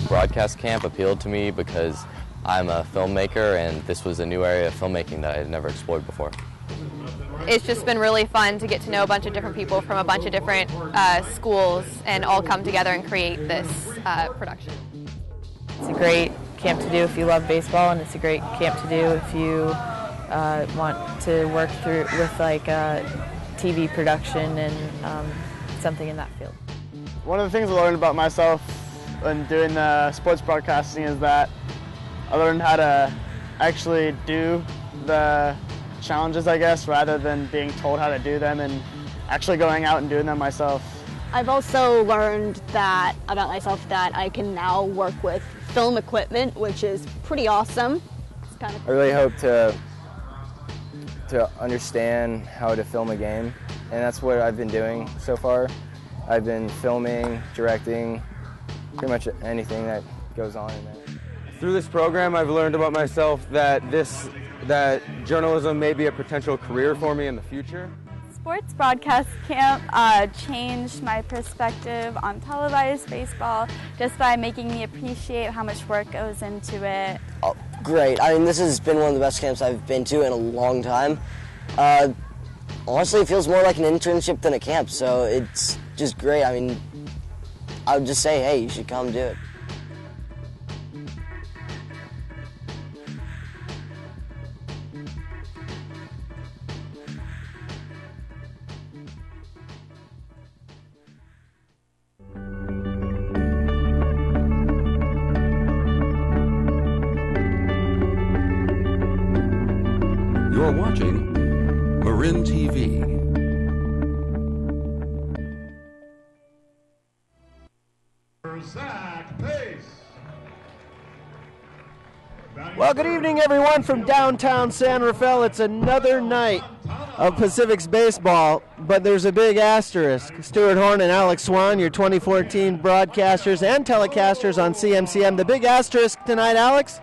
Broadcast camp appealed to me because I'm a filmmaker and this was a new area of filmmaking that I had never explored before. It's just been really fun to get to know a bunch of different people from a bunch of different schools and all come together and create this production. It's a great camp to do if you love baseball, and it's a great camp to do if you want to work with like TV production and something in that field. One of the things I learned about myself when doing the sports broadcasting is that I learned how to actually do the challenges, I guess, rather than being told how to do them and actually going out and doing them myself. I've also learned that about myself that I can now work with film equipment, which is pretty awesome. It's kind of I really hope to understand how to film a game, and that's what I've been doing so far. I've been filming, directing, pretty much anything that goes on in there. Through this program, I've learned about myself that journalism may be a potential career for me in the future. Sports broadcast camp changed my perspective on televised baseball just by making me appreciate how much work goes into it. Oh, great. I mean, this has been one of the best camps I've been to in a long time. Honestly, it feels more like an internship than a camp, so it's just great. I mean, I would just say, hey, you should come do it. You're watching Marin TV. Well, good evening, everyone, from downtown San Rafael. It's another night of Pacifics baseball, but there's a big asterisk. Stuart Horn and Alex Swan, your 2014 broadcasters and telecasters on CMCM. The big asterisk tonight, Alex,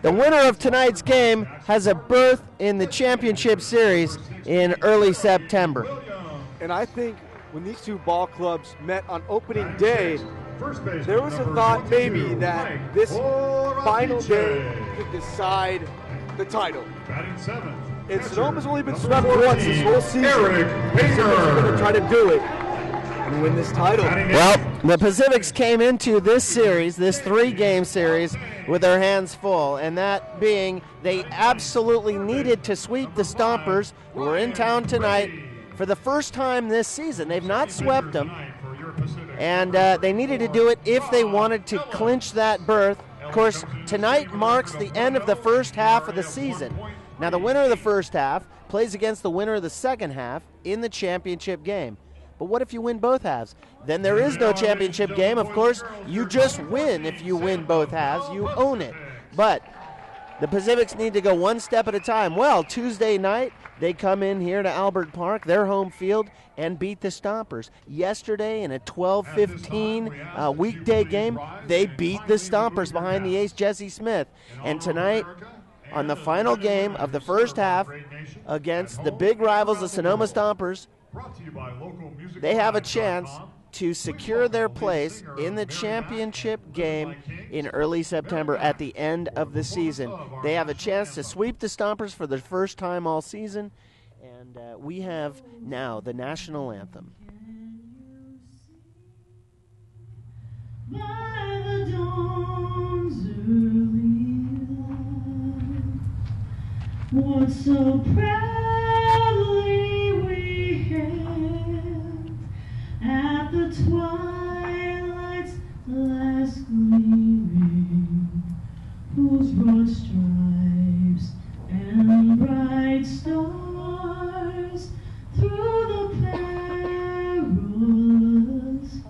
the winner of tonight's game has a berth in the championship series in early September. And I think when these two ball clubs met on opening day, there was a thought maybe that this final game could decide the title. And Sonoma's only been swept once this whole season. Sonoma's going to try to do it and win this title. Well, the Pacifics came into this series, this three-game series, with their hands full, and that being they absolutely needed to sweep the Stompers, who are in town tonight for the first time this season. They've not swept them, and they needed to do it if they wanted to clinch that berth. Of course, tonight marks the end of the first half of the season. Now, the winner of the first half plays against the winner of the second half in the championship game. But what if you win both halves? Then there is no championship game. Of course, you just win if you win both halves. You own it. But the Pacifics need to go one step at a time. Well, Tuesday night, they come in here to Albert Park, their home field, and beat the Stompers. Yesterday, in a 12-15 weekday game, they beat the Stompers behind the ace, Jesse Smith. And tonight, on the final game of the first half, against the big rivals, the Sonoma Stompers, they have a chance to secure their place in the championship game in early September at the end of the season. They have a chance to sweep the Stompers for the first time all season, and we have now the national anthem. By the dawn's early light, what so proudly we hailed at the twilight's last broad stripes and bright stars through the perilous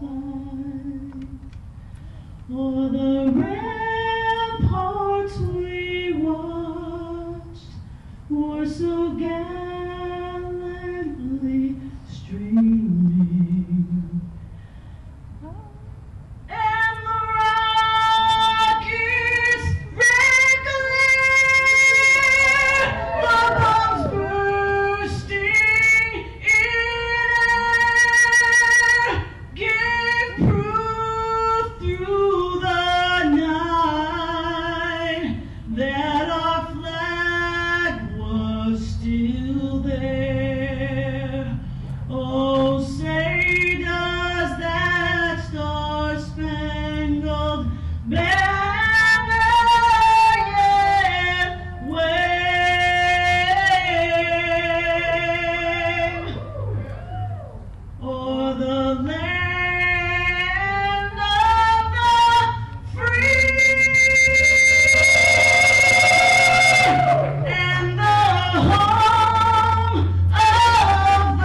fight. O'er the ramparts we watched were so gallantly streaming, and the Rockies red glare, the bombs bursting in air, gave proof through the night that our flag was still there. Oh, say does that star-spangled banner yet wave o'er the land of the free and the home of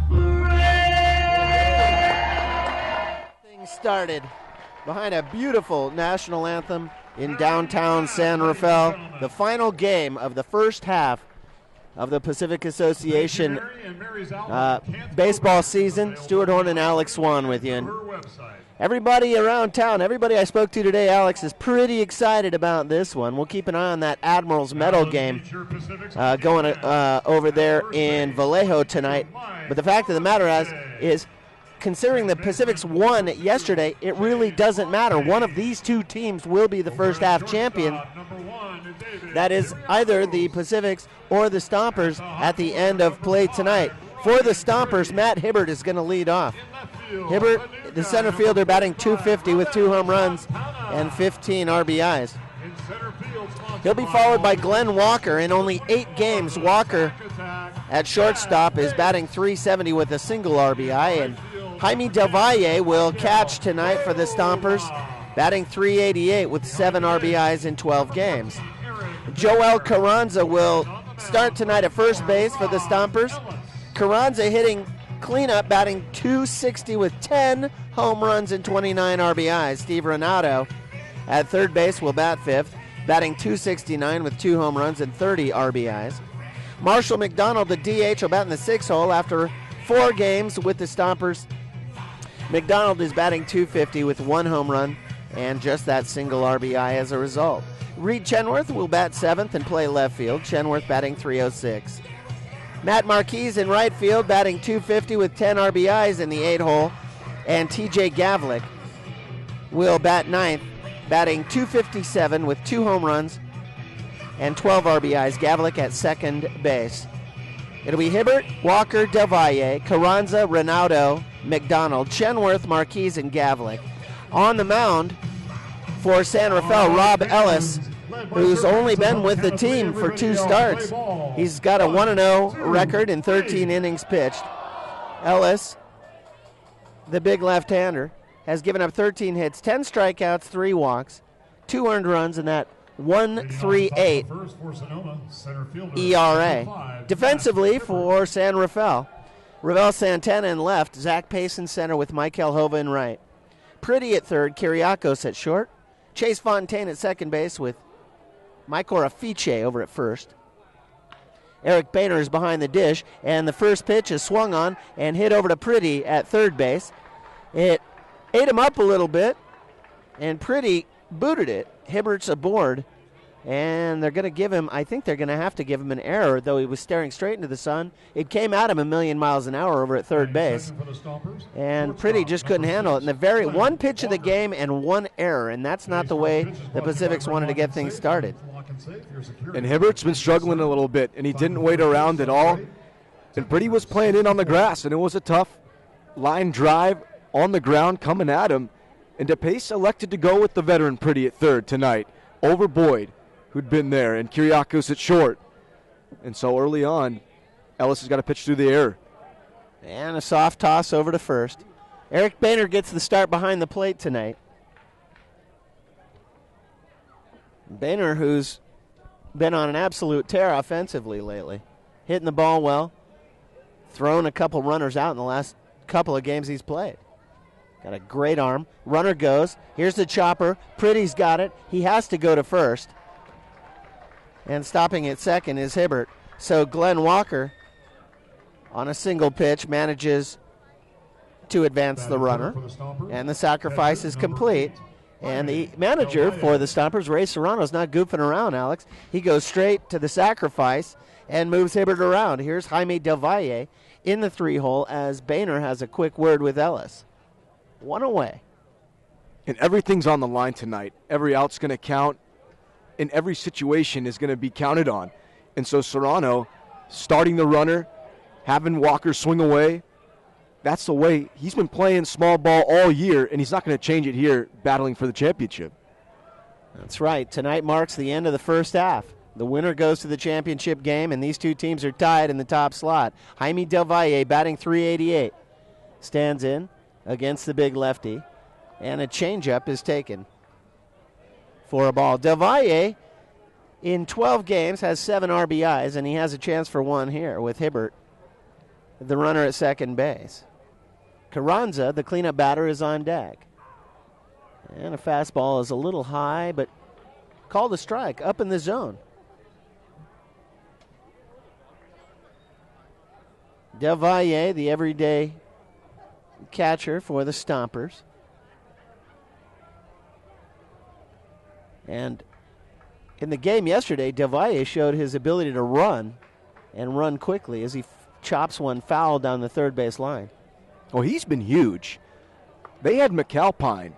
the brave. Things started behind a beautiful national anthem in downtown San Rafael. The final game of the first half of the Pacific Association baseball season. Stuart Horn and Alex Swan with you. And everybody around town, everybody I spoke to today, Alex, is pretty excited about this one. We'll keep an eye on that Admirals medal game going over there in Vallejo tonight. But the fact of the matter is, considering the Pacifics won yesterday, it really doesn't matter. One of these two teams will be the first half champion. That is either the Pacifics or the Stompers at the end of play tonight. For the Stompers, Matt Hibbert is going to lead off. Hibbert, the center fielder, batting .250 with 2 home runs and 15 RBIs. He'll be followed by Glenn Walker. In only 8 games, Walker at shortstop is batting .370 with a single RBI, and Jaime Del Valle will catch tonight for the Stompers, batting .388 with 7 RBIs in 12 games. Joel Carranza will start tonight at first base for the Stompers. Carranza hitting cleanup, batting .260 with 10 home runs and 29 RBIs. Steve Renato at third base will bat fifth, batting .269 with 2 home runs and 30 RBIs. Marshall McDonald, the DH, will bat in the 6th hole after 4 games with the Stompers. McDonald is batting .250 with 1 home run and just that single RBI as a result. Reed Chenworth will bat 7th and play left field. Chenworth batting .306. Matt Marquez in right field, batting .250 with 10 RBIs in the 8th hole. And TJ Gavlik will bat 9th, batting .257 with 2 home runs and 12 RBIs. Gavlik at second base. It'll be Hibbert, Walker, Del Valle, Carranza, Renato, McDonald, Chenworth, Marquez, and Gavlik. On the mound for San Rafael, Rob Ellis, who's only been with the team for 2 starts. He's got a 1-0 record in 13 innings pitched. Ellis, the big left-hander, has given up 13 hits, 10 strikeouts, 3 walks, 2 earned runs, and that 1.38 ERA. Defensively for San Rafael, Ravel Santana in left, Zach Pace in center with Mike Hova in right. Pretty at third, Kyriakos at short, Chase Fontaine at second base with Mike Orafice over at first. Eric Boehner is behind the dish, and the first pitch is swung on and hit over to Pretty at third base. It ate him up a little bit, and Pretty booted it. Hibbert's aboard, and they're going to give him, I think they're going to have to give him an error, though he was staring straight into the sun. It came at him a million miles an hour over at third base, and Pretty just couldn't handle it. And the very one pitch of the game and 1 error, and that's not the way the Pacifics wanted to get things started. And Hibbert's been struggling a little bit, and he didn't wait around at all. And Pretty was playing in on the grass, and it was a tough line drive on the ground coming at him. And DePace elected to go with the veteran Pretty at third tonight over Boyd, who'd been there, and Kyriakos at short. And so early on, Ellis has got to pitch through the air. And a soft toss over to first. Eric Boehner gets the start behind the plate tonight. Boehner, who's been on an absolute tear offensively lately, hitting the ball well, thrown a couple runners out in the last couple of games he's played. Got a great arm. Runner goes. Here's the chopper. Pretty's got it. He has to go to first. And stopping at second is Hibbert. So Glenn Walker, on a single pitch, manages to advance the runner. And the sacrifice is complete. And the manager for the Stompers, Ray Serrano, is not goofing around, Alex. He goes straight to the sacrifice and moves Hibbert around. Here's Jaime Del Valle in the 3-hole as Boehner has a quick word with Ellis. One away. And everything's on the line tonight. Every out's going to count, and every situation is going to be counted on. And so Serrano, starting the runner, having Walker swing away, that's the way he's been playing small ball all year, and he's not going to change it here battling for the championship. That's right. Tonight marks the end of the first half. The winner goes to the championship game, and these two teams are tied in the top slot. Jaime Del Valle, batting .388, stands in against the big lefty, and a changeup is taken for a ball. Del Valle, in 12 games, has 7 RBIs, and he has a chance for one here with Hibbert, the runner at second base. Carranza, the cleanup batter, is on deck. And a fastball is a little high, but called a strike up in the zone. Del Valle, the everyday catcher for the Stompers. And in the game yesterday, Del Valle showed his ability to run and run quickly as he chops one foul down the third base line. Well, he's been huge. They had McAlpine,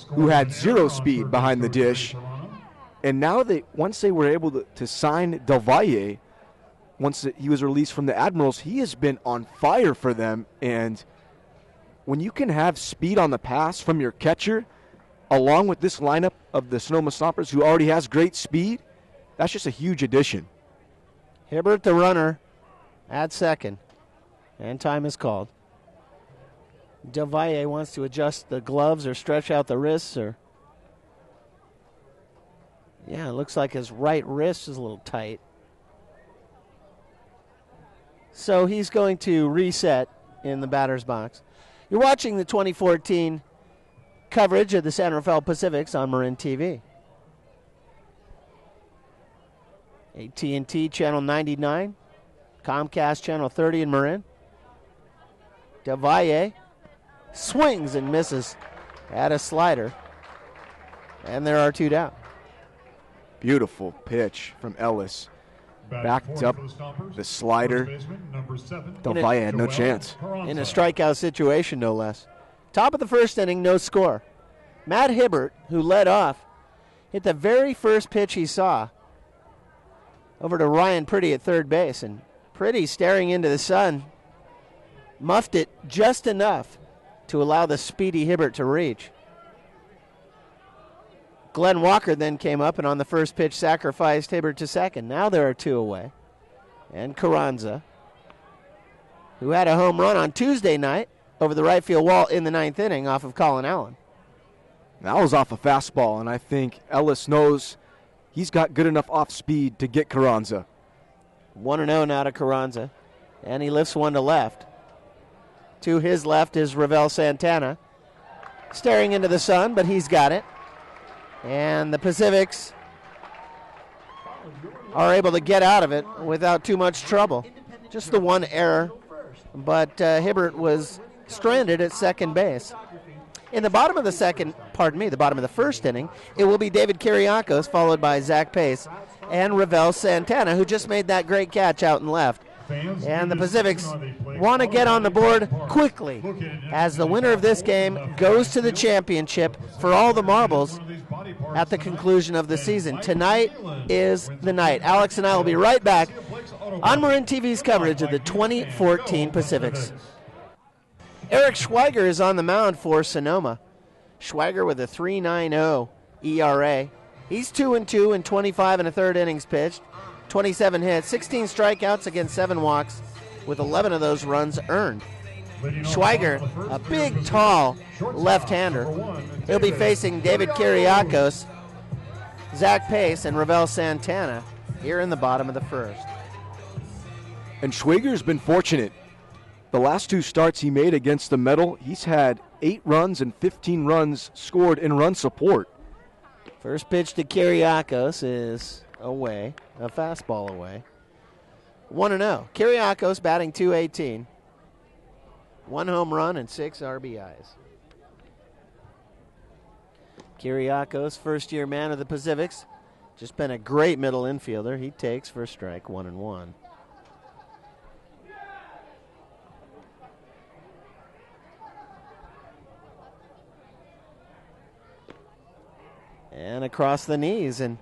who had 0 speed behind the dish, and now once they were able to sign Del Valle, once he was released from the Admirals, he has been on fire for them. And when you can have speed on the pass from your catcher, along with this lineup of the Sonoma Stompers, who already has great speed, that's just a huge addition. Hibbert, the runner, at second, and time is called. Del Valle wants to adjust the gloves or stretch out the wrists, or yeah, it looks like his right wrist is a little tight. So he's going to reset in the batter's box. You're watching the 2014 coverage of the San Rafael Pacifics on Marin TV. AT&T Channel 99, Comcast Channel 30 in Marin. Del Valle swings and misses at a slider, and there are 2 down. Beautiful pitch from Ellis. Backed up the slider. Del Valle had no chance. In a strikeout situation, no less. Top of the first inning, no score. Matt Hibbert, who led off, hit the very first pitch he saw over to Ryan Pretty at third base, and Pretty, staring into the sun, muffed it just enough to allow the speedy Hibbert to reach. Glenn Walker then came up and on the first pitch sacrificed Hibbert to second. Now there are 2 away. And Carranza, who had a home run on Tuesday night over the right field wall in the 9th inning off of Colin Allen. That was off a fastball, and I think Ellis knows he's got good enough off speed to get Carranza. 1-0 now to Carranza, and he lifts one to left. To his left is Ravel Santana, staring into the sun, but he's got it. And the Pacifics are able to get out of it without too much trouble. Just the one error, but Hibbert was stranded at second base. In the bottom of the first inning, it will be David Kiriakos, followed by Zach Pace and Ravel Santana, who just made that great catch out and left. And the Pacifics want to get on the board quickly as the winner of this game goes to the championship for all the marbles at the conclusion of the season. Tonight is the night. Alex and I will be right back on Marin TV's coverage of the 2014 Pacifics. Eric Schweiger is on the mound for Sonoma. Schweiger with a 3.90 ERA. He's 2-2 in 25 1/3 innings pitched. 27 hits, 16 strikeouts against 7 walks, with 11 of those runs earned. Schweiger, a big, tall left-hander. He'll be facing David Kiriakos, Zach Pace and Ravel Santana here in the bottom of the first. And Schwager's been fortunate. The last 2 starts he made against the Metal, he's had 8 runs and 15 runs scored in run support. First pitch to Kyriakos is away, a fastball away. 1-0. Kyriakos batting .218. 1 home run and 6 RBIs. Kyriakos, first-year man of the Pacifics. Just been a great middle infielder. He takes for a strike, 1-1. And across the knees, and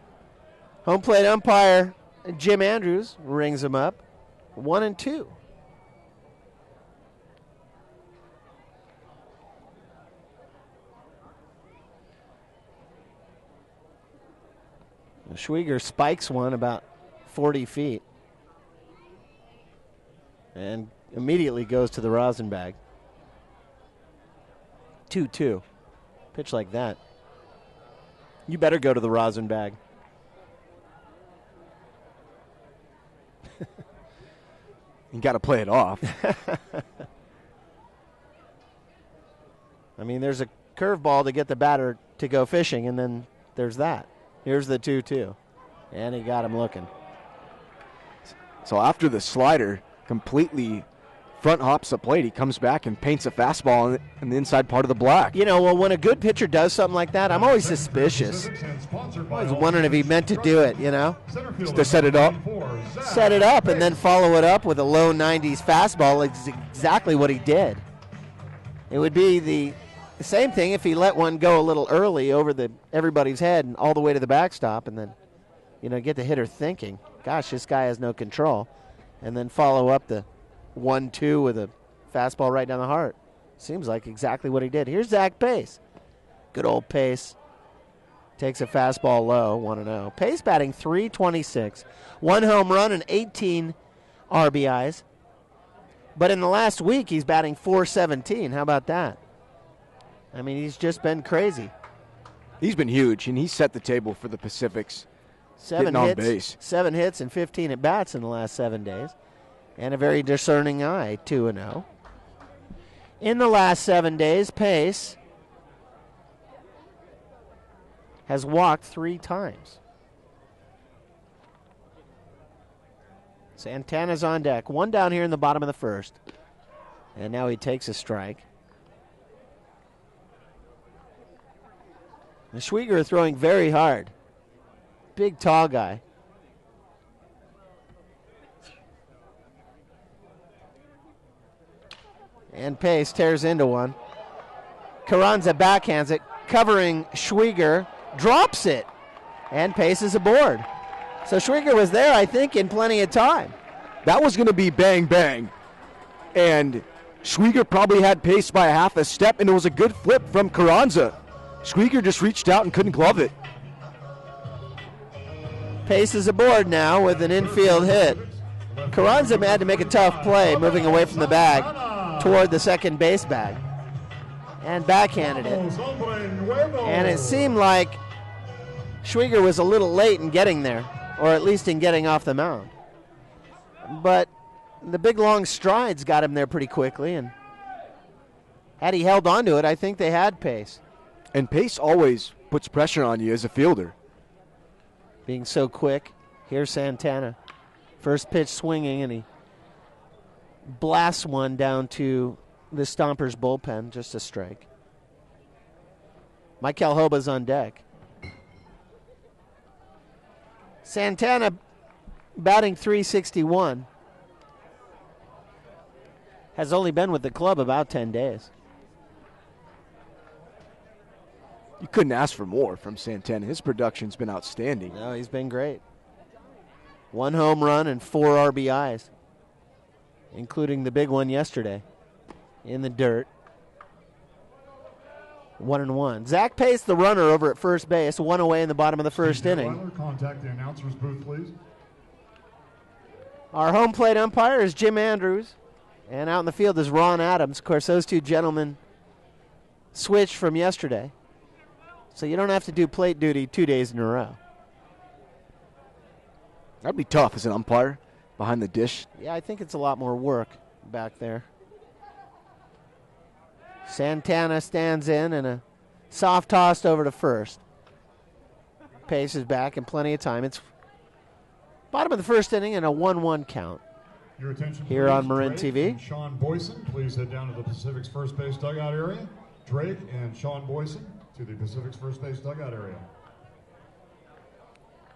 home plate umpire Jim Andrews rings him up. 1-2. Schwieger spikes one about 40 feet and immediately goes to the rosin bag. 2-2. Pitch like that, you better go to the rosin bag. You got to play it off. I mean, there's a curveball to get the batter to go fishing, and then there's that. Here's the 2-2. And he got him looking. So after the slider completely front hops the plate, he comes back and paints a fastball in the inside part of the black. You know, well, when a good pitcher does something like that, I'm always suspicious. I'm always wondering if he meant to do it, you know? Just to set it up? Set it up and then follow it up with a low 90s fastball. It's exactly what he did. It would be the same thing if he let one go a little early over everybody's head and all the way to the backstop, and then, you know, get the hitter thinking, gosh, this guy has no control, and then follow up the 1-2 with a fastball right down the heart. Seems like exactly what he did. Here's Zach Pace. Good old Pace. Takes a fastball low, 1-0. Pace batting .326. 1 home run and 18 RBIs. But in the last week, he's batting .417. How about that? I mean, he's just been crazy. He's been huge, and he set the table for the Pacifics. 7 on hits, base. 7 hits and 15 at bats in the last 7 days. And a very discerning eye, 2-0. In the last 7 days, Pace has walked 3 times. Santana's on deck. 1 down here in the bottom of the first. And now he takes a strike. The Schwieger throwing very hard. Big, tall guy. And Pace tears into one. Carranza backhands it, covering Schwieger, drops it, and Pace is aboard. So Schwieger was there, I think, in plenty of time. That was going to be bang, bang. And Schwieger probably had Pace by a half a step, and it was a good flip from Carranza. Schwieger just reached out and couldn't glove it. Pace is aboard now with an infield hit. Carranza had to make a tough play, moving away from the bag toward the second base bag, and backhanded it. And it seemed like Schwieger was a little late in getting there, or at least in getting off the mound. But the big long strides got him there pretty quickly, and had he held on to it, I think they had Pace. And Pace always puts pressure on you as a fielder. Being so quick. Here's Santana. First pitch swinging, and he blasts one down to the Stompers bullpen, just a strike. Michael Hoba's on deck. Santana batting .361. Has only been with the club about 10 days. You couldn't ask for more from Santana. His production's been outstanding. No, he's been great. 1 home run and 4 RBIs, including the big one yesterday in the dirt. 1-1. Zach Pace, the runner, over at first base, 1 away in the bottom of the first inning. Contact the announcer's booth, please. Our home plate umpire is Jim Andrews, and out in the field is Ron Adams. Of course, those two gentlemen switched from yesterday, so you don't have to do plate duty 2 days in a row. That'd be tough as an umpire behind the dish. Yeah, I think it's a lot more work back there. Santana stands in and a soft tossed over to first. Pace is back in plenty of time. It's bottom of the first inning and a 1-1 count. Your attention, here please. on Marin Drake TV. and Sean Boyson, please head down to the Pacific's first base dugout area. Drake and Sean Boyson to the Pacific's first base dugout area.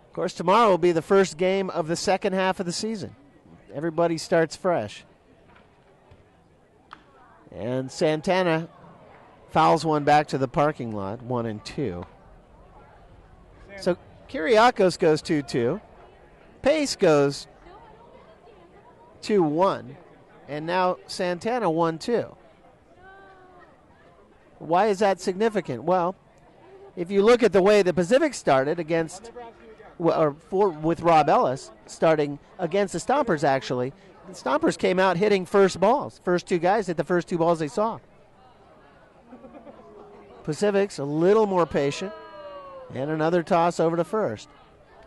Of course, tomorrow will be the first game of the second half of the season. Everybody starts fresh. And Santana fouls one back to the parking lot, 1-2. So Kiriakos goes 2-2. Pace goes 2-1. And now Santana 1-2. Why is that significant? Well, if you look at the way the Pacific started against, with Rob Ellis, starting against the Stompers, actually, the Stompers came out hitting first balls. First two guys hit the first two balls they saw. Pacific's a little more patient. And another toss over to first.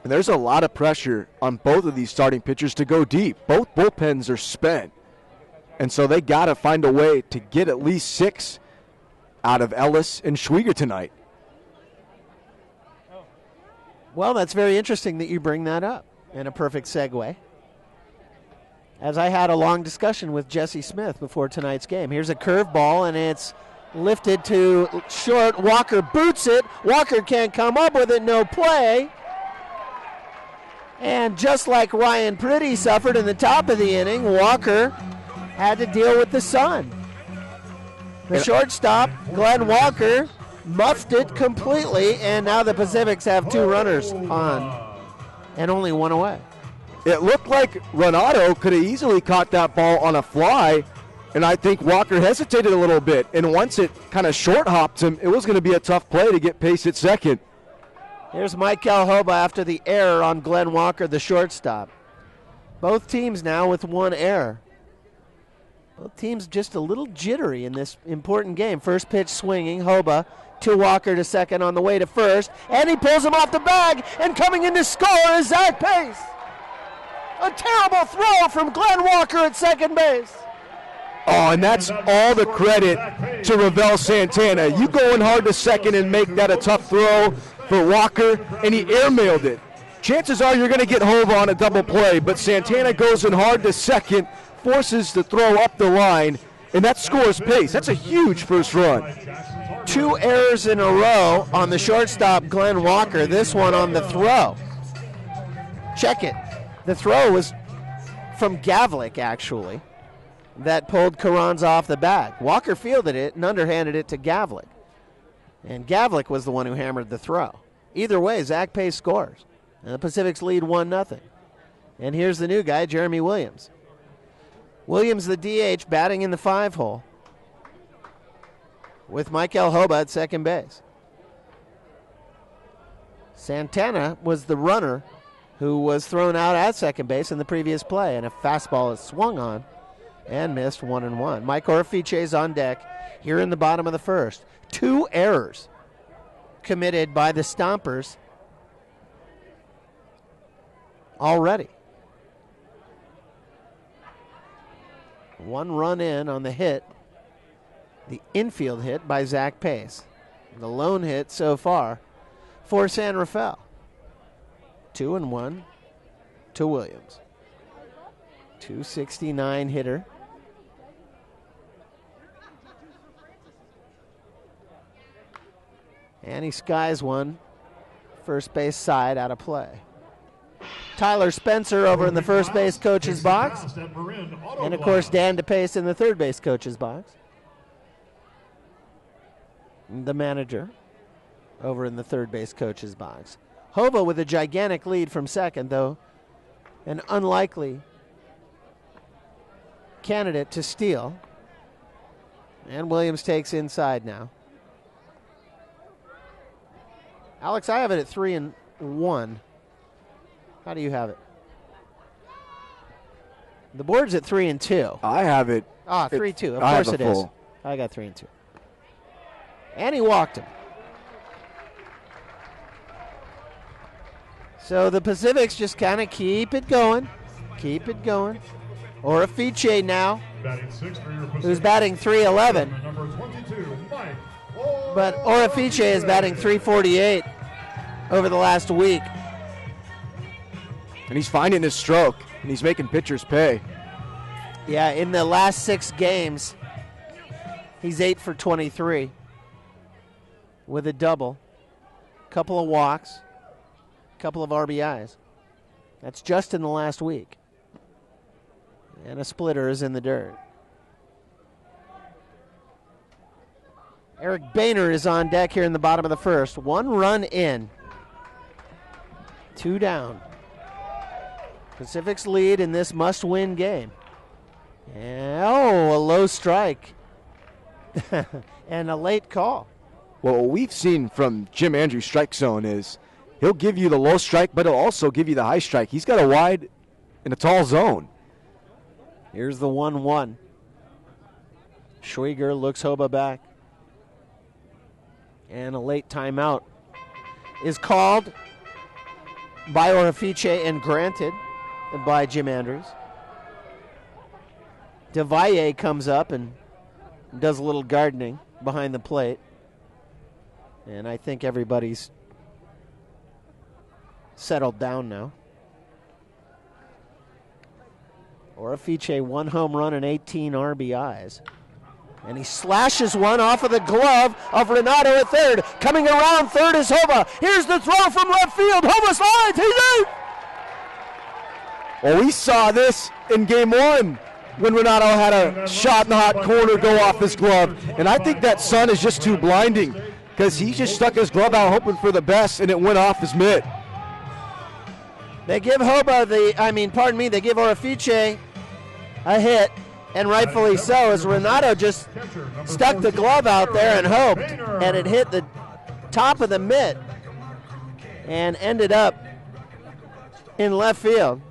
And there's a lot of pressure on both of these starting pitchers to go deep. Both bullpens are spent. And so they got to find a way to get at least 6 out of Ellis and Schwieger tonight. Well, that's very interesting that you bring that up, and a perfect segue. As I had a long discussion with Jesse Smith before tonight's game. Here's a curveball, and it's lifted to short. Walker boots it. Walker can't come up with it. No play. And just like Ryan Priddy suffered in the top of the inning, Walker had to deal with the sun. The shortstop, Glenn Walker, muffed it completely, and now the Pacifics have 2 runners on and only 1 away. It looked like Renato could have easily caught that ball on a fly, and I think Walker hesitated a little bit. And once it kind of short hopped him, it was going to be a tough play to get Pace at second. Here's Michael Hoba after the error on Glenn Walker, the shortstop. Both teams now with 1 error. Both teams just a little jittery in this important game. First pitch swinging, Hoba to Walker to second on the way to first, and he pulls him off the bag, and coming in to score is Zach Pace. A terrible throw from Glenn Walker at second base. Oh, and that's all the credit to Ravel Santana. You going hard to second and make that a tough throw for Walker, and he airmailed it. Chances are you're going to get Hova on a double play, but Santana goes in hard to second, forces the throw up the line, and that scores Pace. That's a huge first run. 2 errors in a row on the shortstop, Glenn Walker. This one on the throw. Check it. The throw was from Gavlik, actually, that pulled Carranza off the bag. Walker fielded it and underhanded it to Gavlik. And Gavlik was the one who hammered the throw. Either way, Zach Pace scores. And the Pacifics lead 1-0. And here's the new guy, Jeremy Williams. Williams, the DH, batting in the 5-hole with Michael Hoba at second base. Santana was the runner who was thrown out at second base in the previous play, and a fastball is swung on and missed 1-1. Mike Orfice's on deck here in the bottom of the first. 2 errors committed by the Stompers already. 1 run in on the hit, the infield hit by Zach Pace. The lone hit so far for San Rafael. 2-1 to Williams. 269 hitter. And he skies one first base side out of play. Tyler Spencer over in the first base coach's box. And of course Dan DePace in the third base coach's box. The manager over in the third base coach's box. Hova with a gigantic lead from second, though an unlikely candidate to steal. And Williams takes inside now. Alex, I have it at 3-1. How do you have it? The board's at 3-2. I have it. 3-2. Of course it is. I got 3-2. And he walked him. So the Pacifics just kind of keep it going. Keep it going. Orafice now, who's batting .311. But Orafice is batting .348 over the last week. And he's finding his stroke, and he's making pitchers pay. Yeah, in the last 6 games, he's 8 for 23 with a double, couple of walks, couple of RBIs. That's just in the last week. And a splitter is in the dirt. Eric Boehner is on deck here in the bottom of the first. 1 run in. 2 down. Pacific's lead in this must-win game. And, a low strike. And a late call. Well, what we've seen from Jim Andrews' strike zone is he'll give you the low strike, but he'll also give you the high strike. He's got a wide and a tall zone. Here's the 1-1. Schwieger looks Hoba back. And a late timeout is called by Orafice and granted by Jim Andrews. DeValle comes up and does a little gardening behind the plate. And I think everybody's settled down now. Orafice, 1 home run and 18 RBIs. And he slashes one off of the glove of Renato at third. Coming around third is Hoba. Here's the throw from left field. Hoba slides. He's out. Well, we saw this in game 1 when Renato had a shot in the hot corner go off his glove. And I think that sun is just too blinding because he just stuck his glove out hoping for the best, and it went off his mitt. They give Hoba they give Orafice a hit, and rightfully so, as Renato just stuck the glove out there and hoped, and it hit the top of the mitt and ended up in left field.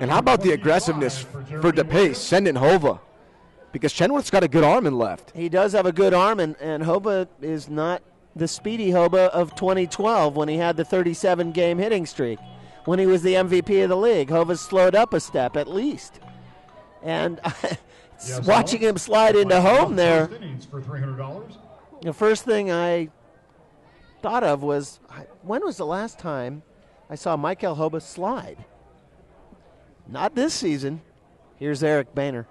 And how about the aggressiveness for DePace sending Hova? Because Chenoweth's got a good arm in left. He does have a good arm, and Hoba is not the speedy Hoba of 2012 when he had the 37-game hitting streak, when he was the MVP of the league. Hova's slowed up a step at least. And watching him slide into home there, the first thing I thought of was, when was the last time I saw Michael Hoba slide? Not this season. Here's Eric Boehner.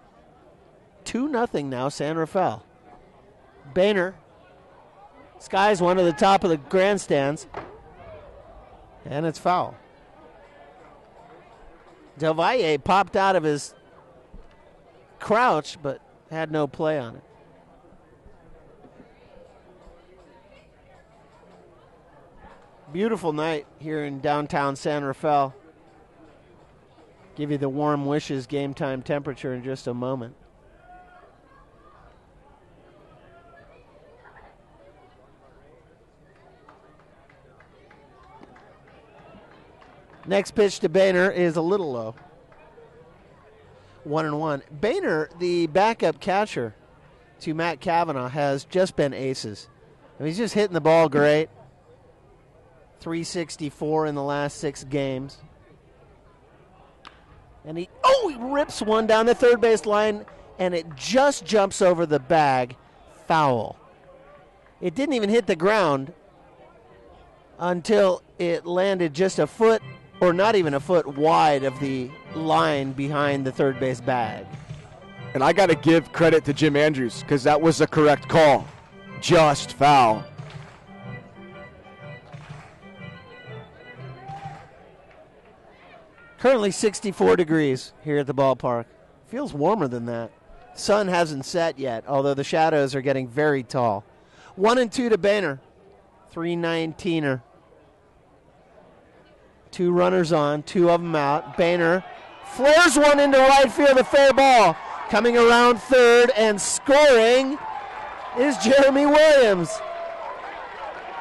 2-0 now, San Rafael. Boehner skies one to the top of the grandstands, and it's foul. Del Valle popped out of his crouch, but had no play on it. Beautiful night here in downtown San Rafael. Give you the warm wishes game time temperature in just a moment. Next pitch to Boehner is a little low. 1-1. Boehner, the backup catcher to Matt Cavanaugh, has just been aces. I mean, he's just hitting the ball great. 364 in the last 6 games. And he rips one down the third base line, and it just jumps over the bag. Foul. It didn't even hit the ground until it landed just a foot, or not even a foot, wide of the line behind the third base bag. And I got to give credit to Jim Andrews because that was the correct call. Just foul. Currently 64 degrees here at the ballpark. Feels warmer than that. Sun hasn't set yet, although the shadows are getting very tall. 1-2 to Boehner. 319er. 2 runners on, 2 of them out. Boehner flares one into right field, a fair ball. Coming around third and scoring is Jeremy Williams.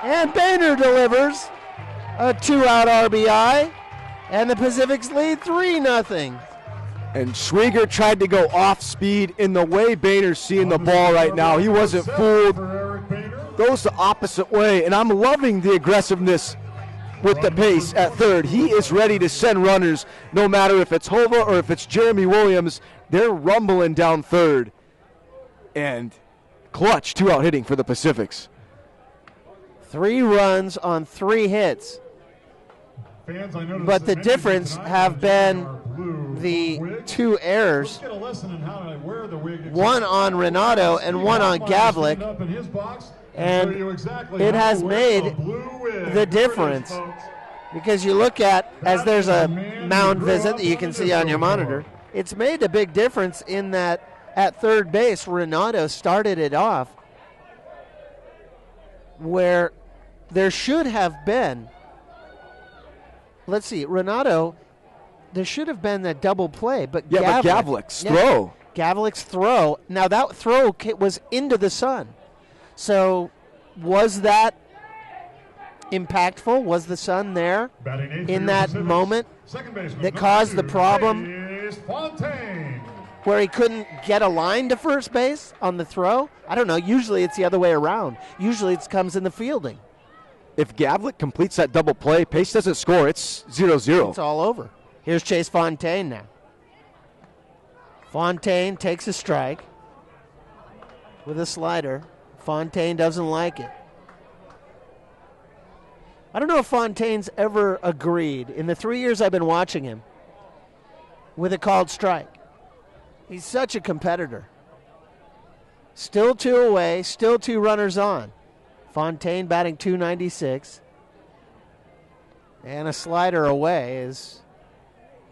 And Boehner delivers a 2-out RBI, and the Pacifics lead 3-0. And Schwieger tried to go off speed in the way Boehner's seeing the ball right now. He wasn't fooled. Goes the opposite way, and I'm loving the aggressiveness with the pace at third. He is ready to send runners, no matter if it's Hova or if it's Jeremy Williams. They're rumbling down third. And clutch 2-out hitting for the Pacifics. 3 runs on 3 hits. But the difference have been the 2 errors. One on Renato and one on Gavlik. And it has made the difference. Because you look at, as there's a mound visit that you can see on your monitor, it's made a big difference in that at third base, Renato started it off where there should have been, let's see, Renato, there should have been that double play, but Gavlik's throw. Gavlik's throw. Now that throw was into the sun. So was that impactful? Was the sun there in that moment that caused the problem where he couldn't get a line to first base on the throw? I don't know. Usually it's the other way around. Usually it comes in the fielding. If Gavlik completes that double play, Pace doesn't score. It's 0-0. It's all over. Here's Chase Fontaine now. Fontaine takes a strike with a slider. Fontaine doesn't like it. I don't know if Fontaine's ever agreed, in the 3 years I've been watching him, with a called strike. He's such a competitor. Still 2 away, still 2 runners on. Fontaine batting .296. And a slider away is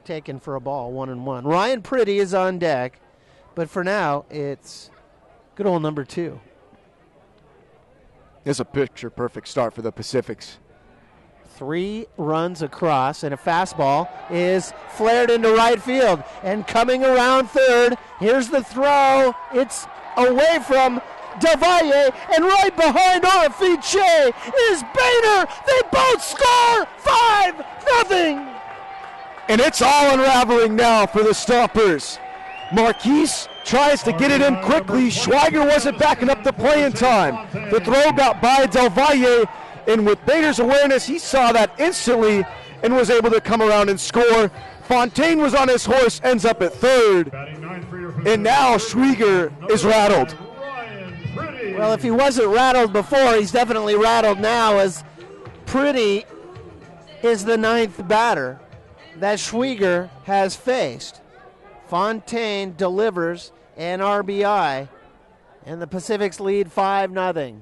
taken for a ball, 1-1. Ryan Pretty is on deck, but for now, it's good old number 2. It's a picture-perfect start for the Pacifics. 3 runs across, and a fastball is flared into right field. And coming around third, here's the throw. It's away from Delvalle, and right behind Orifice is Boehner. They both score 5-0. And it's all unraveling now for the Stompers. Marquise tries to get it in quickly. Schweiger wasn't backing up the play in time. The throw got by Delvalle, and with Boehner's awareness, he saw that instantly and was able to come around and score. Fontaine was on his horse, ends up at third. And now Schweiger is rattled. Well, if he wasn't rattled before, he's definitely rattled now, as Pretty is the 9th batter that Schweiger has faced. Fontaine delivers an RBI, and the Pacifics lead 5-0.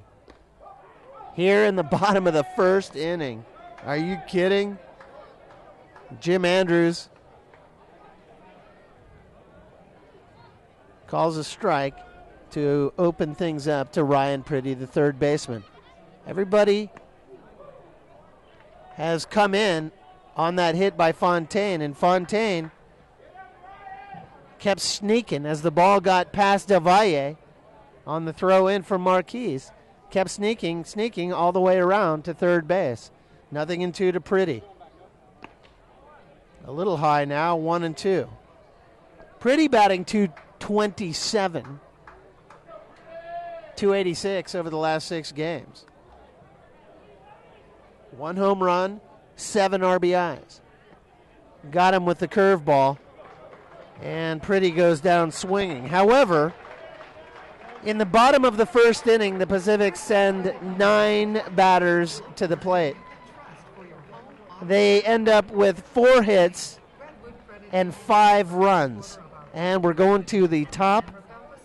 Here in the bottom of the first inning. Are you kidding? Jim Andrews calls a strike to open things up to Ryan Pretty, the third baseman. Everybody has come in on that hit by Fontaine, and Fontaine kept sneaking as the ball got past Delvalle on the throw in from Marquise. Kept sneaking all the way around to third base. 0-2 to Pretty. A little high now, 1-2. Pretty batting .227. .286 over the last 6 games. 1 home run, 7 RBIs. Got him with the curveball, and Pretty goes down swinging. However, in the bottom of the first inning, the Pacifics send 9 batters to the plate. They end up with 4 hits and 5 runs. And we're going to the top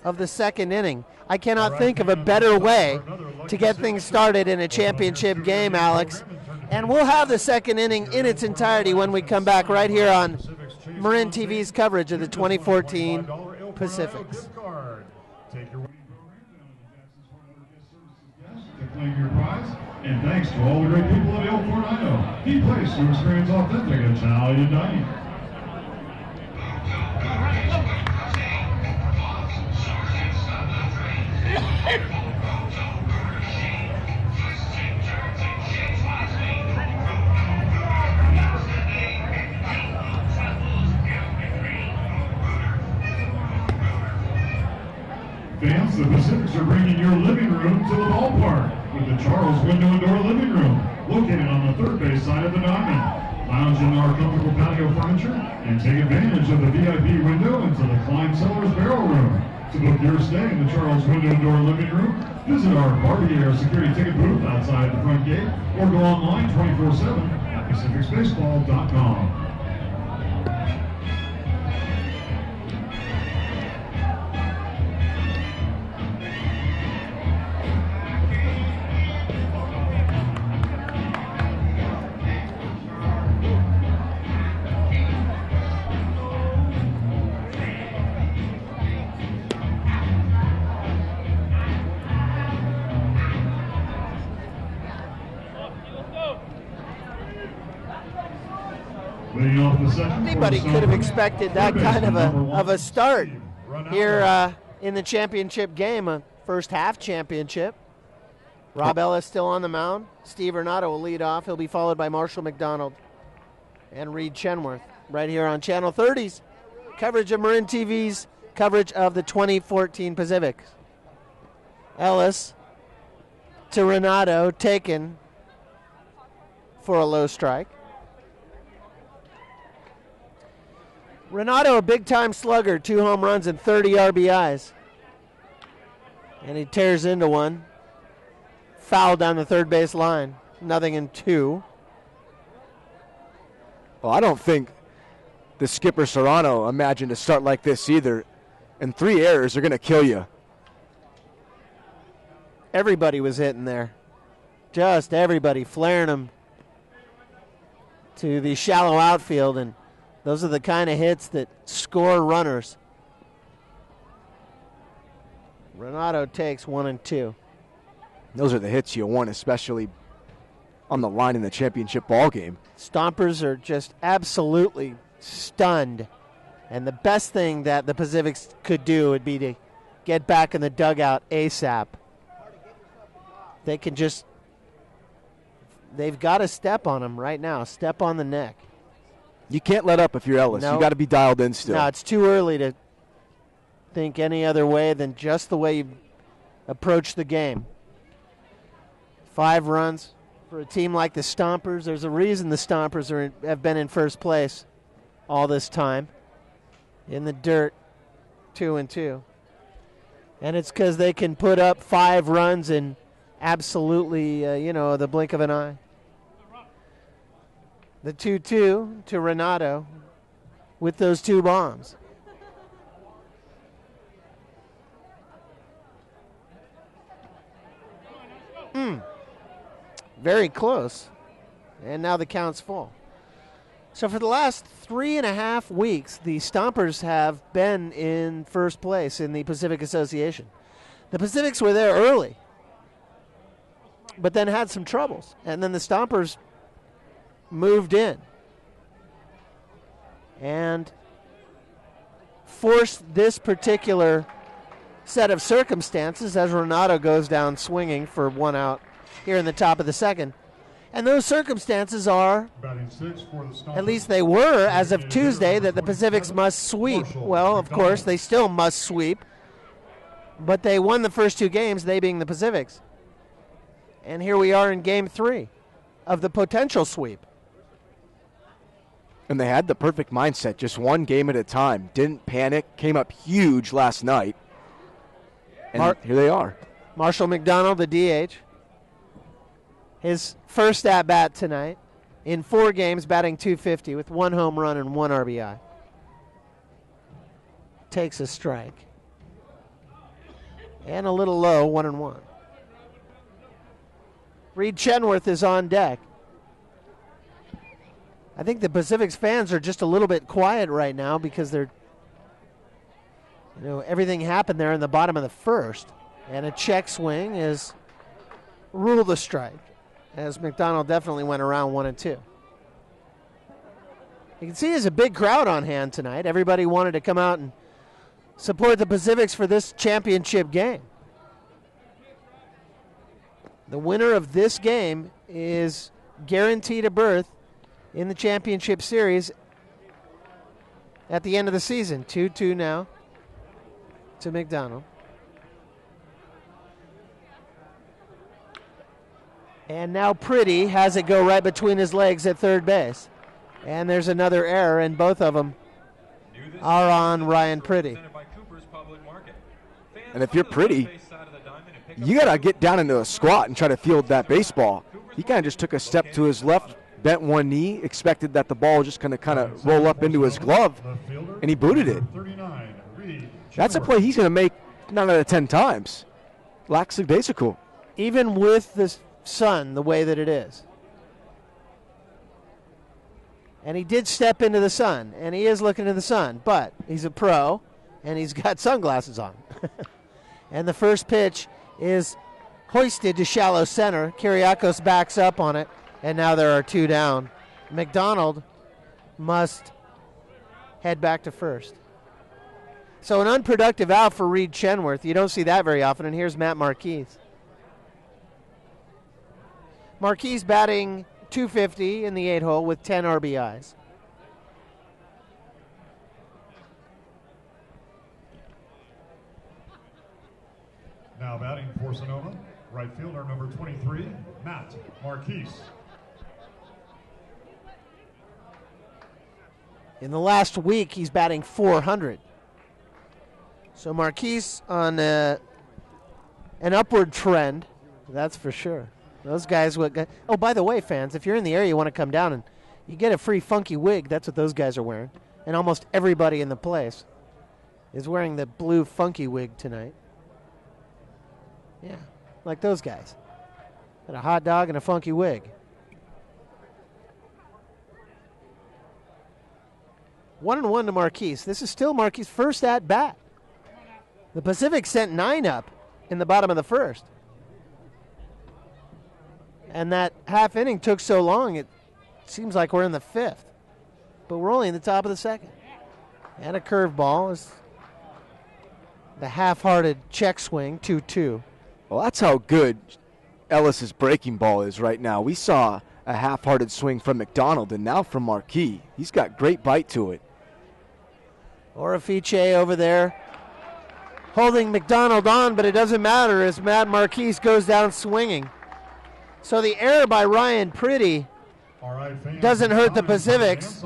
of the second inning. I cannot think of a better way to get things started in a championship game, Alex. And we'll have the second inning in its entirety when we come back right here on Marin TV's coverage of the 2014 Pacifics. Claim your prize, and thanks to all the great people at El Fornino, the place to experience authentic Italian dining. Fans, the Pacifics are bringing your living room to the ballpark with the Charles Window and Door Living Room. located on the third base side of the diamond. Lounge in our comfortable patio furniture and take advantage of the VIP window into the Klein Cellars Barrel Room. To book your stay in the Charles Window Door Living Room, visit our Barbie Air security ticket booth outside the front gate or go online 24/7 at PacificsBaseball.com. Anybody could have expected that kind of a start here in the championship game, a first half championship. Rob Ellis still on the mound. Steve Renato will lead off. He'll be followed by Marshall McDonald and Reed Chenworth right here on Channel 30's coverage of Marin TV's coverage of the 2014 Pacifics. Ellis to Renato, taken for a low strike. Renato, a big-time slugger, 2 home runs and 30 RBIs. And he tears into one. Foul down the third base line. 0-2. Well, I don't think the skipper Serrano imagined a start like this either. And 3 errors are going to kill you. Everybody was hitting there. Just everybody flaring them to the shallow outfield, and those are the kind of hits that score runners. Renato takes 1 and 2. Those are the hits you want, especially on the line in the championship ball game. Stompers are just absolutely stunned. And the best thing that the Pacifics could do would be to get back in the dugout ASAP. They can just, they've got to step on them right now, step on the neck. You can't let up if you're Ellis. No. You got to be dialed in still. No, it's too early to think any other way than just the way you approach the game. 5 runs for a team like the Stompers. There's a reason the Stompers have been in first place all this time. In the dirt, 2 and 2. And it's because they can put up 5 runs in absolutely, the blink of an eye. The 2-2 to Renato with those 2 bombs. Very close. And now the count's full. So for the last 3.5 weeks, the Stompers have been in first place in the Pacific Association. The Pacifics were there early, but then had some troubles. And then the Stompers moved in and forced this particular set of circumstances as Renato goes down swinging for 1 out here in the top of the second. And those circumstances are, at least they were as of Tuesday, that the Pacifics must sweep. Well, of course, they still must sweep, but they won the first 2 games, they being the Pacifics. And here we are in Game 3 of the potential sweep. And they had the perfect mindset, just 1 game at a time. Didn't panic, came up huge last night. And here they are. Marshall McDonald, the DH. His first at-bat tonight in 4 games, batting .250 with 1 home run and 1 RBI. Takes a strike. And a little low, 1-1. Reed Chenworth is on deck. I think the Pacifics fans are just a little bit quiet right now because they're, everything happened there in the bottom of the first. And a check swing is ruled a strike, as McDonald definitely went around 1 and 2. You can see there's a big crowd on hand tonight. Everybody wanted to come out and support the Pacifics for this championship game. The winner of this game is guaranteed a berth in the championship series at the end of the season. 2-2 now to McDonald. And now Pretty has it go right between his legs at third base. And there's another error, and both of them are on Ryan Pretty. And if you're Pretty, you got to get down into a squat and try to field that baseball. He kind of just took a step to his left, bent one knee, expected that the ball was just going to kind of roll up into his glove, and he booted it. That's a play he's going to make 9 out of 10 times. Lackadaisical. Even with the sun the way that it is. And he did step into the sun, and he is looking to the sun, but he's a pro, and he's got sunglasses on. And the first pitch is hoisted to shallow center. Kiriakos backs up on it, and now there are 2 down. McDonald must head back to first. So an unproductive out for Reed Chenworth. You don't see that very often, and here's Matt Marquis. Marquis batting .250 in the 8-hole with 10 RBIs. Now batting for Sonoma, right fielder number 23, Matt Marquis. In the last week, he's batting .400. So Marquis on an upward trend, that's for sure. Those guys would. Oh, by the way, fans, if you're in the area, you want to come down and you get a free funky wig. That's what those guys are wearing. And almost everybody in the place is wearing the blue funky wig tonight. Yeah, like those guys. Got a hot dog and a funky wig. 1-1 to Marquis. This is still Marquis' first at bat. The Pacifics sent 9 up in the bottom of the first. And that half inning took so long, it seems like we're in the 5th. But we're only in the top of the 2nd. And a curveball is the half-hearted check swing, 2-2. Well, that's how good Ellis's breaking ball is right now. We saw a half-hearted swing from McDonald, and now from Marquis. He's got great bite to it. Orifice over there holding McDonald on, but it doesn't matter as Matt Marquis goes down swinging. So the error by Ryan Pretty doesn't hurt the Pacifics.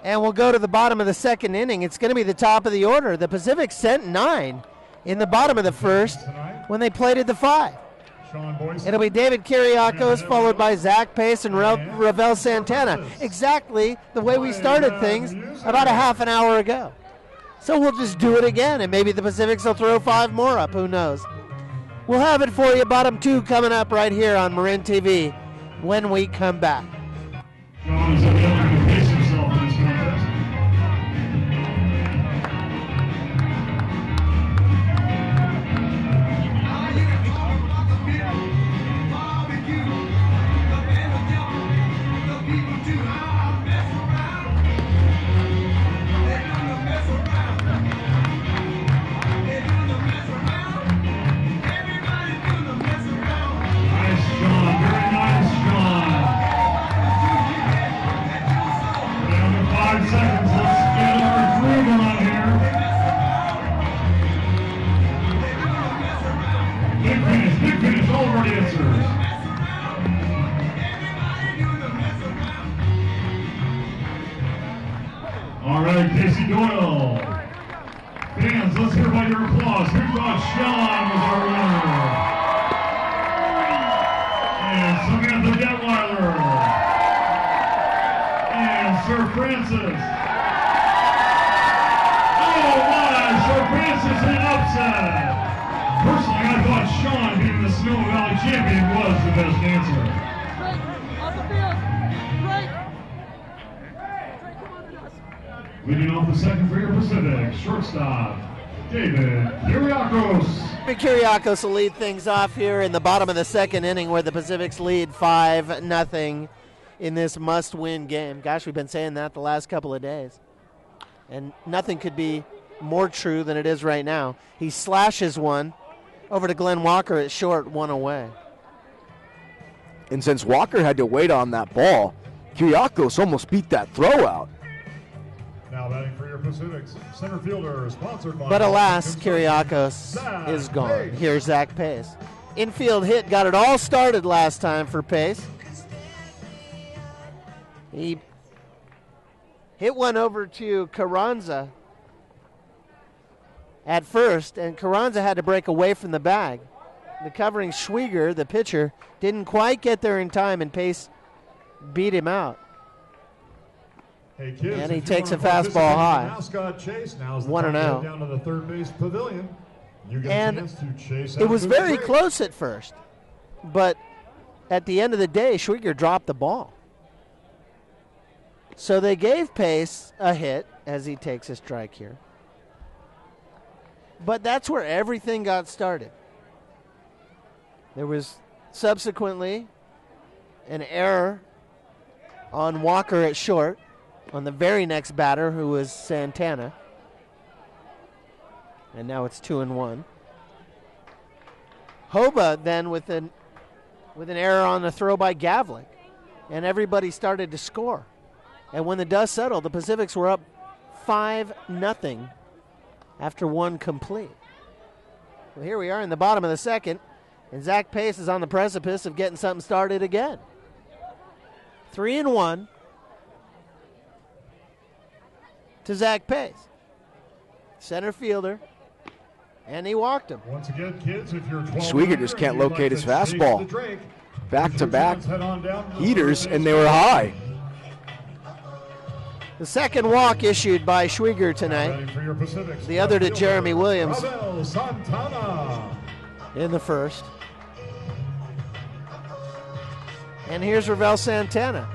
And we'll go to the bottom of the 2nd inning. It's going to be the top of the order. The Pacifics sent 9 in the bottom of the 1st when they plated the 5. It'll be David Kiriakos followed by Zach Pace and Ravel Santana. Exactly the way we started things about a half an hour ago. So we'll just do it again, and maybe the Pacifics will throw 5 more up. Who knows? We'll have it for you, bottom 2 coming up right here on Marin TV when we come back. Sean is available to pace himself in this contest. All right, Casey Doyle. Fans, let's hear about your applause. Who thought Sean was our winner? And Samantha Detweiler. And Sir Francis. Oh my, Sir Francis in an upset. Personally, I thought Sean, being the Sonoma Valley champion, was the best dancer. Leading off the 2nd for your Pacific, shortstop, David Kiriakos. David Kiriakos will lead things off here in the bottom of the 2nd inning where the Pacifics lead 5-0 in this must-win game. Gosh, we've been saying that the last couple of days. And nothing could be more true than it is right now. He slashes one over to Glenn Walker at short, 1 away. And since Walker had to wait on that ball, Kiriakos almost beat that throw out. Now batting for your Pacifics, center fielder, sponsored by... But alas, Kiriakos is gone. Here's Zach Pace. infield hit got it all started last time for Pace. He hit one over to Carranza at first, and Carranza had to break away from the bag. The covering Schwieger, the pitcher, didn't quite get there in time, and Pace beat him out. Hey kids, and he if you takes a wanna participate fastball in the high. mascot chase, now's the 1 time and to out. head down to the third base pavilion. You get a And chance to chase it out was to very the break. close at first, but at the end of the day, Schwieger dropped the ball. So they gave Pace a hit as he takes a strike here. But that's where everything got started. There was subsequently an error on Walker at short on the very next batter, who was Santana. And now it's 2-1. Hoba then with an error on the throw by Gavlik, and everybody started to score. And when the dust settled, the Pacifics were up 5-0 after one complete. Well, here we are in the bottom of the second, and Zach Pace is on the precipice of getting something started again. 3-1 to Zach Pace, center fielder, and he walked him. Once again, kids, if you're 12 Schwieger just can't locate his fastball. Back-to-back heaters, and they were high. The second walk issued by Schwieger tonight, the other to Jeremy Williams in the first. And here's Ravel Santana.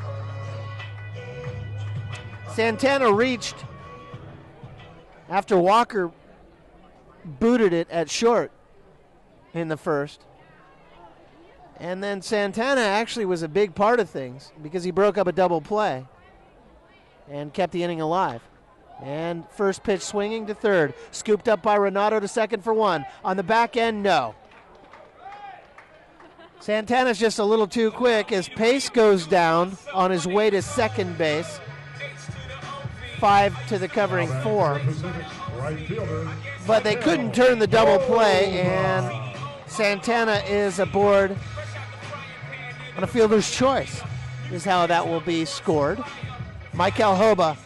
Santana reached after Walker booted it at short in the first. And then Santana actually was a big part of things because he broke up a double play and kept the inning alive. And first pitch swinging to third. Scooped up by Renato to second for one. On the back end, no. Santana's just a little too quick as Pace goes down on his way to second base. 5 to the covering 4. But they couldn't turn the double play, and Santana is aboard on a fielder's choice, is how that will be scored. Michael Hoba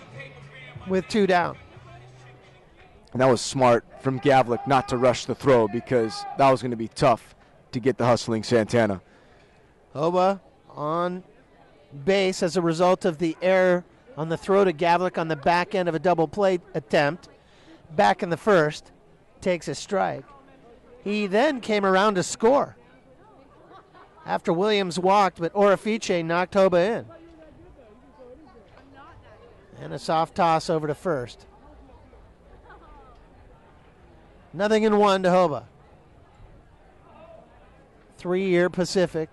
with 2 down. And that was smart from Gavlik not to rush the throw because that was going to be tough to get the hustling Santana. Hoba on base as a result of the error on the throw to Gavlik on the back end of a double play attempt. Back in the first, takes a strike. He then came around to score after Williams walked, but Orifice knocked Hoba in. And a soft toss over to first. 0-1 to Hoba. 3-year Pacific.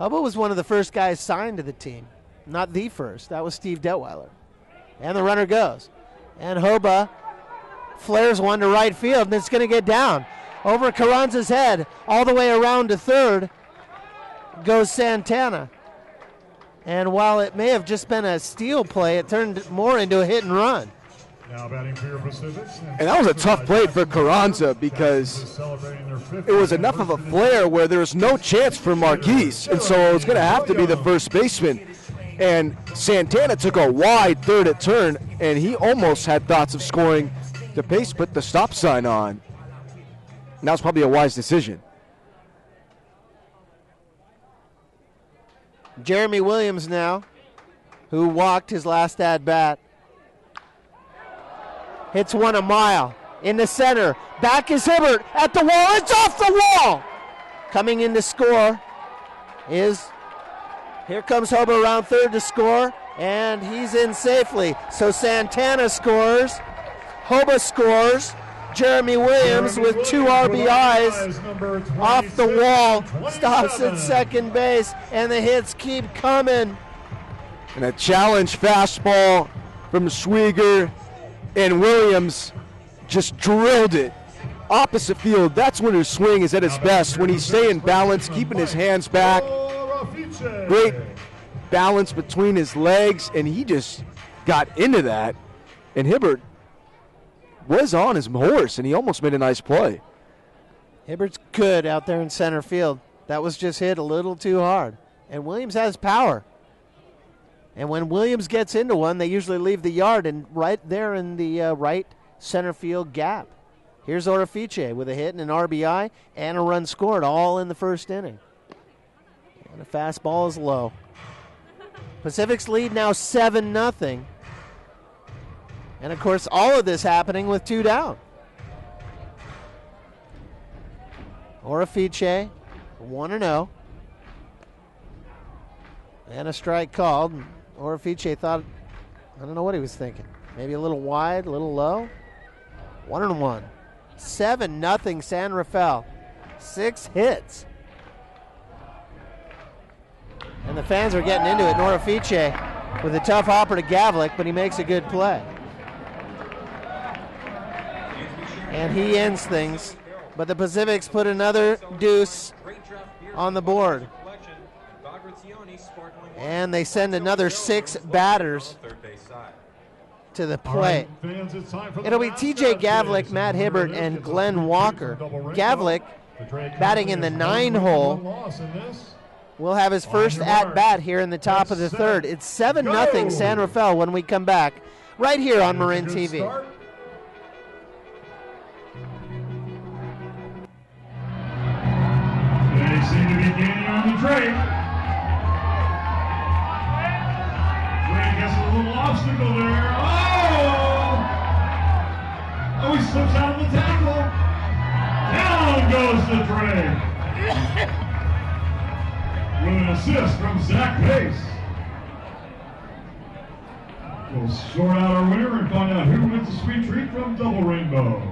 Hoba was one of the first guys signed to the team. Not the first. That was Steve Detweiler. And the runner goes. And Hoba flares one to right field, and it's going to get down. Over Carranza's head, all the way around to third, goes Santana. And while it may have just been a steal play, it turned more into a hit and run. Now batting for your Pacifics. And that was a tough play for Carranza because it was enough of a flare where there was no chance for Marquise. And so it was going to have to be the first baseman. And Santana took a wide third at turn, and he almost had thoughts of scoring. The Pace put the stop sign on. And that was probably a wise decision. Jeremy Williams now, who walked his last at-bat. Hits one a mile in the center. Back is Hibbert at the wall. It's off the wall. Coming in to score is, here comes Hoba around third to score, and he's in safely. So Santana scores. Hoba scores. Jeremy Williams with 2 RBIs off the wall, stops at second base, and the hits keep coming. And a challenge fastball from Schwieger, and Williams just drilled it opposite field. That's when his swing is at its best, when he's staying balanced, keeping his hands back. Great balance between his legs, and he just got into that. And Hibbert was on his horse, and he almost made a nice play. Hibbert's good out there in center field. That was just hit a little too hard. And Williams has power. And when Williams gets into one, they usually leave the yard and right there in the right center field gap. Here's Orefice with a hit and an RBI and a run scored, all in the first inning. And the fastball is low. Pacific's lead now 7-0. And, of course, all of this happening with 2 down. Orefice, 1-0. And a strike called. Orefice thought, I don't know what he was thinking. Maybe a little wide, a little low. 1-1. 7-0 San Rafael. 6 hits. And the fans are getting into it. Orefice with a tough hopper to Gavlik, but he makes a good play. And he ends things. But the Pacifics put another deuce on the board. And they send another 6 batters to the plate. It'll be TJ Gavlik, Matt Hibbert, and Glenn Walker. Gavlik, batting in the 9 hole, will have his first at-bat here in the top of the third. It's 7-0 San Rafael when we come back, right here on Marin TV. They seem to be gaining on the Drake. Drake gets a little obstacle there. Oh, he slips out of the tackle. Down goes the Drake. With an assist from Zach Pace. We'll sort out our winner and find out who wins the sweet treat from Double Rainbow.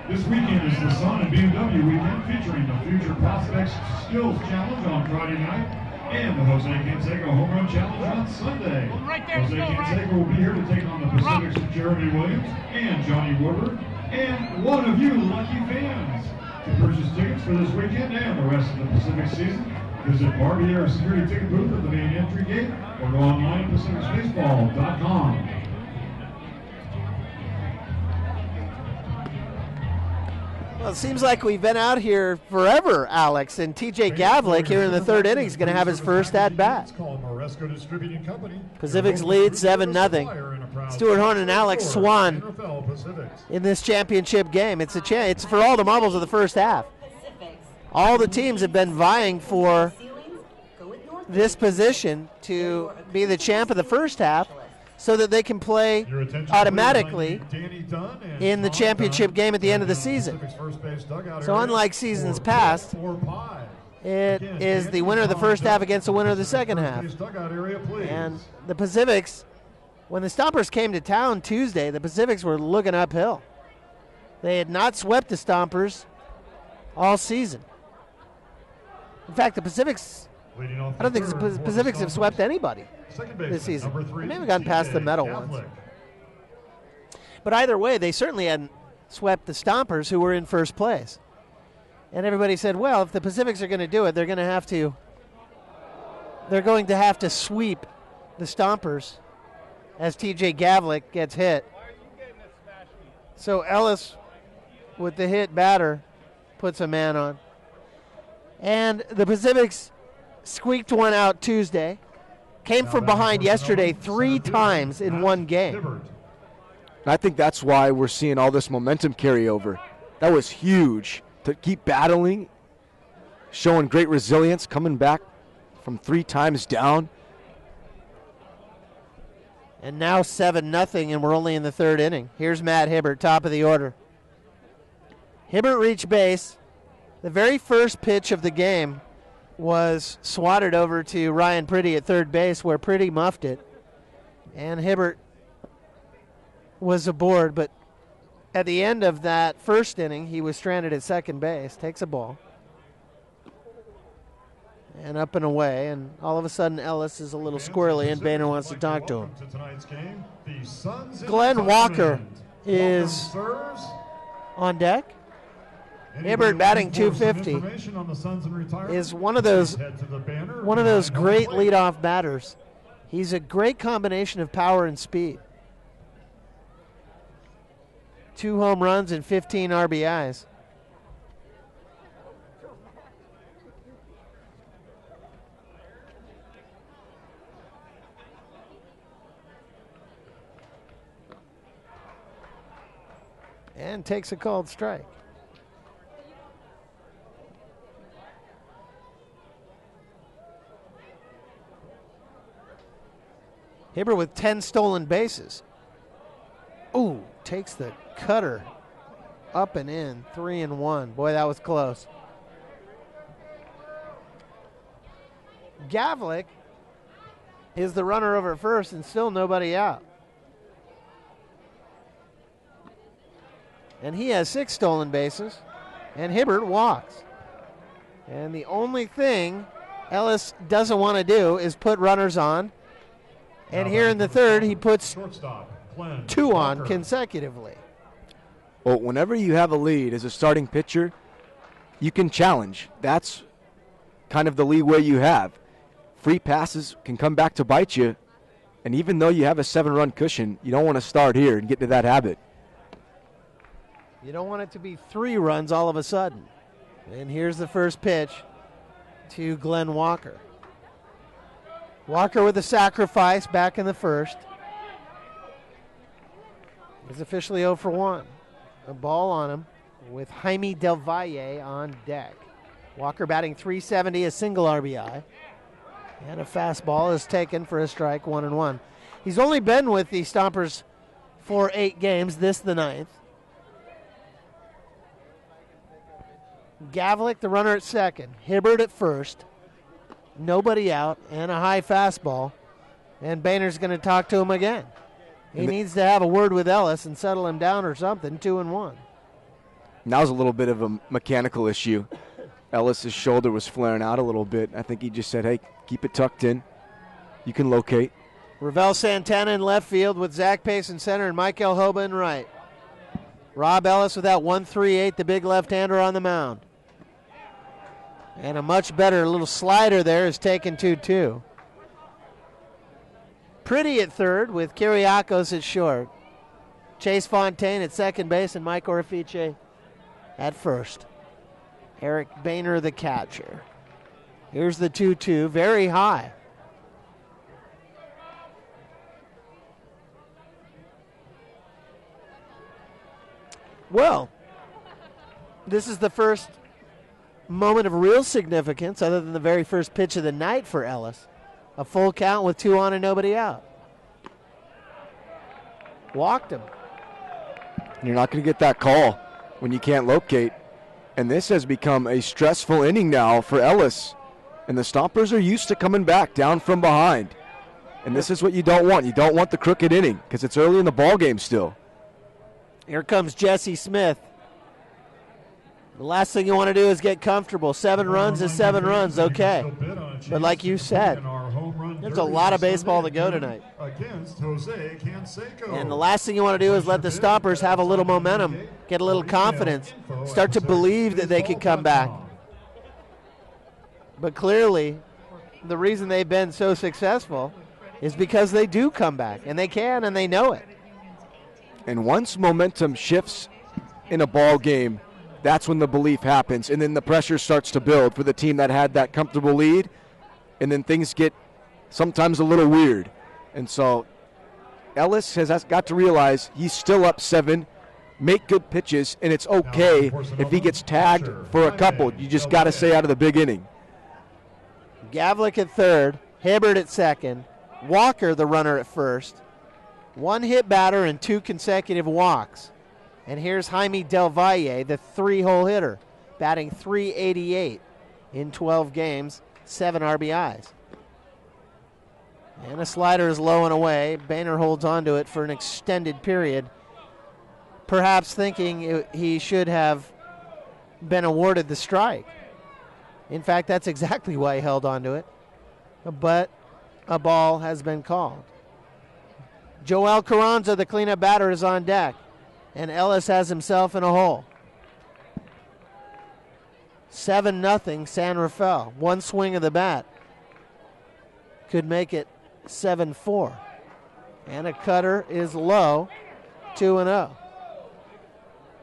This weekend is the Sun and BMW weekend featuring the Future Prospects Skills Challenge on Friday night and the Jose Canseco Home Run Challenge on Sunday. Jose Canseco will be here to take on the Pacifics of Jeremy Williams and Johnny Woodward and one of you lucky fans. To purchase tickets for this weekend and the rest of the Pacific season, visit Barbier Security Ticket Booth at the main entry gate or go online at PacificsBaseball.com. Well, it seems like we've been out here forever, Alex, and TJ Gavlik here in the third inning is going to have his first at-bat. Pacifics lead 7-0. Stuart Horn and Alex Swan in this championship game. It's for all the marbles of the first half. All the teams have been vying for this position to be the champ of the first half so that they can play automatically in the championship game at the end of the season. So unlike seasons past, it is the winner of the first half against the winner of the second half. And the Pacifics, when the Stompers came to town Tuesday, the Pacifics were looking uphill. They had not swept the Stompers all season. In fact, the Pacifics, I don't think the Pacifics have swept anybody this season. They may have gotten past the medal once. But either way, they certainly hadn't swept the Stompers, who were in first place. And everybody said, well, if the Pacifics are going to do it, they're going to have to sweep the Stompers as TJ Gavlik gets hit. So Ellis, with the hit batter, puts a man on. And the Pacifics squeaked one out Tuesday. Came from behind yesterday 3 times in one game. And I think that's why we're seeing all this momentum carry over. That was huge to keep battling, showing great resilience, coming back from 3 times down. And now 7-0, and we're only in the third inning. Here's Matt Hibbert, top of the order. Hibbert reached base. The very first pitch of the game was swatted over to Ryan Priddy at third base, where Priddy muffed it. And Hibbert was aboard, but at the end of that first inning, he was stranded at second base, takes a ball. And up and away, and all of a sudden Ellis is a little squirrely, and Boehner wants to talk to him. Glenn Walker is on deck. Hibbert batting .250 is one of those great leadoff batters. He's a great combination of power and speed. 2 home runs and 15 RBIs. and takes a called strike. Hibbert with 10 stolen bases. Ooh, takes the cutter up and in, 3-1. Boy, that was close. Gavlik is the runner over at first and still nobody out. And he has 6 stolen bases, and Hibbert walks. And the only thing Ellis doesn't want to do is put runners on. And here in the third, he puts 2 on consecutively. Well, whenever you have a lead as a starting pitcher, you can challenge. That's kind of the leeway you have. Free passes can come back to bite you, and even though you have a 7-run cushion, you don't want to start here and get to that habit. You don't want it to be 3 runs all of a sudden. And here's the first pitch to Glenn Walker. Walker with a sacrifice back in the first. He's officially 0 for 1. A ball on him with Jaime Del Valle on deck. Walker batting .370, a single RBI. And a fastball is taken for a strike, 1-1. He's only been with the Stompers for 8 games, this the 9th. Gavlik, the runner at second. Hibbert at first. Nobody out, and a high fastball. And Boehner's going to talk to him again. He needs to have a word with Ellis and settle him down or something, 2-1. Now's a little bit of a mechanical issue. Ellis's shoulder was flaring out a little bit. I think he just said, hey, keep it tucked in. You can locate. Ravel Santana in left field with Zach Pace in center and Michael Hoba in right. Rob Ellis with that 1-3-8, the big left-hander on the mound. And a much better little slider there is taken 2-2. Pretty at third with Kyriakos at short. Chase Fontaine at second base and Mike Orifice at first. Eric Boehner the catcher. Here's the 2-2, very high. Well, this is the first moment of real significance other than the very first pitch of the night for Ellis. A full count with 2 on and nobody out. Walked him. You're not going to get that call when you can't locate. And this has become a stressful inning now for Ellis. And the Stompers are used to coming back down from behind. And this is what you don't want. You don't want the crooked inning because it's early in the ball game still. Here comes Jesse Smith. The last thing you want to do is get comfortable. 7 runs is 7 runs, okay. But like you said, there's a lot of baseball to go tonight. And the last thing you want to do is let the Stompers have a little momentum, get a little confidence, start to believe that they can come back. But clearly, the reason they've been so successful is because they do come back, and they can, and they know it. And once momentum shifts in a ball game, that's when the belief happens, and then the pressure starts to build for the team that had that comfortable lead, and then things get sometimes a little weird. And so Ellis has got to realize he's still up 7, make good pitches, and it's okay if he gets tagged for a couple. You just got to stay out of the big inning. Gavlik at third, Hibbert at second, Walker the runner at first. 1 hit batter and 2 consecutive walks. And here's Jaime Del Valle, the 3-hole hitter, batting .388 in 12 games, 7 RBIs. And a slider is low and away. Boehner holds on to it for an extended period, perhaps thinking he should have been awarded the strike. In fact, that's exactly why he held on to it. But a ball has been called. Joel Carranza, the cleanup batter, is on deck. And Ellis has himself in a hole. 7-0 San Rafael. 1 swing of the bat could make it 7-4. And a cutter is low, 2-0.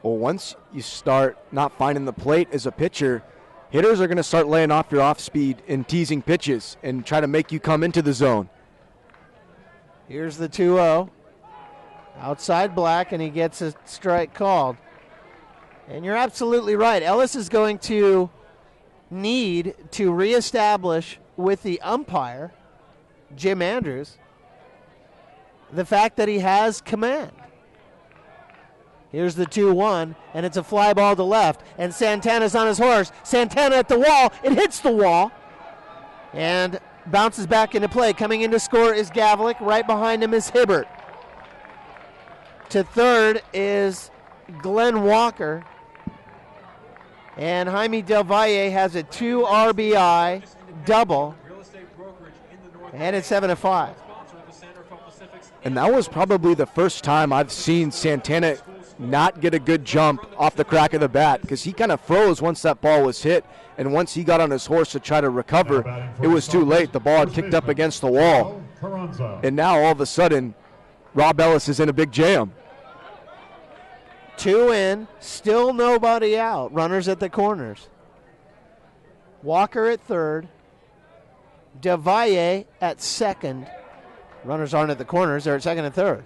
Well, once you start not finding the plate as a pitcher, hitters are going to start laying off your off-speed and teasing pitches and try to make you come into the zone. Here's the 2-0. Outside Black, and he gets a strike called. And you're absolutely right. Ellis is going to need to reestablish with the umpire, Jim Andrews, the fact that he has command. Here's the 2-1, and it's a fly ball to left, and Santana's on his horse. Santana at the wall. It hits the wall and bounces back into play. Coming in to score is Gavlik. Right behind him is Hibbert. To third is Glenn Walker. And Jaime Del Valle has a 2 RBI double. And it's 7-5. And that was probably the first time I've seen Santana not get a good jump off the crack of the bat, because he kind of froze once that ball was hit, and once he got on his horse to try to recover, it was too late. The ball had kicked up against the wall. And now all of a sudden, Rob Ellis is in a big jam. 2 in, still nobody out. Runners at the corners. Walker at third. Del Valle at second. Runners aren't at the corners, they're at second and third.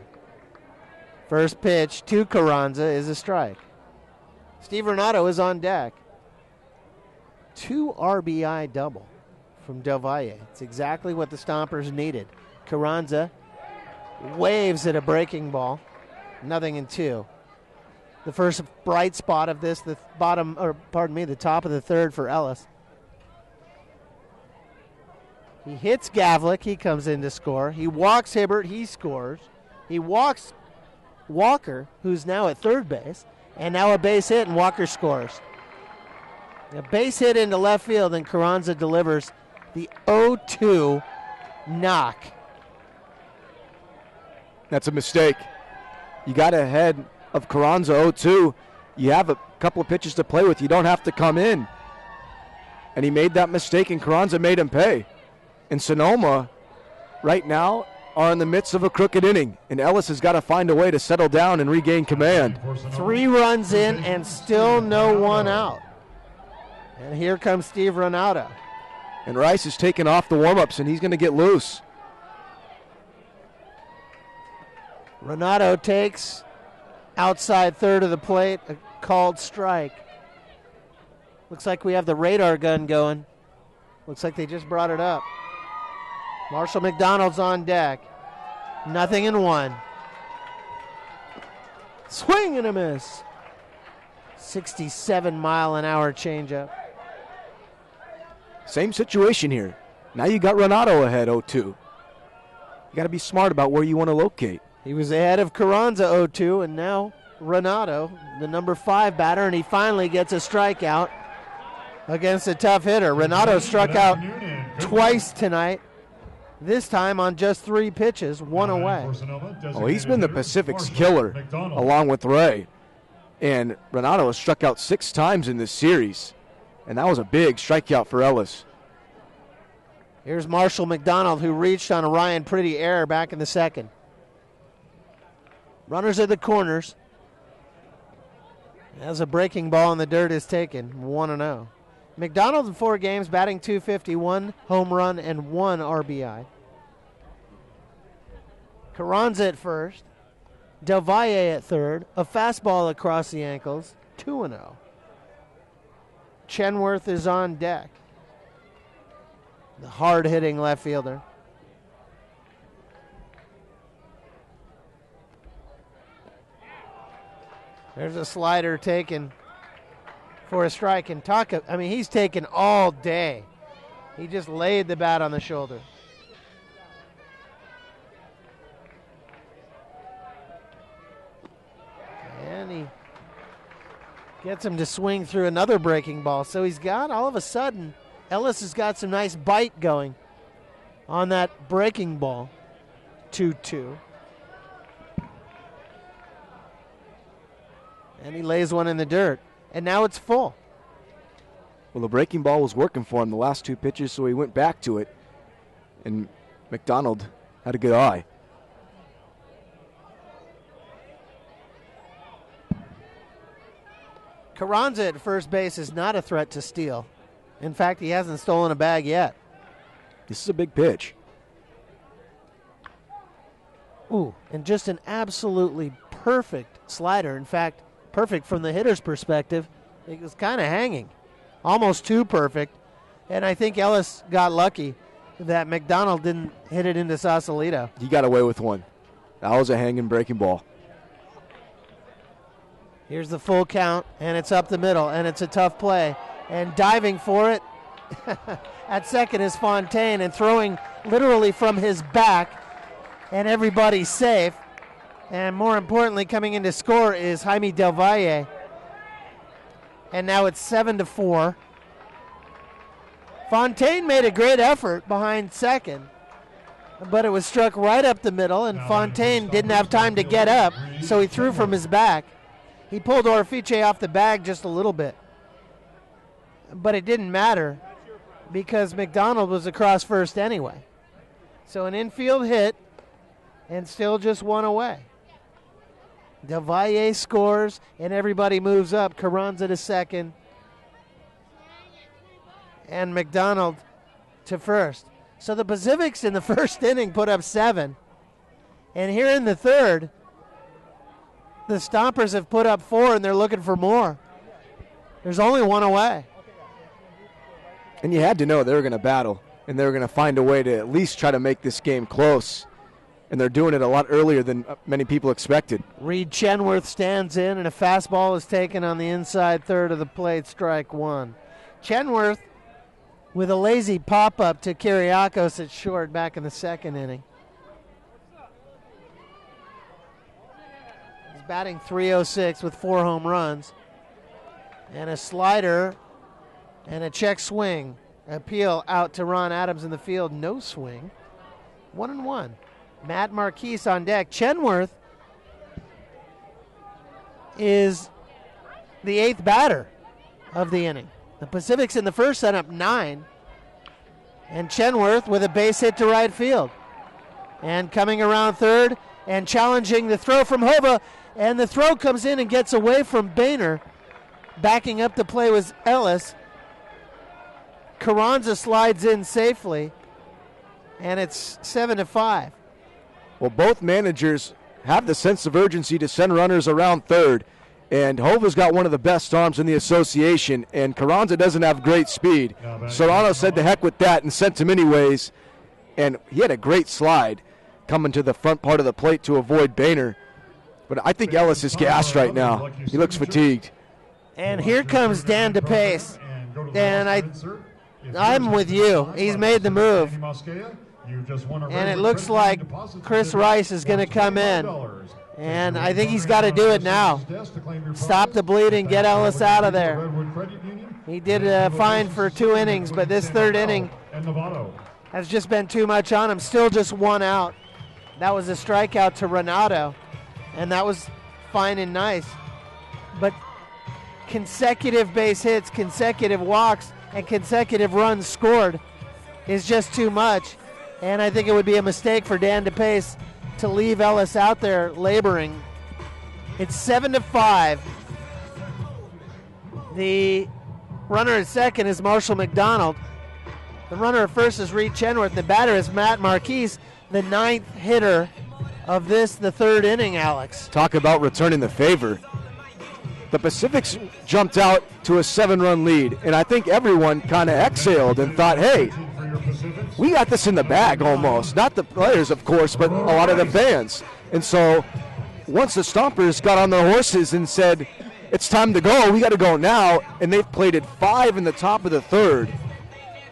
First pitch to Carranza is a strike. Steve Renato is on deck. 2 RBI double from Del Valle. It's exactly what the Stompers needed. Carranza waves at a breaking ball. 0-2. The first bright spot of this, the top of the third for Ellis. He hits Gavlik, he comes in to score. He walks Hibbert, he scores. He walks Walker, who's now at third base, and now a base hit, and Walker scores. A base hit into left field, and Carranza delivers the 0-2 knock. That's a mistake. You got ahead of Carranza 0-2. You have a couple of pitches to play with. You don't have to come in. And he made that mistake, and Carranza made him pay. And Sonoma, right now, are in the midst of a crooked inning, and Ellis has got to find a way to settle down and regain command. 3 runs in and still no one out. And here comes Steve Renato. And Rice is taking off the warm-ups, and he's going to get loose. Renato takes outside third of the plate, a called strike. Looks like we have the radar gun going. Looks like they just brought it up. Marshall McDonald's on deck. 0-1. Swing and a miss. 67-mile-an-hour changeup. Same situation here. Now you got Renato ahead 0-2. You got to be smart about where you want to locate. He was ahead of Carranza 0-2, and now Renato, the number 5 batter, and he finally gets a strikeout against a tough hitter. Renato struck out twice tonight, this time on just 3 pitches, 1 away. Oh, he's been the Pacific's killer along with Ray. And Renato has struck out 6 times in this series, and that was a big strikeout for Ellis. Here's Marshall McDonald, who reached on a Ryan Pretty error back in the second. Runners at the corners. As a breaking ball in the dirt is taken, 1-0. McDonald in 4 games, batting .251, home run, and 1 RBI. Carranza at first. Del Valle at third. A fastball across the ankles, 2-0. Chenworth is on deck. The hard-hitting left fielder. There's a slider taken for a strike. And he's taken all day. He just laid the bat on the shoulder. And he gets him to swing through another breaking ball. So he's got, all of a sudden, Ellis has got some nice bite going on that breaking ball. 2-2. And he lays one in the dirt. And now it's full. Well, the breaking ball was working for him the last 2 pitches, so he went back to it. And McDonald had a good eye. Carranza at first base is not a threat to steal. In fact, he hasn't stolen a bag yet. This is a big pitch. Ooh, and just an absolutely perfect slider. In fact, perfect from the hitter's perspective. It was kind of hanging, almost too perfect. And I think Ellis got lucky that McDonald didn't hit it into Sausalito. He got away with one. That was a hanging breaking ball. Here's the full count, and it's up the middle, and it's a tough play. And diving for it at second is Fontaine, and throwing literally from his back, and everybody's safe. And more importantly, coming in to score is Jaime Del Valle. And now it's 7-4. Fontaine made a great effort behind second, but it was struck right up the middle, and Fontaine didn't have time to get up, so he threw from his back. He pulled Orifice off the bag just a little bit, but it didn't matter because McDonald was across first anyway. So an infield hit and still just one away. Del Valle scores, and everybody moves up. Carranza to second, and McDonald to first. So the Pacifics in the first inning put up 7. And here in the third, the Stompers have put up 4, and they're looking for more. There's only one away. And you had to know they were going to battle, and they were going to find a way to at least try to make this game close. And they're doing it a lot earlier than many people expected. Reed Chenworth stands in, and a fastball is taken on the inside third of the plate, strike one. Chenworth with a lazy pop-up to Kiriakos at short back in the second inning. He's batting .306 with 4 home runs. And a slider and a check swing. Appeal out to Ron Adams in the field. No swing. 1-1. Matt Marquise on deck. Chenworth is the 8th batter of the inning. The Pacifics in the first sent up 9. And Chenworth with a base hit to right field. And coming around third and challenging the throw from Hova. And the throw comes in and gets away from Boehner. Backing up the play was Ellis. Carranza slides in safely. And it's 7-5. Well, both managers have the sense of urgency to send runners around third. And Hova's got one of the best arms in the association, and Carranza doesn't have great speed. Serrano said to heck with that and sent him anyways. And he had a great slide coming to the front part of the plate to avoid Boehner. But I think Ellis is gassed right now. He looks fatigued. And here comes Dan DePace. Dan, I'm with you. He's made the move. And it looks like Chris Rice is going to come in. And I think he's got to do it now. Stop the bleeding, get Ellis out of there. He did fine for 2 innings, but this third inning has just been too much on him. Still just 1 out. That was a strikeout to Renato, and that was fine and nice. But consecutive base hits, consecutive walks, and consecutive runs scored is just too much. And I think it would be a mistake for Dan DePace to leave Ellis out there laboring. It's 7-5. The runner at second is Marshall McDonald. The runner at first is Reed Chenworth. The batter is Matt Marquise, the 9th hitter of the third inning, Alex. Talk about returning the favor. The Pacifics jumped out to a 7-run lead, and I think everyone kind of exhaled and thought, hey, we got this in the bag almost. Not the players, of course, but a lot of the fans. And so once the Stompers got on their horses and said, it's time to go, we got to go now, and they've played at 5 in the top of the third.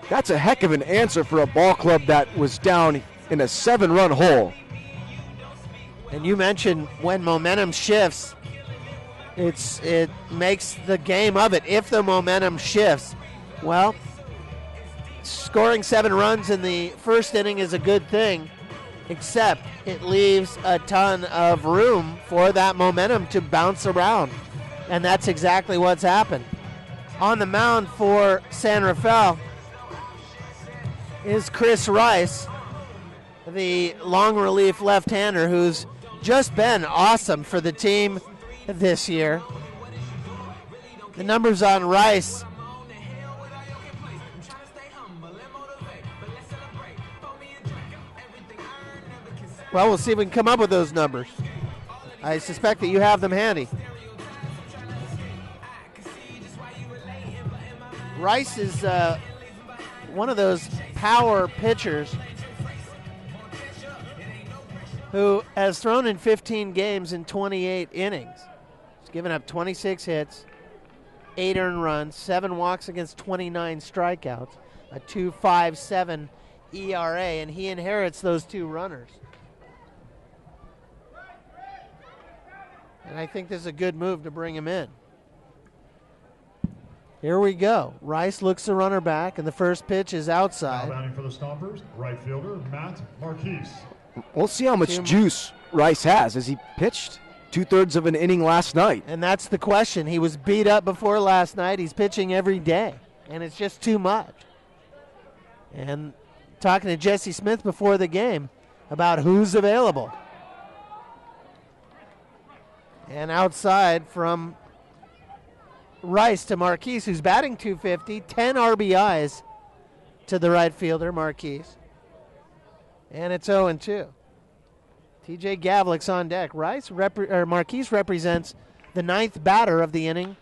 That's a heck of an answer for a ball club that was down in a 7-run hole. And you mentioned when momentum shifts, it makes the game of it. If the momentum shifts, well, scoring 7 runs in the first inning is a good thing, except it leaves a ton of room for that momentum to bounce around. And that's exactly what's happened. On the mound for San Rafael is Chris Rice, the long relief left-hander who's just been awesome for the team this year. The numbers on Rice: well, we'll see if we can come up with those numbers. I suspect that you have them handy. Rice is one of those power pitchers who has thrown in 15 games in 28 innings. He's given up 26 hits, 8 earned runs, 7 walks against 29 strikeouts, a 2.57 ERA, and he inherits those 2 runners. And I think this is a good move to bring him in. Here we go. Rice looks the runner back, and the first pitch is outside. Now batting for the Stompers, right fielder Matt Marquise. We'll see how much juice Rice has as he pitched 2/3 of an inning last night. And that's the question. He was beat up before last night. He's pitching every day, and it's just too much. And talking to Jesse Smith before the game about who's available. And outside from Rice to Marquise, who's batting .250, 10 RBIs to the right fielder, Marquise. And it's 0-2. TJ Gavlik's on deck. Marquise represents the 9th batter of the inning.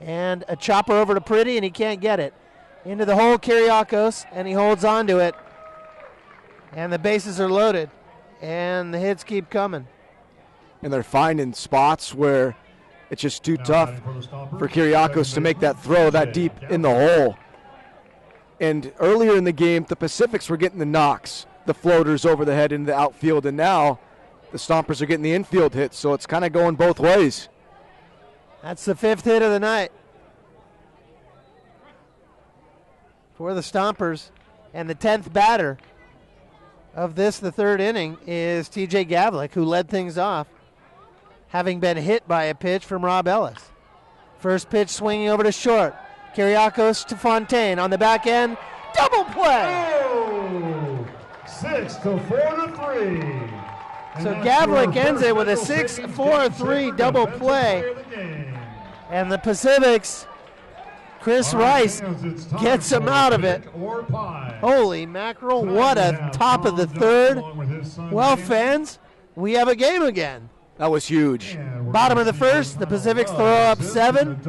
And a chopper over to Pretty, and he can't get it. Into the hole, Kiriakos, and he holds on to it. And the bases are loaded. And the hits keep coming. And they're finding spots where it's just too tough for Kiriakos to make that throw that deep in the hole. And earlier in the game, the Pacifics were getting the knocks, the floaters over the head into the outfield, and now the Stompers are getting the infield hits, so it's kind of going both ways. That's the 5th hit of the night for the Stompers. And the 10th batter of the 3rd inning, is TJ Gavlik, who led things off, having been hit by a pitch from Rob Ellis. First pitch swinging over to short. Kiriakos to Fontaine on the back end. Double play! Oh, 6-4-3. So Gavlik ends it with a 6-4-3 double play. And the Pacifics, Chris Rice gets him out of it. Holy mackerel, what a top of the 3rd. Well, fans, we have a game again. That was huge. Bottom of the 1st, the Pacifics throw up 7.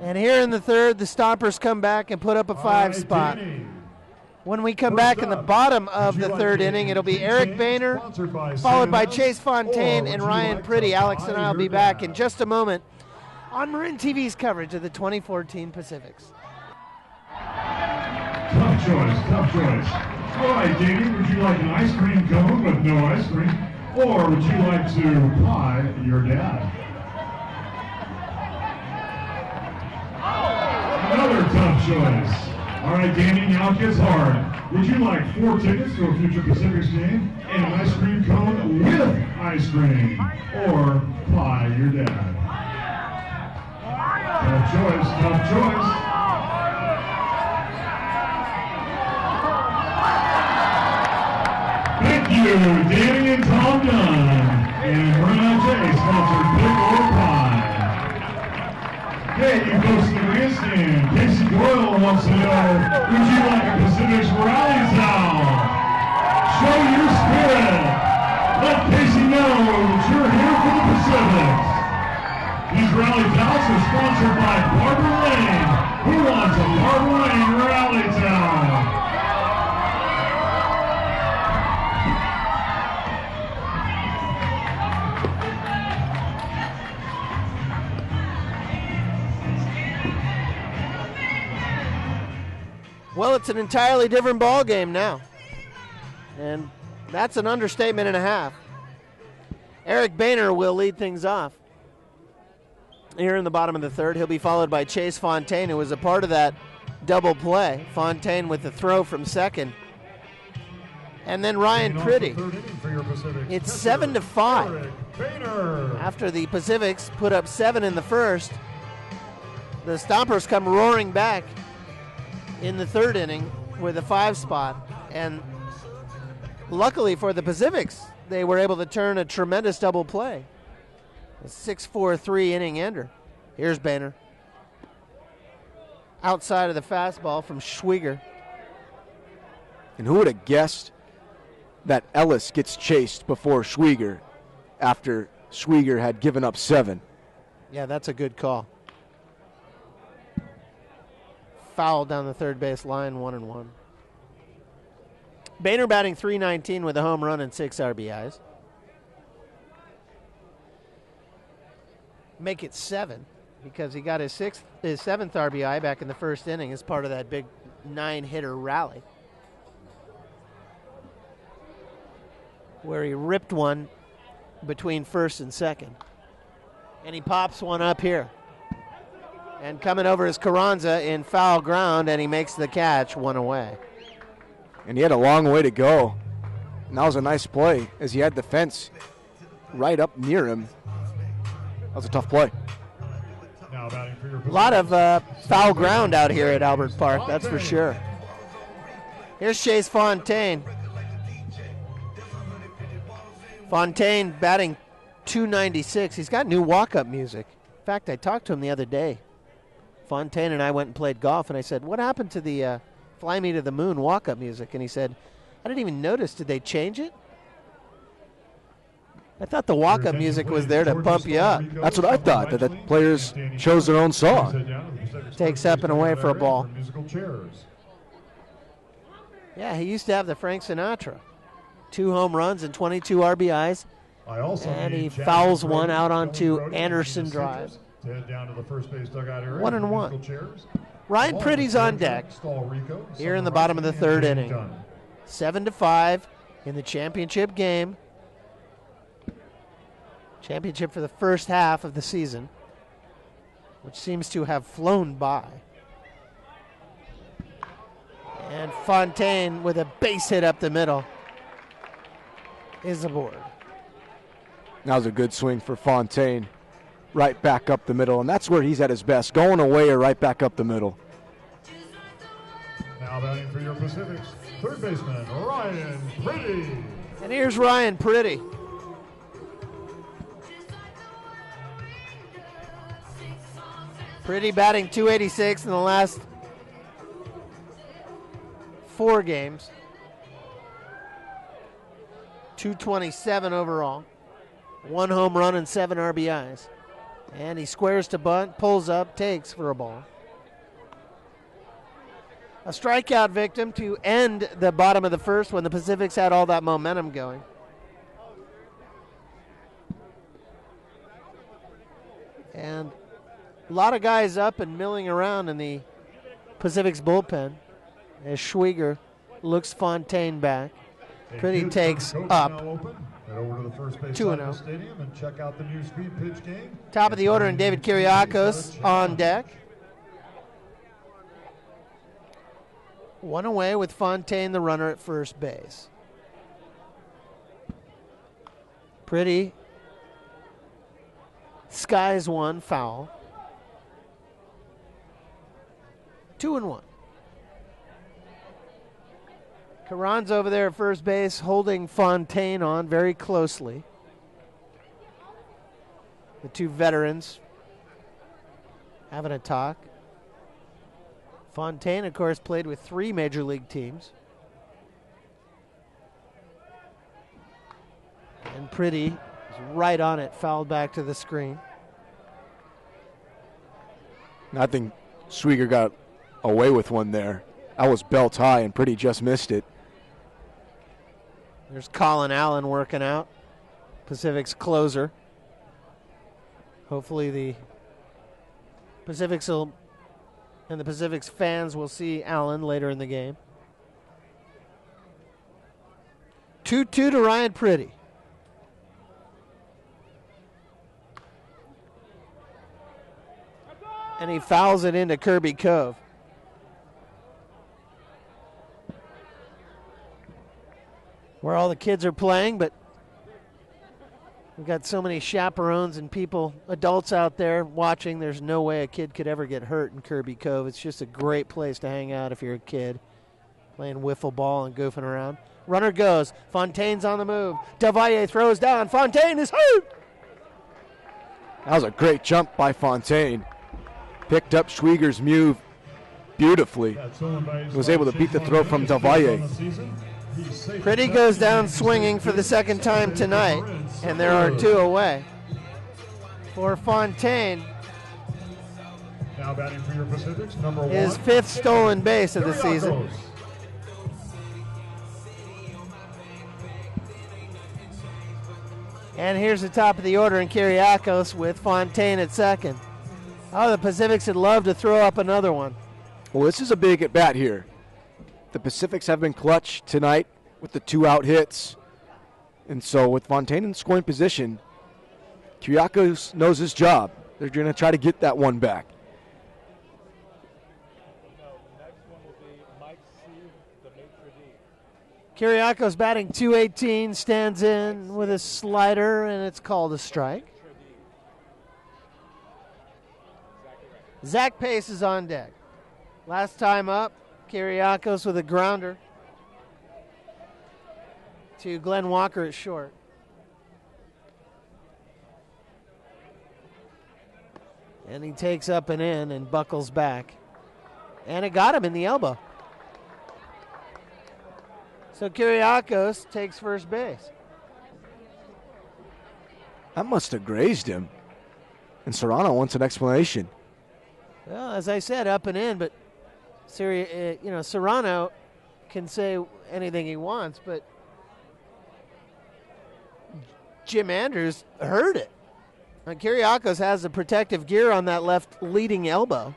And here in the 3rd, the Stompers come back and put up a 5 spot. When we come back in the bottom of the 3rd inning, it'll be Eric Boehner, followed by Chase Fontaine and Ryan Pretty. Alex and I will be back in just a moment on Marin TV's coverage of the 2014 Pacifics. Tough choice. All right, Danny, would you like an ice cream cone with no ice cream? Or would you like to pie your dad? Another tough choice. All right, Danny, now it gets hard. Would you like 4 tickets to a future Pacifics game and an ice cream cone with ice cream? Or pie your dad? Tough choice. Thank you, Danny and Tom Dunn. And Marin J sponsored Pick or Pie. Hey, you folks in the grandstand, Casey Doyle wants to know, would you like a Pacifics rally towel? Show your spirit. Let Casey know that you're here for the Pacifics. These rally towels are sponsored by Barber Lane. Who wants a Barber Lane rally towel? Well, it's an entirely different ball game now. And that's an understatement and a half. Eric Boehner will lead things off. Here in the bottom of the 3rd, he'll be followed by Chase Fontaine, who was a part of that double play. Fontaine with the throw from second. And then Ryan Pretty. It's 7-5. After the Pacifics put up 7 in the 1st, the Stompers come roaring back in the 3rd inning with a 5 spot. And luckily for the Pacifics, they were able to turn a tremendous double play. A 6-4-3 inning ender. Here's Boehner. Outside of the fastball from Schwieger. And who would have guessed that Ellis gets chased before Schwieger after Schwieger had given up 7? Yeah, that's a good call. foul down the third base line, 1-1. Boehner batting .319 with a home run and 6 RBIs. Make it 7 because he got his 7th RBI back in the first inning as part of that big 9-hitter rally, where he ripped one between first and second. And he pops one up here. And coming over is Carranza in foul ground, and he makes the catch, 1 away. And he had a long way to go. And that was a nice play as he had the fence right up near him. That was a tough play. A lot of foul ground out here at Albert Park, that's for sure. Here's Chase Fontaine. Fontaine batting .296. He's got new walk-up music. In fact, I talked to him the other day. Fontaine and I went and played golf, and I said, what happened to the Fly Me to the Moon walk-up music? And he said, I didn't even notice. Did they change it? I thought the walk-up music was there to pump you up. That's what I thought, that the players chose their own song. Takes up and away for a ball. Yeah, he used to have the Frank Sinatra. 2 home runs and 22 RBIs. And he fouls one out onto Anderson Drive. 1-1. Ryan Pretty's on deck here in the bottom of the third inning. 7-5 in the championship game. Championship for the first half of the season, which seems to have flown by. And Fontaine with a base hit up the middle is aboard. That was a good swing for Fontaine. Right back up the middle, and that's where he's at his best, going away or right back up the middle. Now batting for your Pacifics, third baseman Ryan Pretty. And here's Ryan Pretty. Pretty batting .286 in the last 4 games. .227 overall. 1 home run and 7 RBIs. And he squares to bunt, pulls up, takes for a ball. A strikeout victim to end the bottom of the first when the Pacifics had all that momentum going. And a lot of guys up and milling around in the Pacific's bullpen as Schwieger looks Fontaine back. Pretty takes up. Head over to the first base 2-0. side of the stadium and check out the new speed pitch game. Top of the order, and David Kiriakos on deck. 1 away with Fontaine, the runner, at first base. Pretty skies one foul. 2-1. Carranza over there at first base holding Fontaine on very closely. The 2 veterans having a talk. Fontaine, of course, played with 3 major league teams. And Pretty is right on it, fouled back to the screen. I think Schwieger got away with one there. That was belt high, and Pretty just missed it. There's Colin Allen working out, Pacific's closer. Hopefully the Pacific's and the Pacific's fans will see Allen later in the game. 2-2 to Ryan Pretty. And he fouls it into Kirby Cove. Where all the kids are playing, but we've got so many chaperones and people, adults out there watching. There's no way a kid could ever get hurt in Kirby Cove. It's just a great place to hang out if you're a kid, playing wiffle ball and goofing around. Runner goes. Fontaine's on the move. Delvalle throws down. Fontaine is hurt. That was a great jump by Fontaine. Picked up Schwieger's move beautifully. Was able to beat the throw from Delvalle. Pretty goes down swinging for the second time tonight, and there are 2 away. For Fontaine, Now batting for your Pacifics, number His 1. fifth stolen base of the season. Kyriakos. And here's the top of the order in Kyriakos with Fontaine at second. Oh, the Pacifics would love to throw up another one. Well, this is a big at bat here. The Pacifics have been clutch tonight with the 2-out hits. And so with Fontaine in scoring position, Kyriakos knows his job. They're going to try to get that one back. Kyriakos batting .218, stands in with a slider, and it's called a strike. Zach Pace is on deck. Last time up, Kyriakos with a grounder to Glenn Walker at short. And he takes up and in and buckles back. And it got him in the elbow. So Kyriakos takes first base. That must have grazed him. And Serrano wants an explanation. Well, as I said, up and in, but Serrano can say anything he wants, but Jim Andrews heard it. And Kyriakos has the protective gear on that left leading elbow.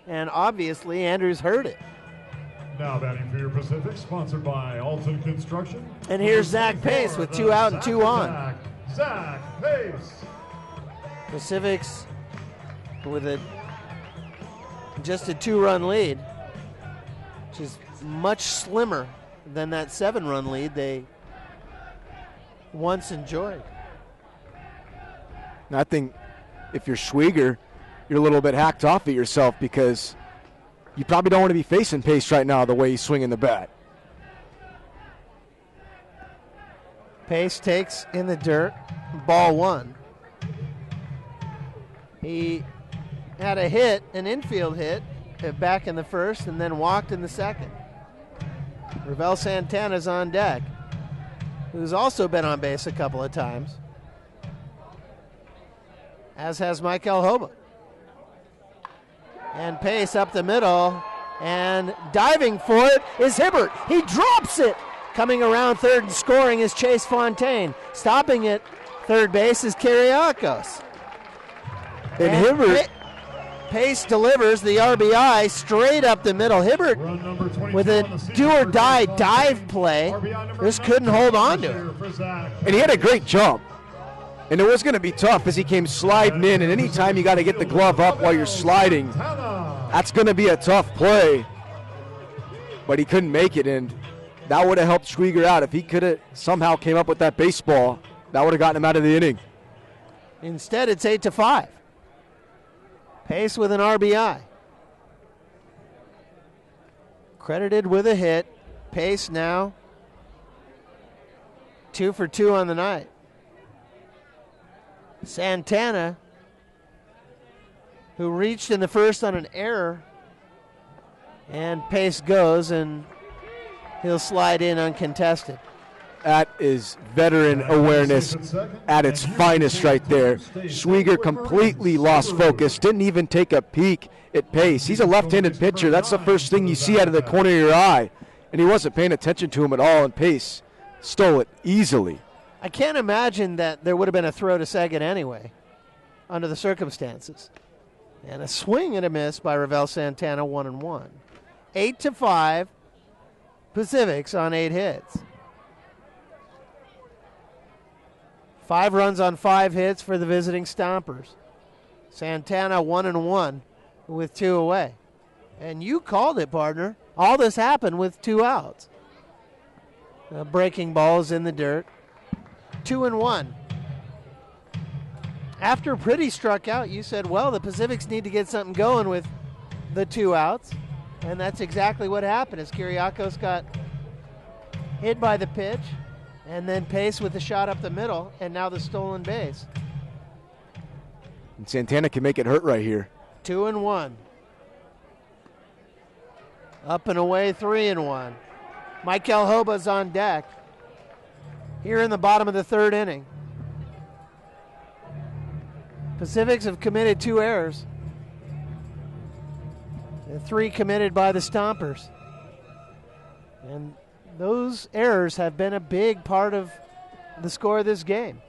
And obviously Andrews heard it. Now batting for your Pacific, sponsored by Alton Construction. And here's Zach Pace with 2 out and 2 on. Zach Pace. Pacifics with just a 2-run lead, which is much slimmer than that 7-run lead they once enjoyed. And I think if you're Schwieger, you're a little bit hacked off at yourself because you probably don't want to be facing Pace right now the way he's swinging the bat. Pace takes in the dirt, ball 1. He had a hit, an infield hit, back in the first and then walked in the second. Ravel Santana's on deck, who's also been on base a couple of times, as has Michael Hoba. And Pace up the middle, and diving for it is Hibbert. He drops it. Coming around third and scoring is Chase Fontaine. Stopping at third base is Kyriakos. And Hibbert. Pace delivers the RBI straight up the middle. Hibbert with a do-or-die dive play just couldn't hold on to it. And he had a great jump. And it was going to be tough as he came sliding in. And anytime you got to get the glove up while you're sliding, that's going to be a tough play. But he couldn't make it, and that would have helped Schwieger out. If he could have somehow came up with that baseball, that would have gotten him out of the inning. Instead, it's 8-5. Pace with an RBI. Credited with a hit. Pace now 2 for 2 on the night. Santana, who reached in the first on an error, and Pace goes, and he'll slide in uncontested. That is veteran awareness at its finest right there. Schwieger completely lost focus, didn't even take a peek at Pace. He's a left-handed pitcher. That's the first thing you see out of the corner of your eye. And he wasn't paying attention to him at all, and Pace stole it easily. I can't imagine that there would have been a throw to second anyway, under the circumstances. And a swing and a miss by Ravel Santana, 1-1. 8-5, Pacifics on 8 hits. 5 runs on 5 hits for the visiting Stompers. Santana 1-1 with 2 away. And you called it, partner. All this happened with 2 outs. Breaking balls in the dirt. 2-1. After Pretty struck out, you said, well, the Pacifics need to get something going with the 2 outs. And that's exactly what happened as Kyriakos got hit by the pitch, and then Pace with the shot up the middle, and now the stolen base. And Santana can make it hurt right here. 2-1. Up and away, 3-1. Michael Hoba's on deck here in the bottom of the 3rd inning. Pacifics have committed 2 errors. And 3 committed by the Stompers. And those errors have been a big part of the score of this game.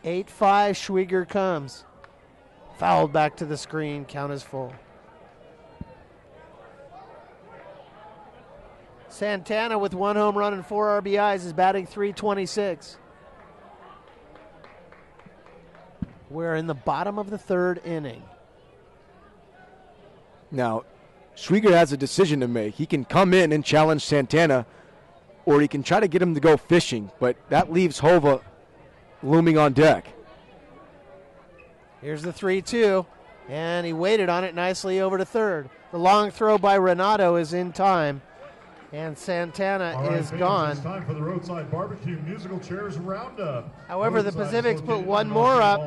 8-5, Schwieger comes. Fouled back to the screen, count is full. Santana with 1 home run and 4 RBIs is batting .326. We're in the bottom of the 3rd inning. Now, Schwieger has a decision to make. He can come in and challenge Santana, or he can try to get him to go fishing, but that leaves Hova looming on deck. Here's the 3-2, and he waited on it nicely over to 3rd. The long throw by Renato is in time, and Santana is gone. It's time for the Roadside Barbecue Musical Chairs Roundup. However, the Pacifics put 1 more up,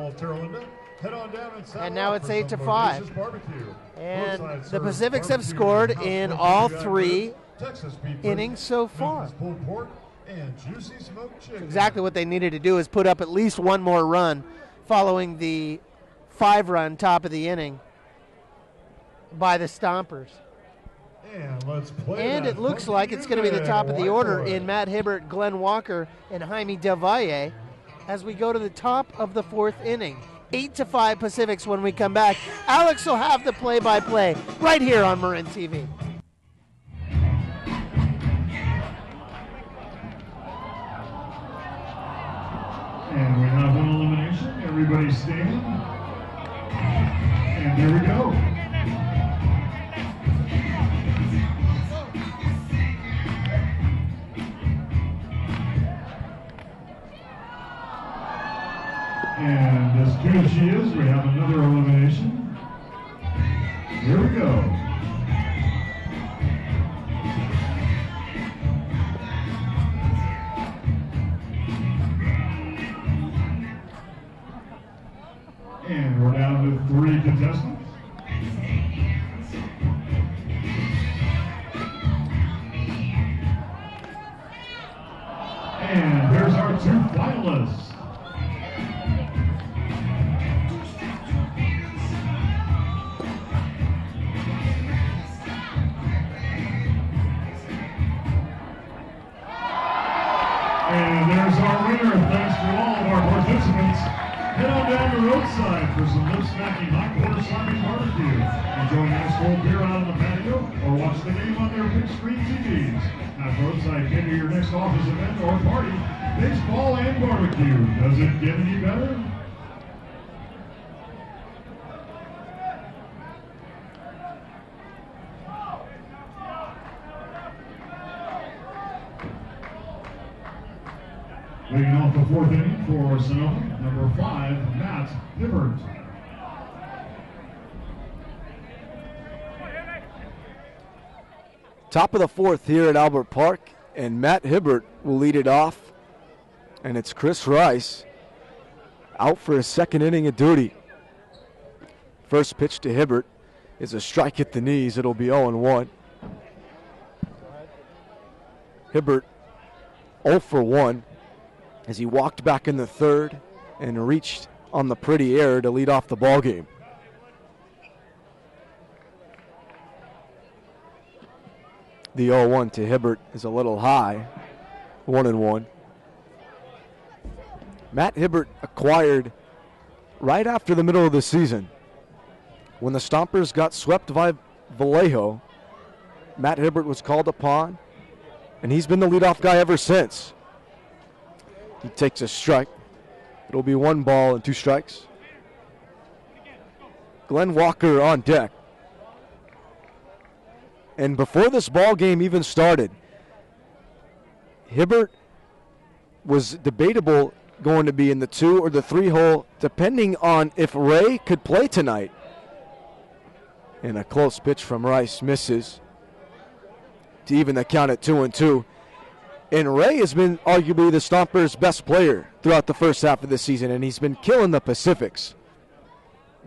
and now it's 8-5. And the Pacifics have scored in all 3 innings so far. Exactly what they needed to do is put up at least 1 more run following the 5-run top of the inning by the Stompers. And it looks like it's going to be the top of the order in Matt Hibbert, Glenn Walker, and Jaime Del Valle as we go to the top of the 4th inning. 8-5 Pacifics when we come back. Alex will have the play-by-play right here on Marin TV. And we have 1 elimination. Everybody standing. And here we go. And as good as she is, we have another elimination. Here we go. And we're down to 3 contestants. And here's our 2 finalists. And there's our winner. Thanks to all of our participants. Head on down the roadside for some lip-smacking hot quarter slamming barbecue. Enjoy a nice cold beer out on the patio or watch the game on their big screen TVs. At Roadside came to your next office event or party. Baseball and barbecue. Does it get any better? Leading off the 4th inning for Sonoma, number 5, Matt Hibbert. Top of the 4th here at Albert Park, and Matt Hibbert will lead it off. And it's Chris Rice out for his 2nd inning of duty. First pitch to Hibbert is a strike at the knees. It'll be 0-1. Hibbert 0 for 1. As he walked back in the 3rd and reached on the pretty air to lead off the ball game. The 0-1 to Hibbert is a little high, 1-1. Matt Hibbert acquired right after the middle of the season. When the Stompers got swept by Vallejo, Matt Hibbert was called upon, and he's been the leadoff guy ever since. He takes a strike. It'll be 1 ball and 2 strikes. Glenn Walker on deck. And before this ball game even started, Hibbert was debatable going to be in the 2 or the 3 hole, depending on if Ray could play tonight. And a close pitch from Rice misses to even the count at 2-2. And Ray has been arguably the Stompers' best player throughout the first half of the season, and he's been killing the Pacifics.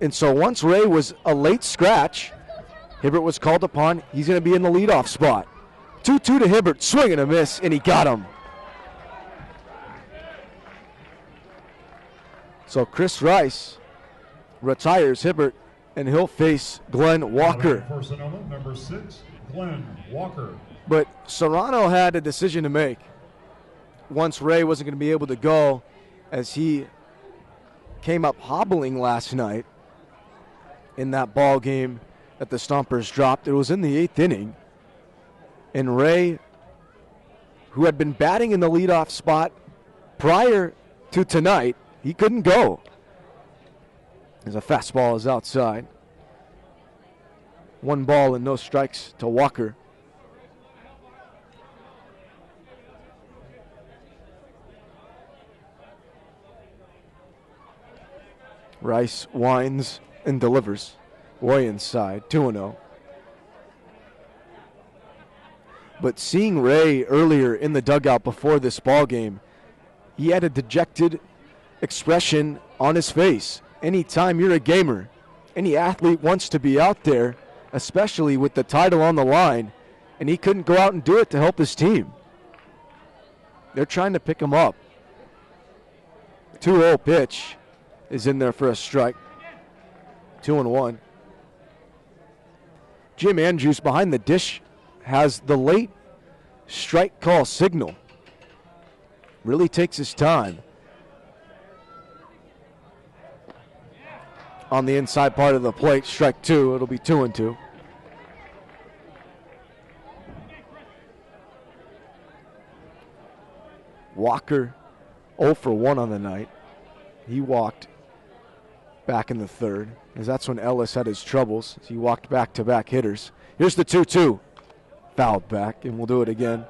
And so once Ray was a late scratch, Hibbert was called upon. He's going to be in the leadoff spot. 2-2 to Hibbert, swing and a miss, and he got him. So Chris Rice retires Hibbert, and he'll face Glenn Walker. For Sonoma, number 6, Glenn Walker. But Serrano had a decision to make. Once Ray wasn't going to be able to go, as he came up hobbling last night in that ball game that the Stompers dropped. It was in the 8th inning. And Ray, who had been batting in the leadoff spot prior to tonight, he couldn't go. As a fastball is outside. 1 ball and no strikes to Walker. Rice winds and delivers. Way inside, 2-0. But seeing Ray earlier in the dugout before this ball game, he had a dejected expression on his face. Anytime you're a gamer, any athlete wants to be out there, especially with the title on the line, and he couldn't go out and do it to help his team. They're trying to pick him up. 2-0 pitch is in there for a strike. 2-1. Jim Andrews behind the dish has the late strike call signal. Really takes his time. On the inside part of the plate, strike 2. It'll be 2-2. Walker 0 for 1 on the night. He walked back in the 3rd, as that's when Ellis had his troubles. He walked back-to-back hitters. Here's the 2-2. Fouled back, and we'll do it again.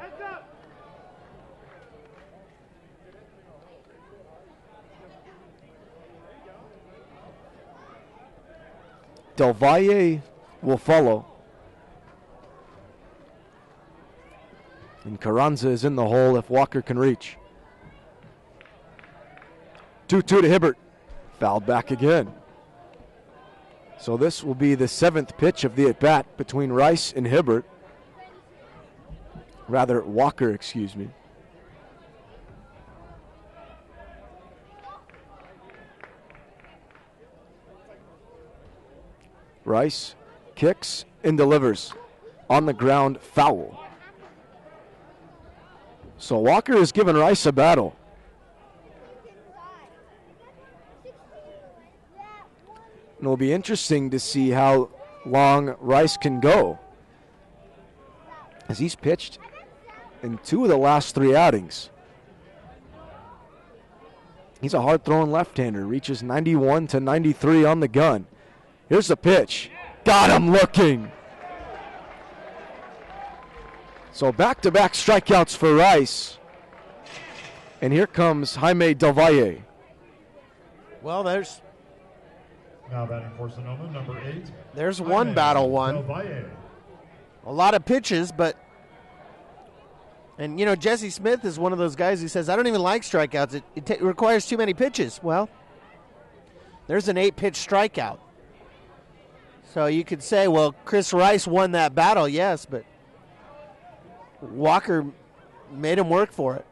Del Valle will follow. And Carranza is in the hole if Walker can reach. 2-2 to Hibbert. Fouled back again. So this will be the 7th pitch of the at-bat between Rice and Hibbert. Rather, Walker, excuse me. Rice kicks and delivers. On the ground, foul. So Walker has given Rice a battle. And it'll be interesting to see how long Rice can go, as he's pitched in 2 of the last 3 outings. He's a hard-throwing left-hander, reaches 91 to 93 on the gun. Here's the pitch. Got him looking. So back-to-back strikeouts for Rice. And here comes Jaime Del Valle. Well, there's Now batting for Sonoma, number 8. There's one battle won. A lot of pitches, but... And, you know, Jesse Smith is one of those guys who says, I don't even like strikeouts. It requires too many pitches. Well, there's an 8-pitch strikeout. So you could say, well, Chris Rice won that battle, yes, but Walker made him work for it.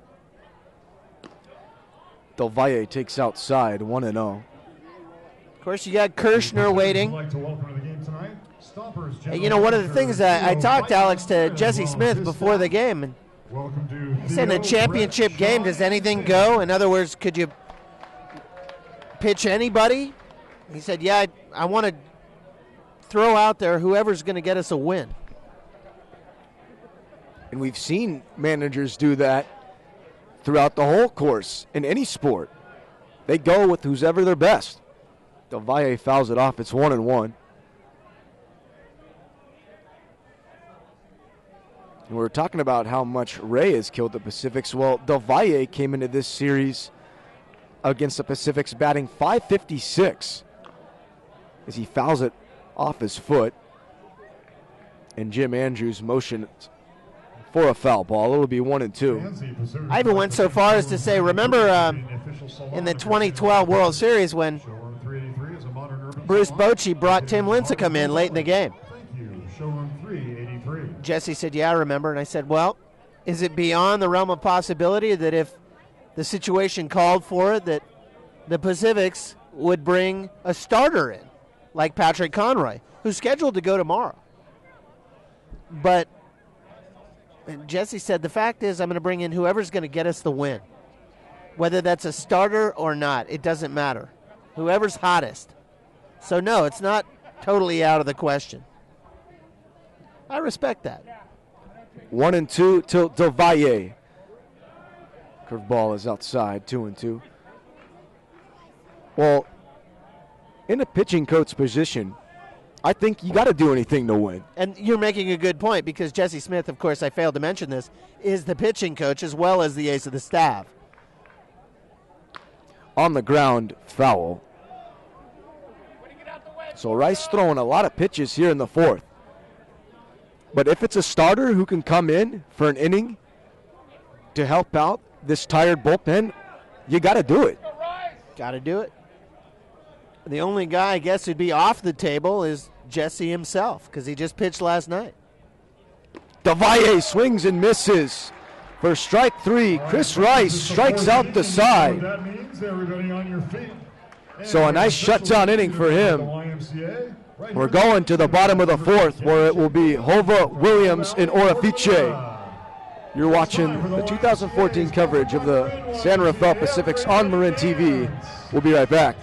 Del Valle takes outside, 1-0. Of course, you got Kirshner waiting. And, you know, one of the things that I talked, Alex, to Jesse Smith before the game, and he said in a championship game, does anything go? In other words, could you pitch anybody? He said, yeah, I want to throw out there whoever's going to get us a win. And we've seen managers do that throughout the whole course in any sport. They go with who's ever their best. Del Valle fouls it off. It's 1-1. And we're talking about how much Ray has killed the Pacifics. Well, Del Valle came into this series against the Pacifics batting .556 as he fouls it off his foot. And Jim Andrews motioned for a foul ball. It'll be 1-2. I even went so far as to say, remember in the 2012 World Series when Bruce Bochy brought Tim Lincecum in late in the game? Jesse said, yeah, I remember. And I said, well, is it beyond the realm of possibility that if the situation called for it, that the Pacifics would bring a starter in, like Patrick Conroy, who's scheduled to go tomorrow. But and Jesse said, the fact is I'm going to bring in whoever's going to get us the win. Whether that's a starter or not, it doesn't matter. Whoever's hottest. So, no, it's not totally out of the question. I respect that. 1-2 to Del Valle. Curveball is outside, 2-2. Well, in a pitching coach position, I think you got to do anything to win. And you're making a good point because Jesse Smith, of course, I failed to mention this, is the pitching coach as well as the ace of the staff. On the ground, foul. So Rice throwing a lot of pitches here in the fourth. But if it's a starter who can come in for an inning to help out this tired bullpen, you got to do it. Got to do it. The only guy, I guess, who'd be off the table is Jesse himself because he just pitched last night. Del Valle swings and misses. For strike three, Chris Rice strikes out the side. That means everybody on your feet. So a nice shutdown inning for him. We're going to the bottom of the fourth where it will be Hova, Williams, and Orafiche. You're watching the 2014 coverage of the San Rafael Pacifics on Marin TV. We'll be right back.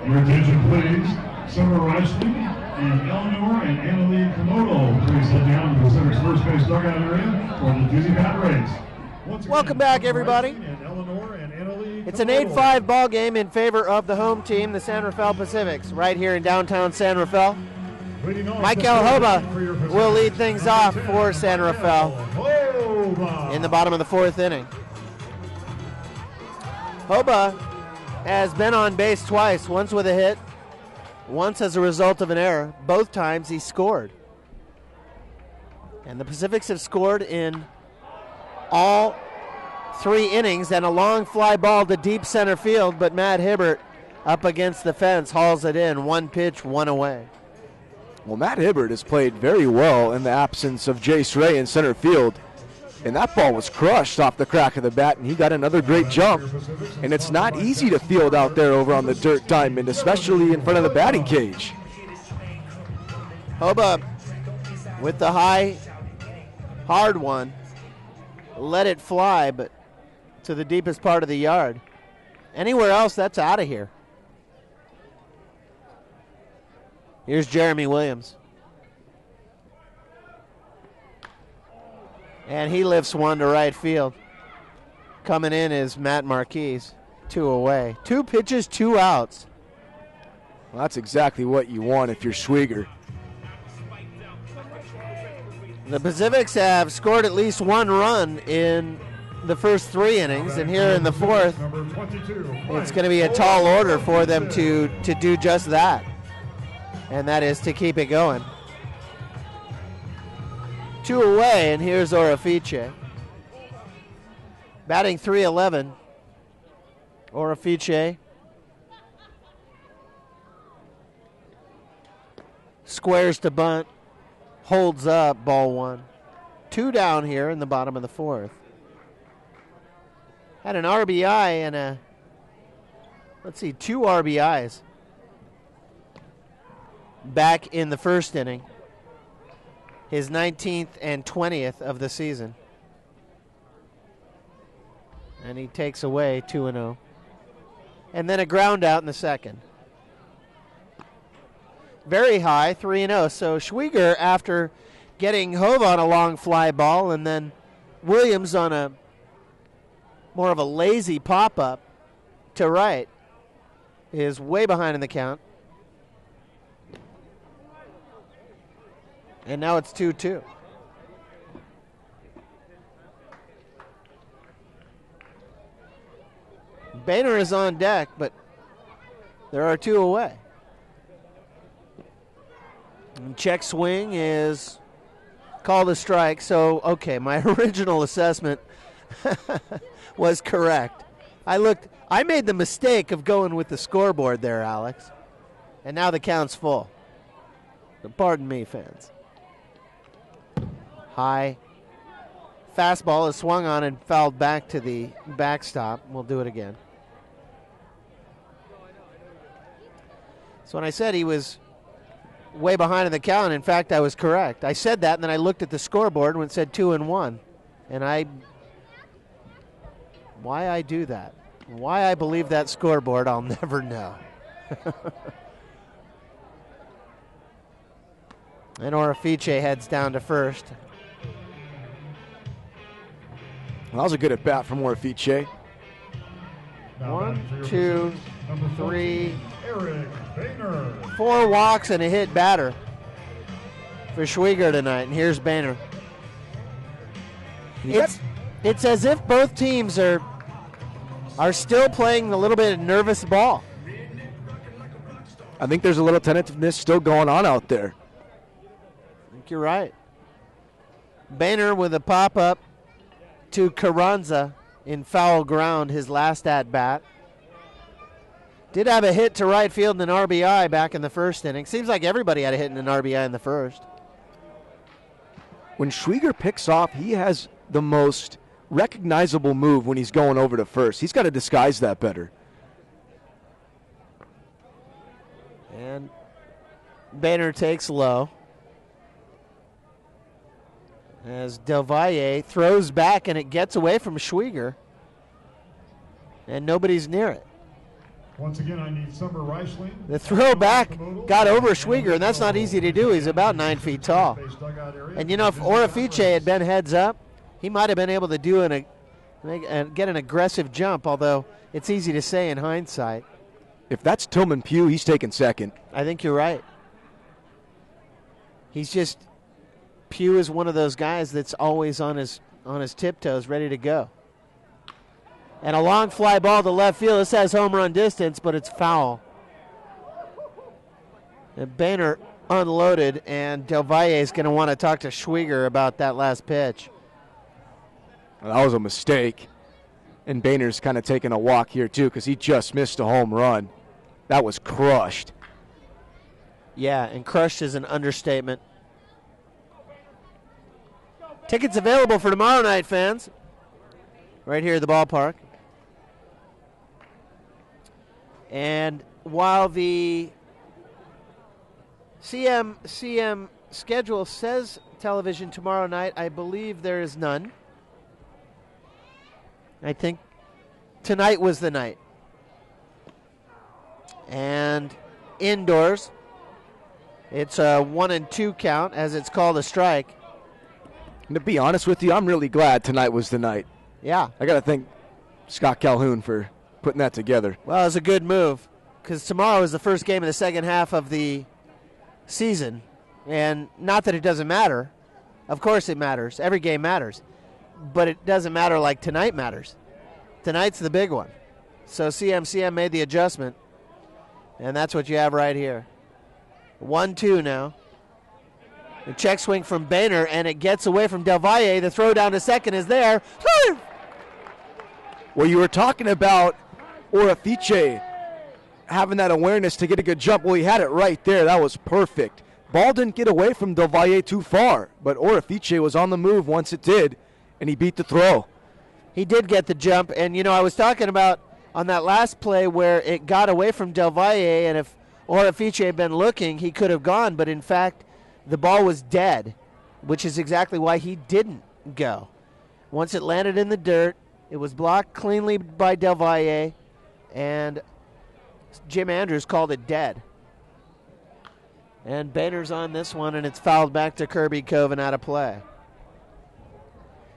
Your attention, please. Summer Reisling and Eleanor and Annalie Komodo, please head down to the Pacific's first base dugout area for the Dizzy Bat race. Welcome back, everybody. It's an 8-5 ball game in favor of the home team, the San Rafael Pacifics, right here in downtown San Rafael. Michael Hoba will lead things off for San Rafael in the bottom of the fourth inning. Hoba has been on base twice, once with a hit, once as a result of an error. Both times he scored. And the Pacifics have scored in all 3 innings and a long fly ball to deep center field, but Matt Hibbert up against the fence hauls it in. 1 pitch, 1 away. Well, Matt Hibbert has played very well in the absence of Jace Ray in center field. And that ball was crushed off the crack of the bat, and he got another great jump. And it's not easy to field out there over on the dirt diamond, especially in front of the batting cage. Hoba with the high, hard one. Let it fly, but to the deepest part of the yard. Anywhere else, that's out of here. Here's Jeremy Williams. And he lifts one to right field. Coming in is Matt Marquise. 2 away. 2 pitches, 2 outs. Well, that's exactly what you want if you're Schwieger. The Pacifics have scored at least 1 run in the first 3 innings, and here in the 4th, it's going to be a tall order for them to do just that, and that is to keep it going. 2 away, and here's Orefice. Batting .311. Orefice squares to bunt, holds up, ball 1. 2 down here in the bottom of the 4th. Had an RBI and 2 RBIs back in the first inning. His 19th and 20th of the season. And he takes away 2-0. And then a ground out in the second. Very high, 3-0. So Schwieger, after getting Hove on a long fly ball and then Williams on a more of a lazy pop-up to right, is way behind in the count. And now it's 2-2. Boehner is on deck, but there are 2 away. And check swing is called a strike. So, okay, my original assessment was correct. I made the mistake of going with the scoreboard there, Alex. And now the count's full. So pardon me, fans. High. Fastball is swung on and fouled back to the backstop. We'll do it again. So when I said he was way behind in the count, in fact, I was correct. I said that, and then I looked at the scoreboard when it said 2-1. And why I do that, why I believe that scoreboard, I'll never know. And Orefice heads down to first. Well, that was a good at-bat from Orefice. 1, 2, 3, 4 walks and a hit batter for Schwieger tonight. And here's Boehner. It's as if both teams are still playing a little bit of nervous ball. I think there's a little tentativeness still going on out there. I think you're right. Boehner with a pop-up to Carranza in foul ground, his last at-bat. Did have a hit to right field and an RBI back in the first inning. Seems like everybody had a hit and an RBI in the first. When Schwieger picks off, he has the most recognizable move when he's going over to first. He's got to disguise that better. And Boehner takes low as Del Valle throws back and it gets away from Schwieger. And nobody's near it. Once again, I need Summer Reisling. The throw back got over Schwieger, and that's not easy to do. He's about 9 feet tall. And you know, if Orefice had been heads up, he might have been able to do get an aggressive jump, although it's easy to say in hindsight. If that's Tillman Pugh, he's taking second. I think you're right. Pugh is one of those guys that's always on his tiptoes, ready to go. And a long fly ball to left field. This has home run distance, but it's foul. And Boehner unloaded, and Del Valle is going to want to talk to Schwieger about that last pitch. Well, that was a mistake. And Boehner's kind of taking a walk here, too, because he just missed a home run. That was crushed. Yeah, and crushed is an understatement. Tickets available for tomorrow night, fans. Right here at the ballpark. And while the CM schedule says television tomorrow night, I believe there is none. I think tonight was the night. And indoors, it's a 1-2 count, as it's called a strike. And to be honest with you, I'm really glad tonight was the night. Yeah. I got to thank Scott Calhoun for putting that together. Well, it was a good move, because tomorrow is the first game of the second half of the season. And not that it doesn't matter. Of course it matters. Every game matters. but it doesn't matter like tonight matters. Tonight's the big one. So CMCM made the adjustment, and that's what you have right here. 1-2 now. The check swing from Boehner, and it gets away from Del Valle. The throw down to second is there. Well, you were talking about Orifice having that awareness to get a good jump. Well, he had it right there. That was perfect. Ball didn't get away from Del Valle too far, but Orifice was on the move once it did, and he beat the throw. He did get the jump, and, I was talking about on that last play where it got away from Del Valle, and if Orifice had been looking, he could have gone, but in fact, the ball was dead, which is exactly why he didn't go. Once it landed in the dirt, it was blocked cleanly by Del Valle, and Jim Andrews called it dead. And Boehner's on this one, and it's fouled back to Kirby Cove and out of play.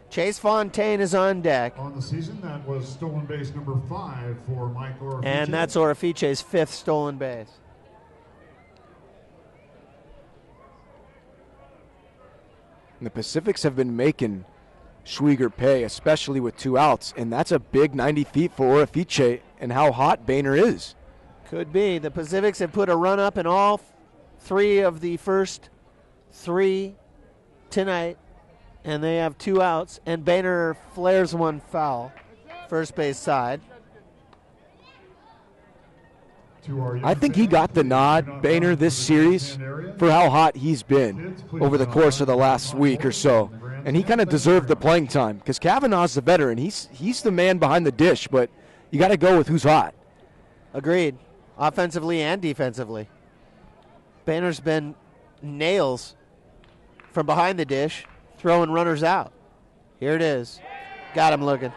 Chase Fontaine is on deck. On the season, that was stolen base number 5 for Mike Orifice. And that's Orifice's 5th stolen base. And the Pacifics have been making Schwieger pay, especially with 2 outs, and that's a big 90 feet for Orifice and how hot Boehner is. Could be. The Pacifics have put a run up in all 3 of the first 3 tonight, and they have 2 outs, and Boehner flares one foul, first base side. I think he got the nod, Boehner, this series for how hot he's been over the course of the last week or so. And he kind of deserved the playing time because Kavanaugh's the veteran. He's the man behind the dish, but you got to go with who's hot. Agreed, offensively and defensively. Boehner's been nails from behind the dish, throwing runners out. Here it is. Got him looking.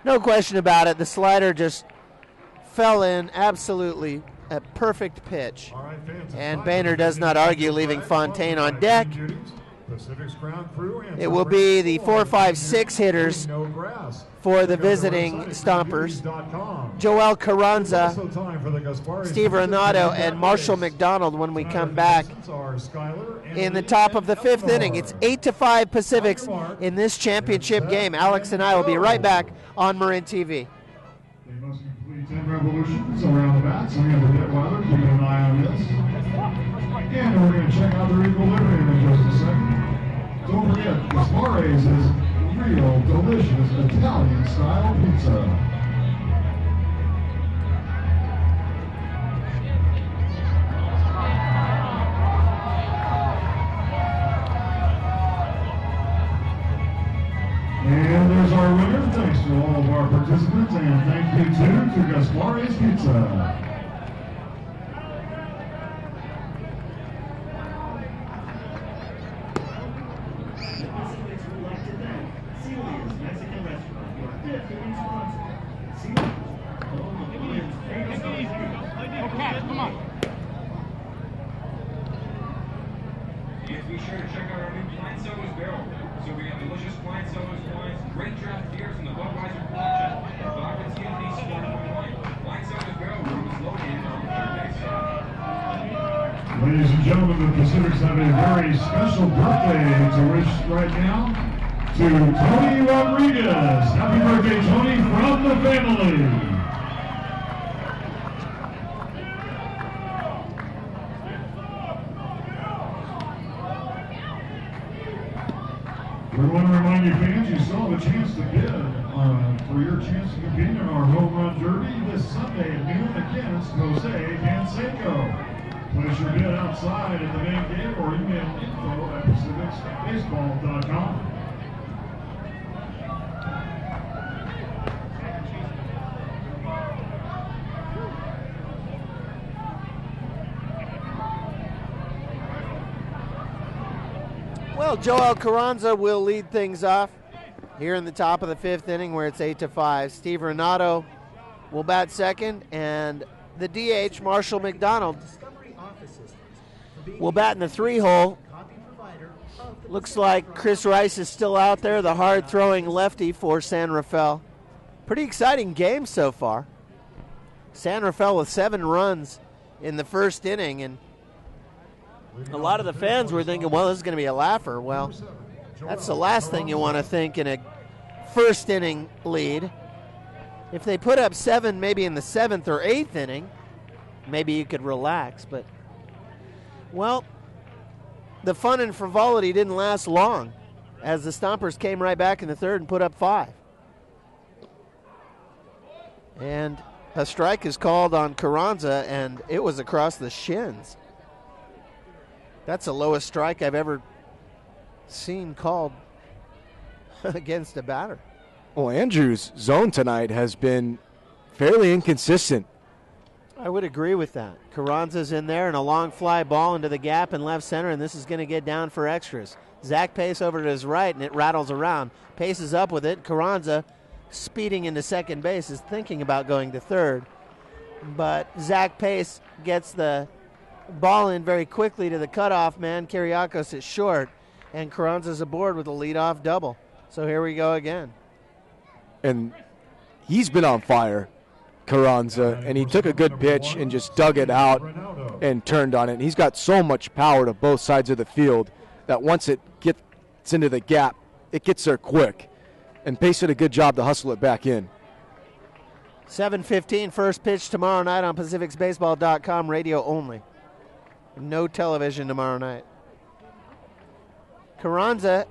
No question about it. The slider just fell in absolutely a perfect pitch. And Boehner does not argue, leaving Fontaine on deck. It will be the 4, 5, 6 hitters for the visiting Stompers. Joel Carranza, Steve Renato, and Marshall McDonald when we come back in the top of the 5th inning. It's 8-5 Pacifics in this championship game. Alex and I will be right back on Marin TV. 10 revolutions around the bat, so we have the dead weather, keeping an eye on this. And we're going to check out their equilibrium in just a second. Don't forget, Gaspare's is real, delicious Italian-style pizza. And there's our winner. Thanks to all of our participants, and thank you to Gaspare's Pizza. Come on. And be sure to check out our new Blind Sodas barrel. So we have delicious Blind Sodas wines, great draft beers from the Budweiser collection, and vodka TNT sparkling wine. Blind Sodas barrel room is located on the third base side. Ladies and gentlemen, the Pacifics have a very special birthday to wish right now to Tony Rodriguez. Happy birthday, Tony, from the family. We want to remind you fans, you still have a chance to bid for your chance to compete in our home run derby this Sunday at noon against Jose Canseco. Place your bid outside at the main gate or email info@pacificsbaseball.com. Well, Joel Carranza will lead things off here in the top of the 5th inning where it's 8-5. Steve Renato will bat second, and the DH, Marshall McDonald, will bat in the 3-hole. Looks like Chris Rice is still out there, the hard-throwing lefty for San Rafael. Pretty exciting game so far. San Rafael with 7 runs in the first inning, and a lot of the fans were thinking, well, this is going to be a laugher. Well, That's the last thing you want to think in a first inning lead. If they put up 7 maybe in the 7th or 8th inning, maybe you could relax. But, well, the fun and frivolity didn't last long as the Stompers came right back in the 3rd and put up 5. And a strike is called on Carranza, and it was across the shins. That's the lowest strike I've ever seen called against a batter. Well, Andrews' zone tonight has been fairly inconsistent. I would agree with that. Carranza's in there, and a long fly ball into the gap in left center, and this is going to get down for extras. Zach Pace over to his right, and it rattles around. Pace is up with it. Carranza, speeding into second base, is thinking about going to third. But Zach Pace gets the ball in very quickly to the cutoff man. Kiriakos is short, and Carranza's aboard with a leadoff double. So here we go again. And he's been on fire, Carranza, and he took a good pitch and just dug it out and turned on it. And he's got so much power to both sides of the field that once it gets into the gap, it gets there quick. And Pace did a good job to hustle it back in. 7:15, first pitch tomorrow night on PacificsBaseball.com, radio only. No television tomorrow night. Carranza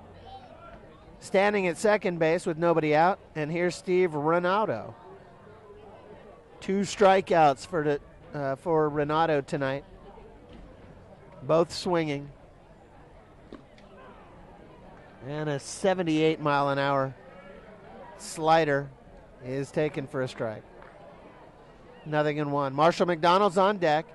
standing at second base with nobody out, and here's Steve Renato. 2 strikeouts for Renato tonight. Both swinging. And a 78-mile-an-hour slider is taken for a strike. 0-1. Marshall McDonald's on deck.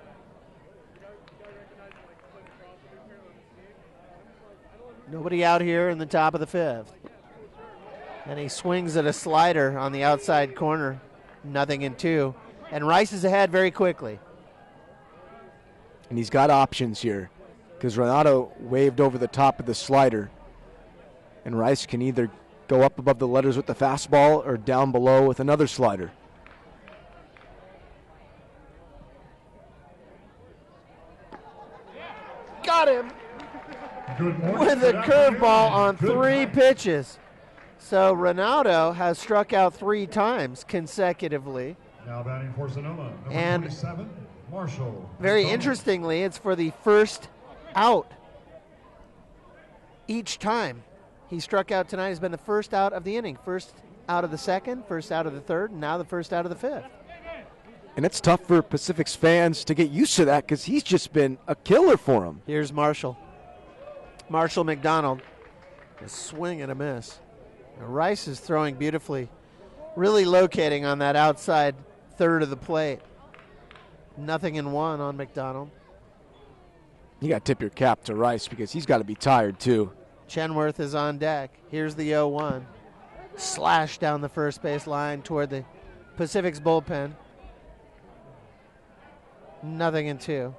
Nobody out here in the top of the 5th. And he swings at a slider on the outside corner. 0-2. And Rice is ahead very quickly. And he's got options here because Renato waved over the top of the slider. And Rice can either go up above the letters with the fastball or down below with another slider. Got him with a curveball on 3 pitches. So Renato has struck out 3 times consecutively. Now batting for Sonoma, number and 27, Marshall. Very interestingly, it's for the first out each time he struck out tonight. Has been the first out of the inning, first out of the 2nd, first out of the 3rd, and now the first out of the 5th. And it's tough for Pacifics fans to get used to that because he's just been a killer for them. Here's Marshall. Marshall McDonald. A swing and a miss. Now Rice is throwing beautifully, really locating on that outside 3rd of the plate. 0-1 on McDonald. You got to tip your cap to Rice because he's got to be tired too. Chenworth is on deck. Here's the 0-1. Slash down the first base line toward the Pacific's bullpen. 0-2.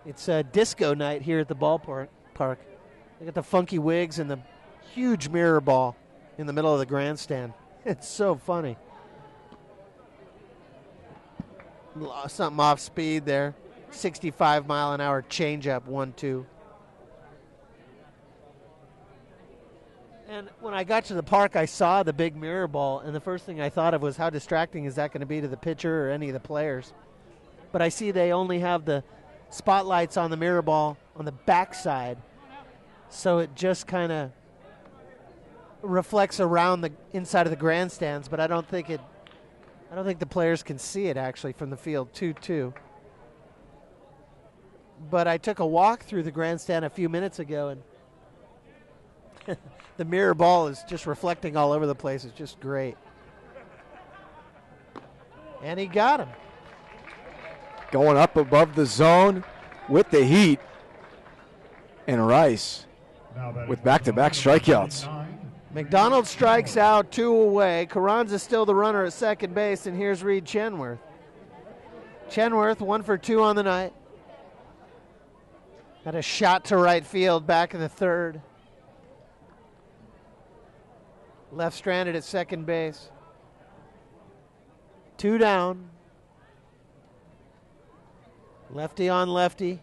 It's a disco night here at the ballpark. They got the funky wigs and the huge mirror ball in the middle of the grandstand. It's so funny. Something off speed there. 65-mile-an-hour changeup, 1-2. And when I got to the park, I saw the big mirror ball, and the first thing I thought of was how distracting is that going to be to the pitcher or any of the players. But I see they only have the spotlights on the mirror ball on the backside, so it just kind of reflects around the inside of the grandstands. But I don't think the players can see it actually from the field. 2-2. But I took a walk through the grandstand a few minutes ago, and the mirror ball is just reflecting all over the place. It's just great. And he got him. Going up above the zone with the heat. And Rice with back-to-back strikeouts. McDonald strikes out, 2 away. Carranza still the runner at second base, and here's Reed Chenworth. Chenworth 1 for 2 on the night. Got a shot to right field back in the 3rd. Left stranded at second base. 2 down. Lefty on lefty.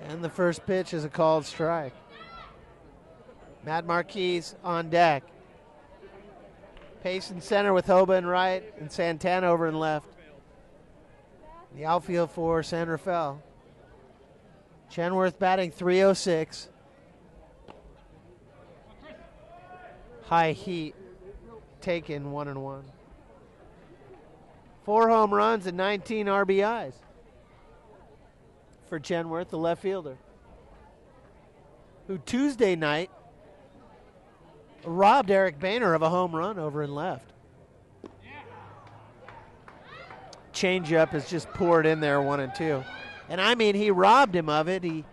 And the first pitch is a called strike. Matt Marquis on deck. Pace in center with Hoba in right and Santana over in left. The outfield for San Rafael. Chenworth batting .306. High heat taken 1-1. 4 home runs and 19 RBIs for Chenworth, the left fielder, who Tuesday night robbed Eric Boehner of a home run over in left. Changeup is just poured in there, 1-2. And I mean, he robbed him of it. He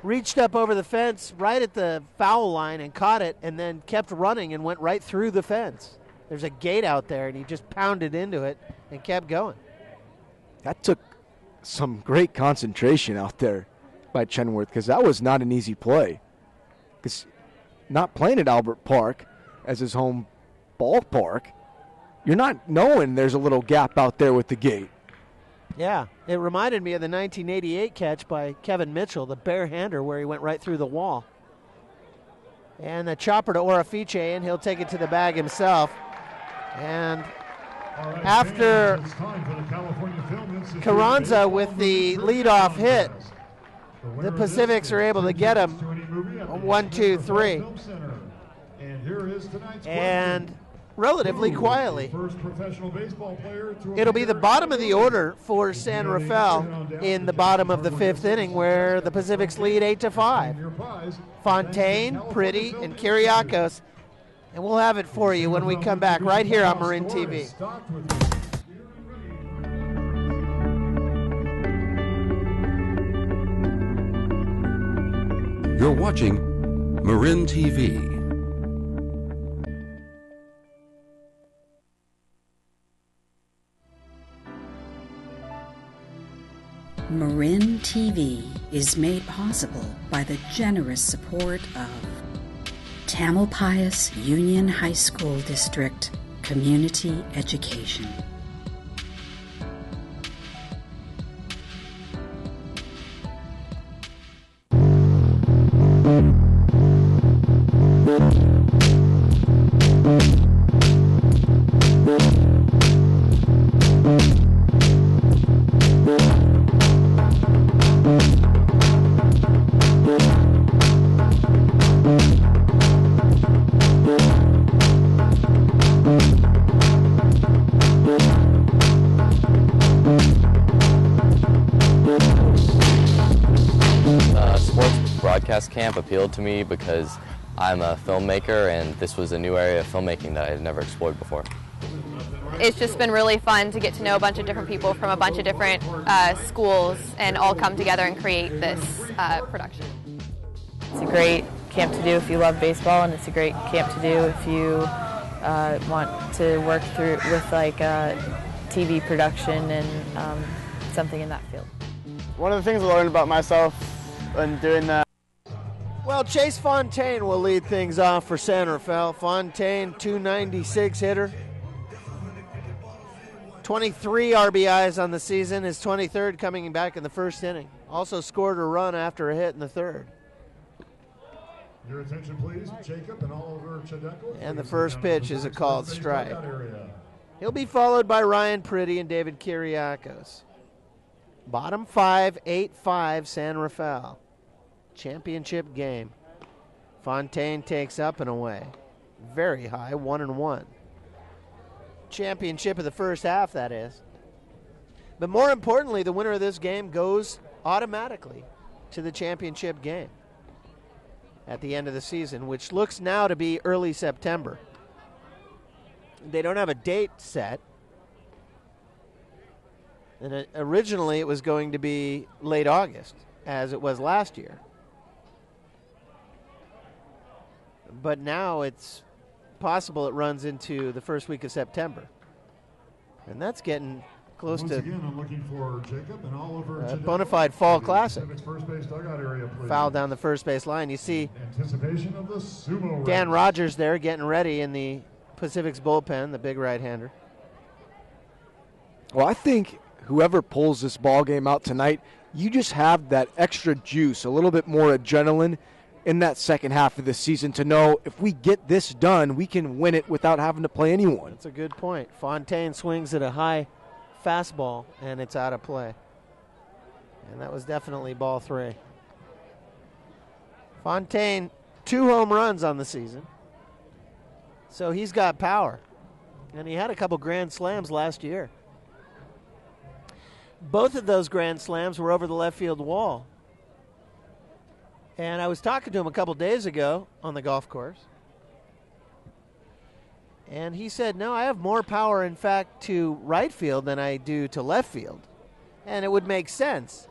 reached up over the fence right at the foul line and caught it and then kept running and went right through the fence. There's a gate out there, and he just pounded into it and kept going. That took some great concentration out there by Chenworth, because that was not an easy play. Because not playing at Albert Park as his home ballpark, you're not knowing there's a little gap out there with the gate. Yeah, it reminded me of the 1988 catch by Kevin Mitchell, the barehander, where he went right through the wall. And the chopper to Orafice, and he'll take it to the bag himself. And after Carranza with the leadoff hit, the Pacifics are able to get him 1-2-3. And relatively quietly. It'll be the bottom of the order for San Rafael in the bottom of the 5th inning, where the Pacifics lead 8-5. Fontaine, Pretty, and Kyriakos. And we'll have it for you when we come back right here on Marin TV. You're watching Marin TV. Marin TV is made possible by the generous support of Tamalpais Union High School District Community Education. Camp appealed to me because I'm a filmmaker, and this was a new area of filmmaking that I had never explored before. It's just been really fun to get to know a bunch of different people from a bunch of different schools and all come together and create this production. It's a great camp to do if you love baseball, and it's a great camp to do if you want to work through with like TV production and something in that field. One of the things I learned about myself when doing that. Well, Chase Fontaine will lead things off for San Rafael. Fontaine, 296 hitter. 23 RBIs on the season, his 23rd coming back in the 1st inning. Also scored a run after a hit in the 3rd. Your attention, please. Jacob and Oliver Chedeko. And the first pitch is a called strike. He'll be followed by Ryan Pretty and David Kyriakos. Bottom 5, 8-5 San Rafael. Championship game. Fontaine takes up and away. Very high, 1-1. Championship of the first half, that is. But more importantly, the winner of this game goes automatically to the championship game at the end of the season, which looks now to be early September. They don't have a date set. And originally it was going to be late August, as it was last year. But now it's possible it runs into the first week of September. And that's getting close Once to again, I'm looking for Jacob and Oliver bona fide fall classic. First base dugout area, please. Foul down the first base line. You see Anticipation of the sumo Dan race. Rogers there getting ready in the Pacific's bullpen, the big right-hander. Well, I think whoever pulls this ball game out tonight, you just have that extra juice, a little bit more adrenaline in that second half of the season to know if we get this done, we can win it without having to play anyone. That's a good point. Fontaine swings at a high fastball, and it's out of play. And that was definitely ball 3. Fontaine, 2 home runs on the season. So he's got power. And he had a couple grand slams last year. Both of those grand slams were over the left field wall. And I was talking to him a couple days ago on the golf course. And he said, no, I have more power, in fact, to right field than I do to left field. And it would make sense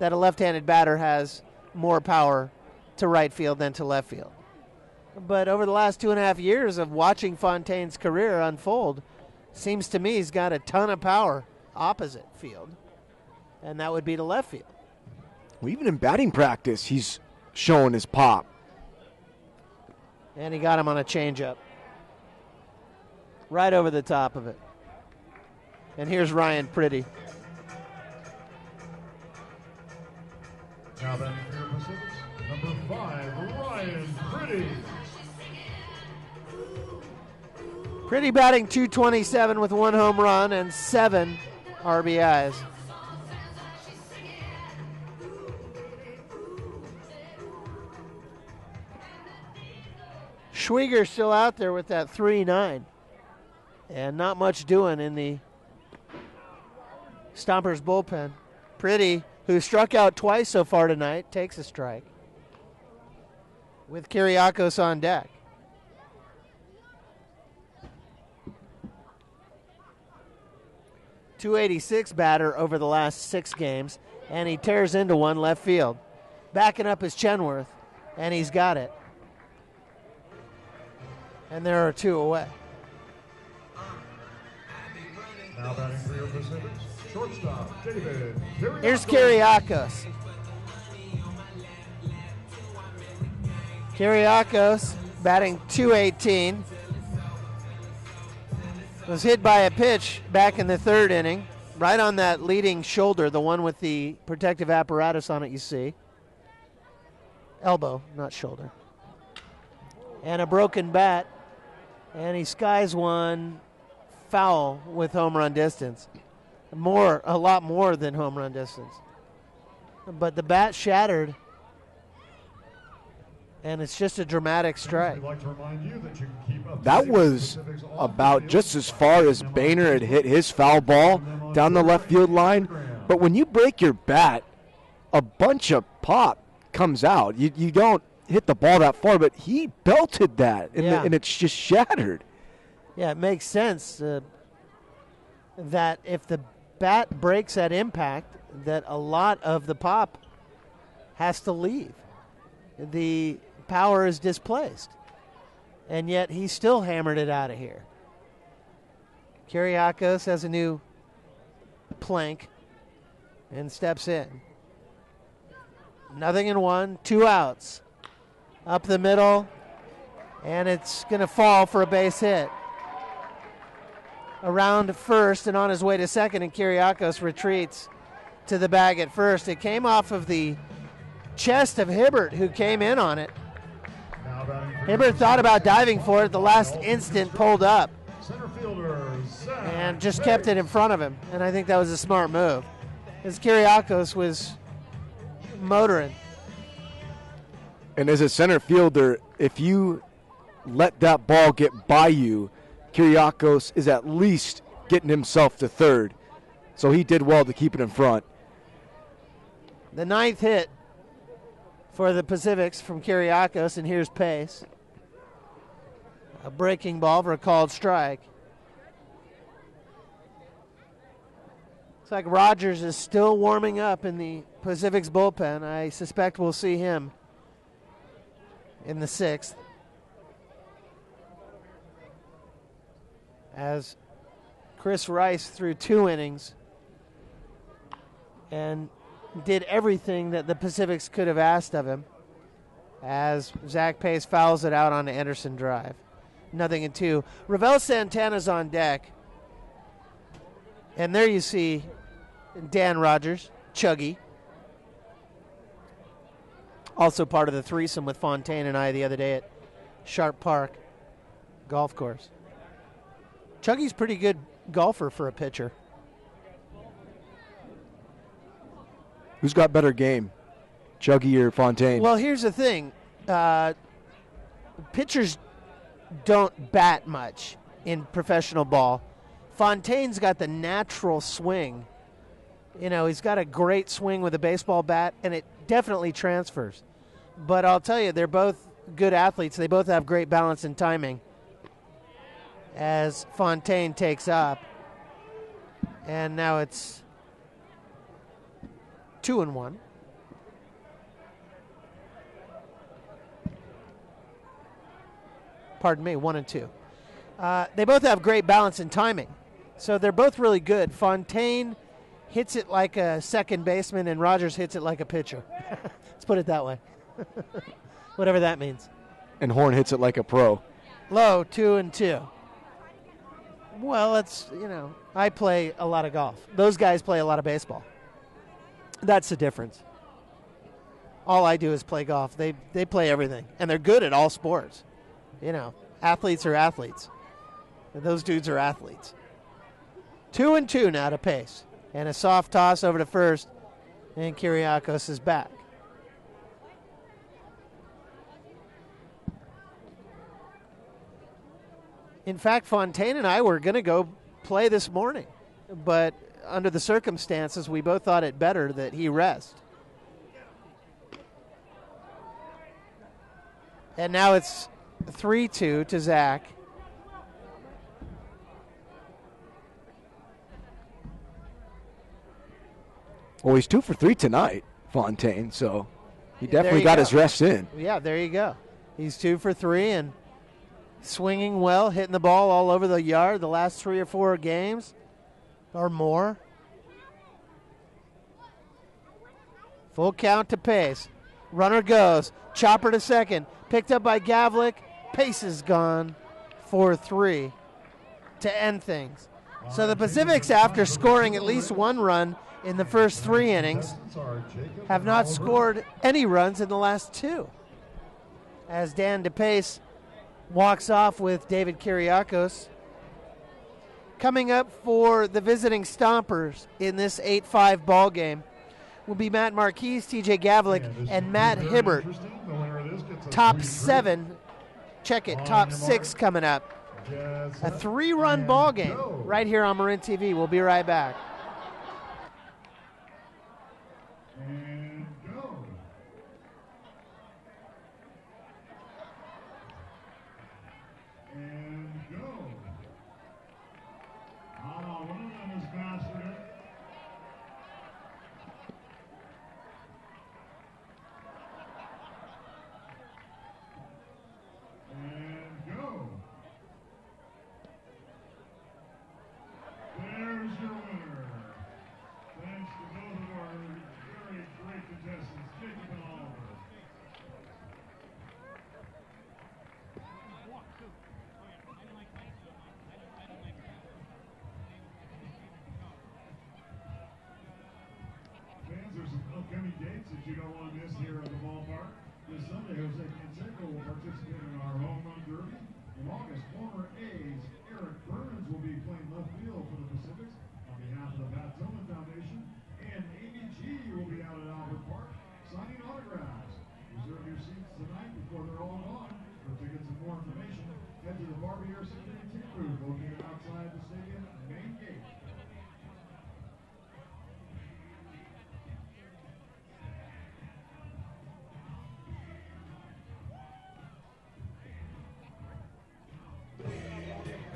that a left-handed batter has more power to right field than to left field. But over the last 2.5 years of watching Fontaine's career unfold, seems to me he's got a ton of power opposite field. And that would be to left field. Well, even in batting practice, he's showing his pop. And he got him on a changeup. Right over the top of it. And here's Ryan Pretty. Now then, for your Pacifics, number 5, Ryan Pretty. Pretty batting .227 with 1 home run and 7 RBIs. Schwieger still out there with that 3-9. And not much doing in the Stompers bullpen. Pretty, who struck out twice so far tonight, takes a strike. With Kiriakos on deck. .286 batter over the last 6 games, and he tears into one left field. Backing up his Chenworth, and he's got it. And there are 2 away. Now batting for your Pacifics, shortstop, David. Here's Kiriakos. Kiriakos batting .218. Was hit by a pitch back in the 3rd inning, right on that leading shoulder, the one with the protective apparatus on it you see. Elbow, not shoulder. And a broken bat, and he skies one foul with home run distance. A lot more than home run distance. But the bat shattered, and it's just a dramatic strike. That was about just as far as Boehner had hit his foul ball down the left field line. But when you break your bat, a bunch of pop comes out. You don't hit the ball that far, but he belted that, and it's just shattered. Yeah, it makes sense that if the bat breaks at impact, that a lot of the pop has to leave. The power is displaced. And yet he still hammered it out of here. Kiriakos has a new plank and steps in. 0-1, 2 outs. Up the middle, and it's going to fall for a base hit. Around first and on his way to second, and Kiriakos retreats to the bag at first. It came off of the chest of Hibbert, who came in on it. Hibbert thought about diving for it at the last instant, pulled up, and just kept it in front of him. And I think that was a smart move, because Kiriakos was motoring. And as a center fielder, if you let that ball get by you, Kiriakos is at least getting himself to third. So he did well to keep it in front. The 9th hit for the Pacifics from Kiriakos, and here's Pace. A breaking ball for a called strike. Looks like Rogers is still warming up in the Pacifics bullpen. I suspect we'll see him in the 6th. As Chris Rice threw 2 innings and did everything that the Pacifics could have asked of him, as Zach Pace fouls it out on the Anderson drive. 0-2. Ravel Santana's on deck. And there you see Dan Rogers, Chuggy, also part of the threesome with Fontaine and I the other day at Sharp Park Golf Course. Chuggy's pretty good golfer for a pitcher. Who's got better game, Chuggy or Fontaine? Well, here's the thing. Pitchers don't bat much in professional ball. Fontaine's got the natural swing. You know, he's got a great swing with a baseball bat, and it definitely transfers. But I'll tell you, they're both good athletes. They both have great balance and timing. As Fontaine takes up, and now it's 2-1. Pardon me, 1-2. They both have great balance and timing, so they're both really good. Fontaine hits it like a second baseman, and Rogers hits it like a pitcher. Let's put it that way. Whatever that means. And Horn hits it like a pro. Low, 2-2. Well, I play a lot of golf. Those guys play a lot of baseball. That's the difference. All I do is play golf. They play everything, and they're good at all sports. You know, athletes are athletes. And those dudes are athletes. 2-2 now to Pace. And a soft toss over to first, and Kyriakos is back. In fact, Fontaine and I were going to go play this morning, but under the circumstances, we both thought it better that he rest. And now it's 3-2 to Zach. Well, he's 2 for 3 tonight, Fontaine, so he definitely got his rest in. Yeah, there you go. He's 2 for 3 and swinging well, hitting the ball all over the yard the last 3 or 4 games or more. Full count to Pace. Runner goes. Chopper to second. Picked up by Gavlik. Pace is gone. 4-3 to end things. So the Pacifics, after scoring at least 1 run in the first 3 innings, have not scored any runs in the last 2. As Dan DePace walks off with David Kyriakos. Coming up for the visiting Stompers in this 8-5 ball game will be Matt Marquise, TJ Gavlik, and Matt Hibbert. Top 7, check it, top 6 coming up. A 3-run ball game right here on Marin TV. We'll be right back. Upcoming dates that you don't want to miss here at the ballpark. This Sunday, Jose Canseco will participate in our home run derby. In August, former A's Eric Burns will be playing left field for the Pacifics on behalf of the Pat Tillman Foundation. And ABG will be out at Albert Park signing autographs. Reserve your seats tonight before they're all gone. For tickets and more information, head to the Barbier Security Ticket booth located outside the stadium main gate.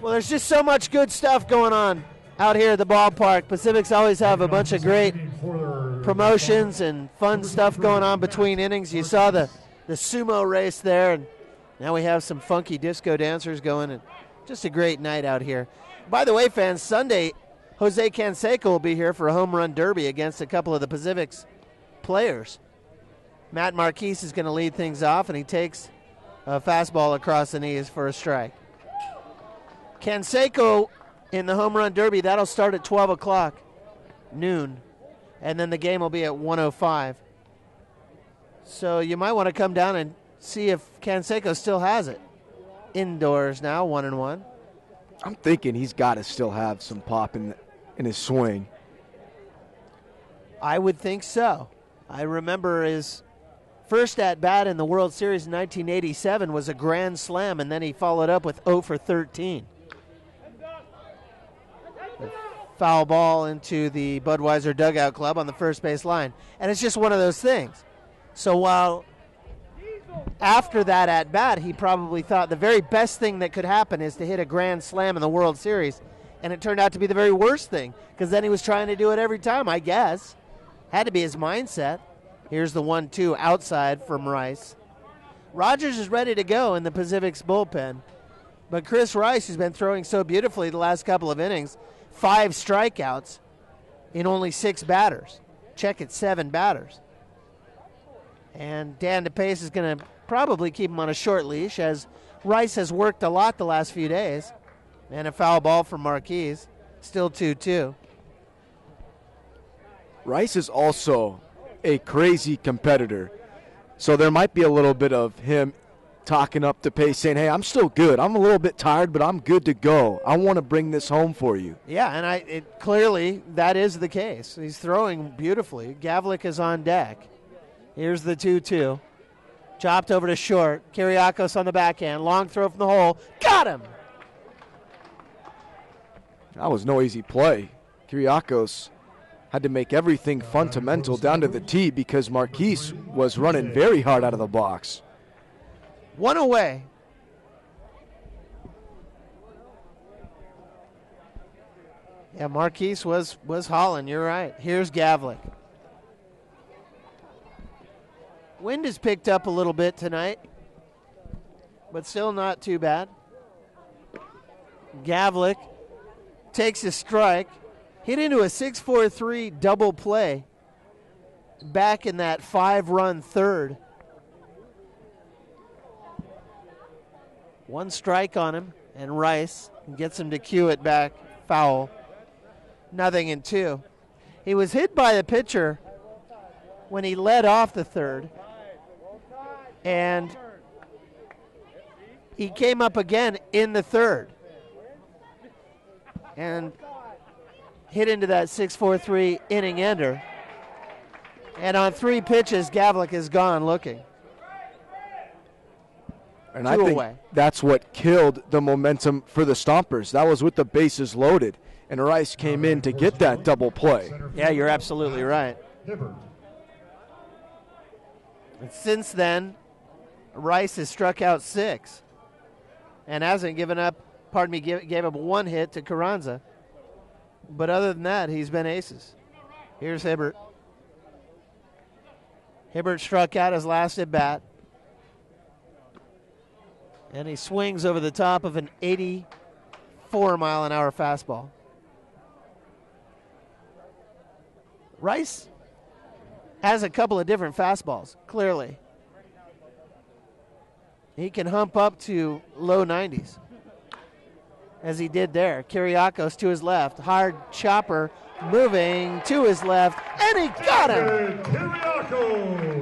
Well, there's just so much good stuff going on out here at the ballpark. Pacifics always have a bunch of great promotions and fun stuff going on between innings. You saw the sumo race there, and now we have some funky disco dancers going, and just a great night out here. By the way, fans, Sunday, Jose Canseco will be here for a home run derby against a couple of the Pacifics players. Matt Marquise is going to lead things off, and he takes a fastball across the knees for a strike. Canseco in the Home Run Derby. That'll start at 12 o'clock, noon, and then the game will be at 1:05. So you might want to come down and see if Canseco still has it. Indoors now, 1-1. I'm thinking he's got to still have some pop in his swing. I would think so. I remember his first at-bat in the World Series in 1987 was a grand slam, and then he followed up with 0 for 13. A foul ball into the Budweiser dugout club on the first base line. And it's just one of those things. So while after that at-bat, he probably thought the very best thing that could happen is to hit a grand slam in the World Series, and it turned out to be the very worst thing, because then he was trying to do it every time, I guess. Had to be his mindset. Here's the 1-2 outside from Rice. Rogers is ready to go in the Pacifics bullpen, but Chris Rice, who's been throwing so beautifully the last couple of innings, 5 strikeouts in only 6 batters. Check it, 7 batters. And Dan DePace is going to probably keep him on a short leash, as Rice has worked a lot the last few days. And a foul ball from Marquise. Still 2-2. Rice is also a crazy competitor. So there might be a little bit of him talking up DePace, saying, hey, I'm still good. I'm a little bit tired, but I'm good to go. I want to bring this home for you. Yeah, and clearly that is the case. He's throwing beautifully. Gavlik is on deck. Here's the 2-2. Chopped over to short. Kiriakos on the backhand. Long throw from the hole. Got him! That was no easy play. Kiriakos had to make everything fundamental down to the tee because Marquise was running very hard out of the box. 1 away. Yeah, Marquise was hauling. You're right. Here's Gavlik. Wind has picked up a little bit tonight, but still not too bad. Gavlik takes a strike, hit into a 6-4-3 double play back in that 5-run third. 1 strike on him, and Rice gets him to cue it back, foul. 0-2. He was hit by the pitcher when he led off the third, and he came up again in the third and hit into that 6-4-3 inning ender. And on 3 pitches, Gavlik is gone looking. And I think that's what killed the momentum for the Stompers. That was with the bases loaded, and Rice came in to get that double play. Yeah, you're absolutely right. And since then, Rice has struck out 6 and hasn't given up, gave up 1 hit to Carranza. But other than that, he's been aces. Here's Hibbert. Hibbert struck out his last at bat. And he swings over the top of an 84-mile-an-hour fastball. Rice has a couple of different fastballs, clearly. He can hump up to low 90s, as he did there. Kiriakos to his left. Hard chopper moving to his left, and he got him!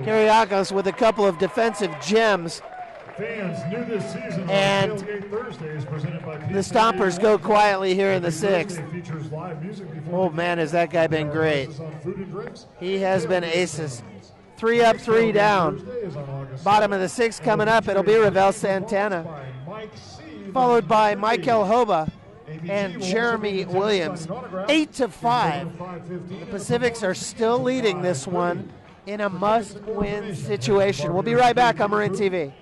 Kiriakos with a couple of defensive gems. Fans new this season, and the Stompers go quietly here in the 6th. Oh, man, has that guy been great. He has been aces. 3 up, 3 down. Bottom of the 6th coming up. It'll be Ravel Santana, followed by Michael Hoba and Jeremy Williams. 8-5. The Pacifics are still leading this one in a must-win situation. We'll be right back on Marin TV.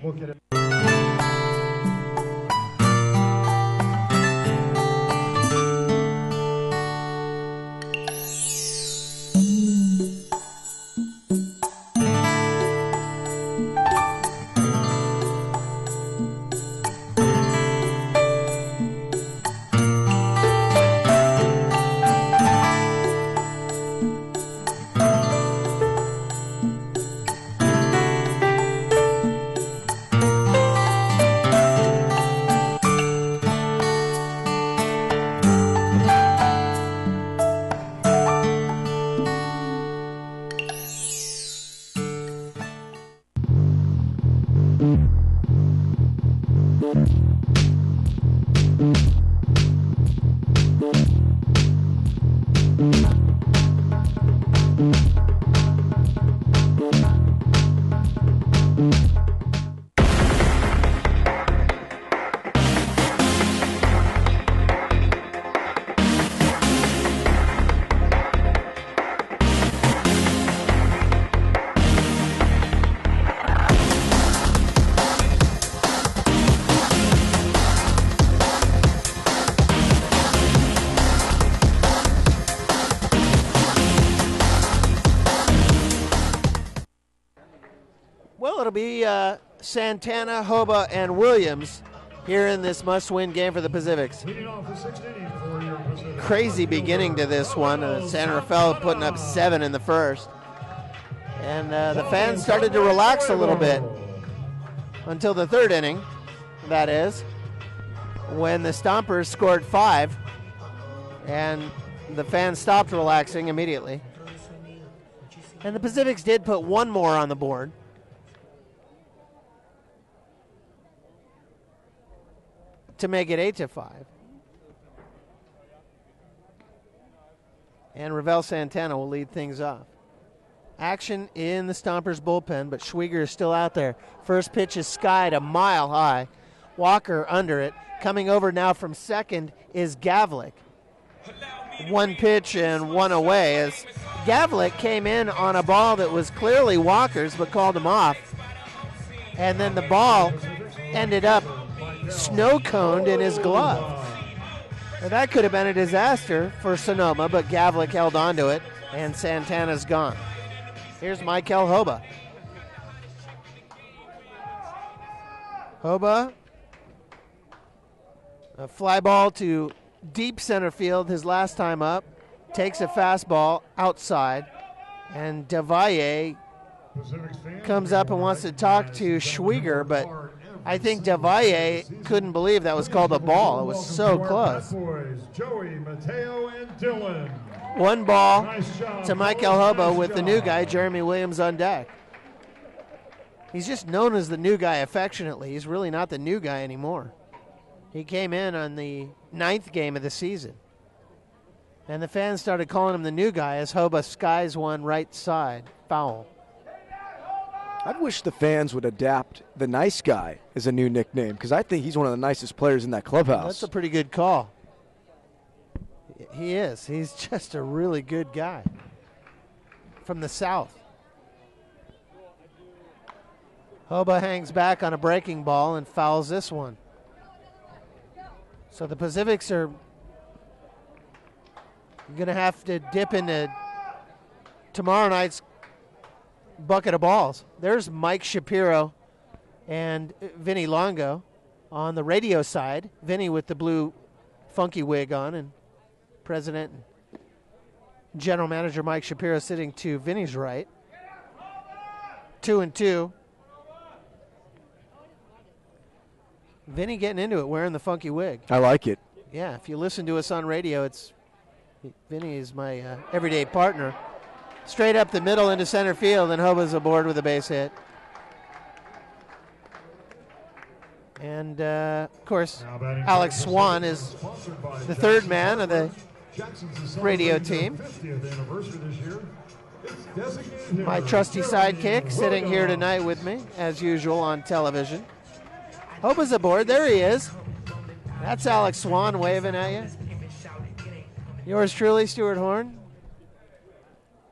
Well, it'll be Santana, Hoba, and Williams here in this must-win game for the Pacifics. Crazy beginning to this one. San Rafael putting up 7 in the first. And the fans started to relax a little bit until the third inning, that is, when the Stompers scored 5, and the fans stopped relaxing immediately. And the Pacifics did put one more on the board. To make it 8-5. And Ravel Santana will lead things off. Action in the Stompers bullpen, but Schwieger is still out there. First pitch is skied a mile high. Walker under it. Coming over now from second is Gavlik. One pitch and one away as Gavlik came in on a ball that was clearly Walker's but called him off. And then the ball ended up snow-coned in his glove. Now, that could have been a disaster for Sonoma, but Gavlik held onto it, and Santana's gone. Here's Michael Hoba. Hoba, a fly ball to deep center field his last time up, takes a fastball outside, and Devalle comes up and wants to talk to Schwieger, but I think Devalle couldn't believe that was called a ball. It was so close. Joey, Mateo, and Dylan. One ball to Michael Hoba with the new guy, Jeremy Williams, on deck. He's just known as the new guy affectionately. He's really not the new guy anymore. He came in on the 9th game of the season. And the fans started calling him the new guy as Hoba skies one right side. Foul. I wish the fans would adapt the nice guy as a new nickname, because I think he's one of the nicest players in that clubhouse. That's a pretty good call. He is. He's just a really good guy from the South. Hoba hangs back on a breaking ball and fouls this one. So the Pacifics are going to have to dip into tomorrow night's bucket of balls. There's Mike Shapiro and Vinny Longo on the radio side. Vinny with the blue funky wig on, and President and General Manager Mike Shapiro sitting to Vinny's right. 2-2. Vinny getting into it, wearing the funky wig. I like it. Yeah, if you listen to us on radio, Vinny is my everyday partner. Straight up the middle into center field, and Hoba's aboard with a base hit. And, of course, Alex Swan is the third man of the radio team. My trusty sidekick sitting here tonight with me, as usual, on television. Hoba's aboard. There he is. That's Alex Swan waving at you. Yours truly, Stuart Horn.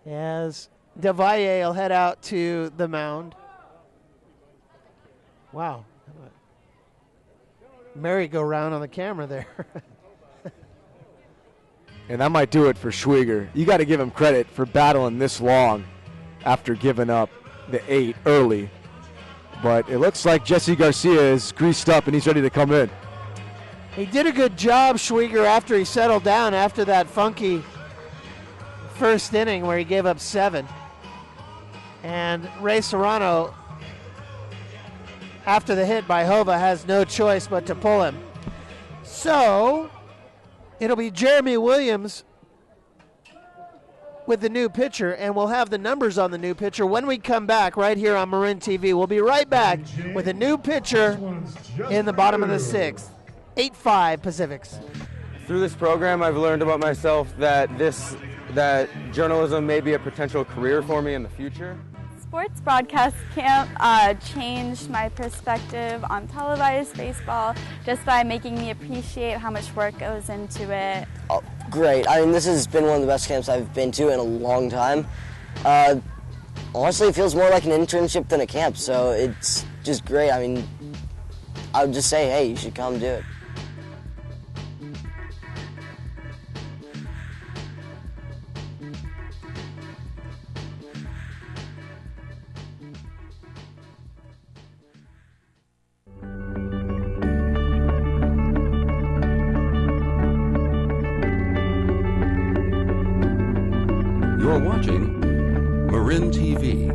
As Devalle will head out to the mound. Wow. Merry-go-round on the camera there. And that might do it for Schwieger. You got to give him credit for battling this long after giving up the 8 early. But it looks like Jesse Garcia is greased up and he's ready to come in. He did a good job, Schwieger, after he settled down after that funky first inning where he gave up 7. And Ray Serrano, after the hit by Hoba, has no choice but to pull him. So it'll be Jeremy Williams with the new pitcher, and we'll have the numbers on the new pitcher when we come back right here on Marin TV. We'll be right back with a new pitcher in the bottom of the sixth. 8-5 Pacifics. Through this program, I've learned about myself that journalism may be a potential career for me in the future. Sports broadcast camp changed my perspective on televised baseball just by making me appreciate how much work goes into it. Oh, great. I mean, this has been one of the best camps I've been to in a long time. Honestly, it feels more like an internship than a camp, so it's just great. I mean, I would just say, hey, you should come do it. You're watching Marin TV.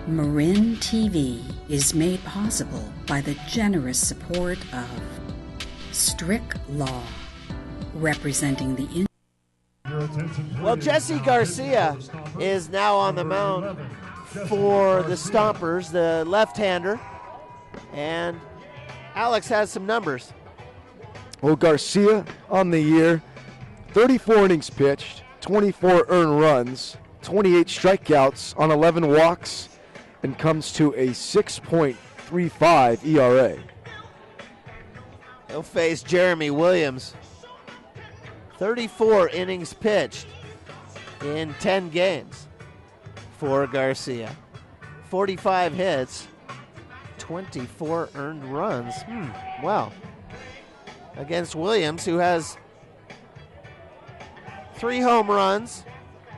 Marin TV is made possible by the generous support of Strict Law, representing the Well, Jesse Garcia is now on the mound for the Stompers, the left-hander, and Alex has some numbers. Well, Garcia on the year, 34 innings pitched, 24 earned runs, 28 strikeouts on 11 walks, and comes to a 6.35 ERA. He'll face Jeremy Williams. 34 innings pitched in 10 games for Garcia. 45 hits, 24 earned runs. Wow. Against Williams, who has 3 home runs,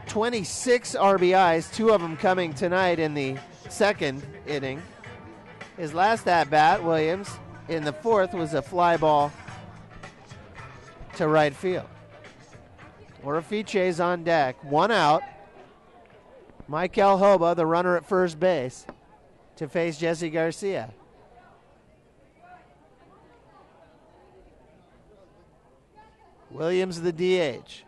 26 RBIs, 2 of them coming tonight in the second inning. His last at-bat, Williams, in the fourth was a fly ball to right field. Orifiche's on deck. 1 out. Michael Hoba, the runner at first base, to face Jesse Garcia. Williams the DH.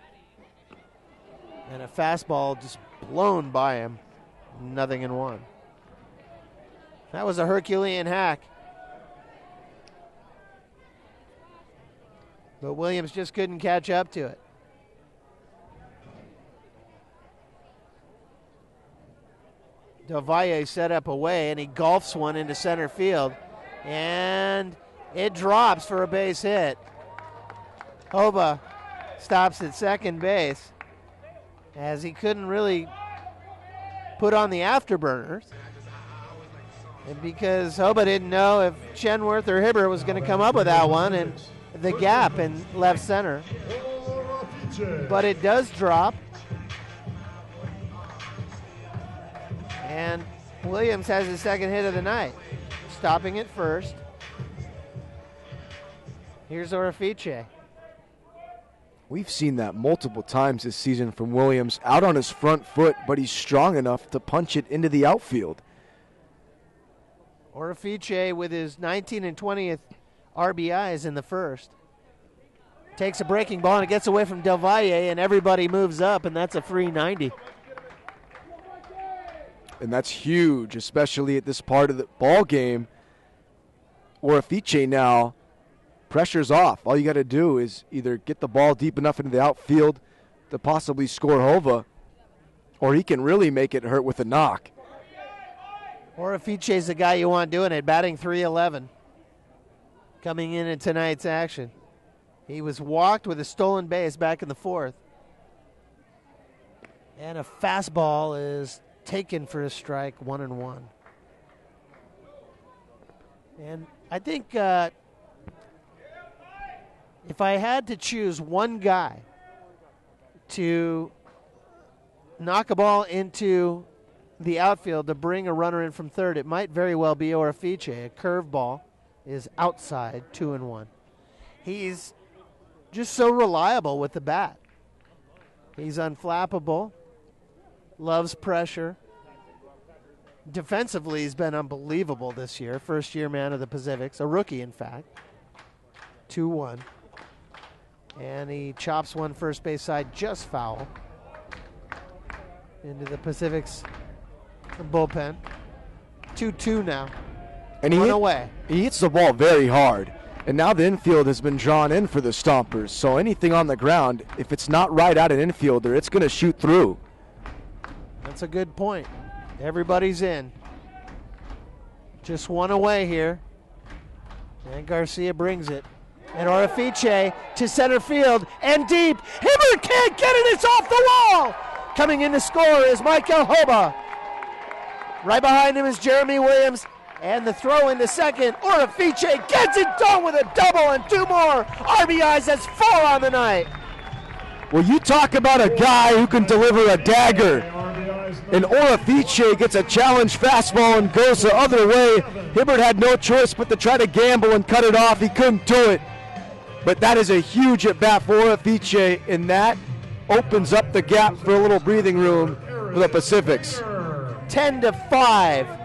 And a fastball just blown by him. 0-1. That was a Herculean hack. But Williams just couldn't catch up to it. Del Valle set up away, and he golfs one into center field. And it drops for a base hit. Hoba stops at second base as he couldn't really put on the afterburners. And because Hoba didn't know if Chenworth or Hibbert was going to come up with that one, and the gap in left center. But it does drop. And Williams has his second hit of the night, stopping at first. Here's Orifiche. We've seen that multiple times this season from Williams, out on his front foot, but he's strong enough to punch it into the outfield. Orifiche with his 19 and 20th RBIs in the first. Takes a breaking ball and it gets away from Del Valle, and everybody moves up, and that's a free 90. And that's huge, especially at this part of the ball game. Orifiche now, pressure's off. All you got to do is either get the ball deep enough into the outfield to possibly score Hova, or he can really make it hurt with a knock. Orifiche's the guy you want doing it, batting .311. Coming in tonight's action. He was walked with a stolen base back in the fourth. And a fastball is taken for a strike, 1-1. And I think if I had to choose one guy to knock a ball into the outfield to bring a runner in from third, it might very well be Orifiche. A curveball is outside, 2-1. He's just so reliable with the bat. He's unflappable. Loves pressure. Defensively, he's been unbelievable this year. First-year man of the Pacifics, a rookie, in fact. 2-1. And he chops one first base side, just foul, into the Pacifics bullpen. 2-2 now. And One away. He hits the ball very hard. And now the infield has been drawn in for the Stompers. So anything on the ground, if it's not right at an infielder, it's going to shoot through. That's a good point. Everybody's in. Just one away here. And Garcia brings it. And Orifice to center field and deep. Hibbert can't get it. It's off the wall. Coming in to score is Michael Hoba. Right behind him is Jeremy Williams. And the throw into second. Orifice gets it done with a double and 2 more RBIs. That's 4 on the night. Well, you talk about a guy who can deliver a dagger. And Orifice gets a challenge fastball and goes the other way. Hibbert had no choice but to try to gamble and cut it off. He couldn't do it. But that is a huge at-bat for Orifice, and that opens up the gap for a little breathing room for the Pacifics. 10-5.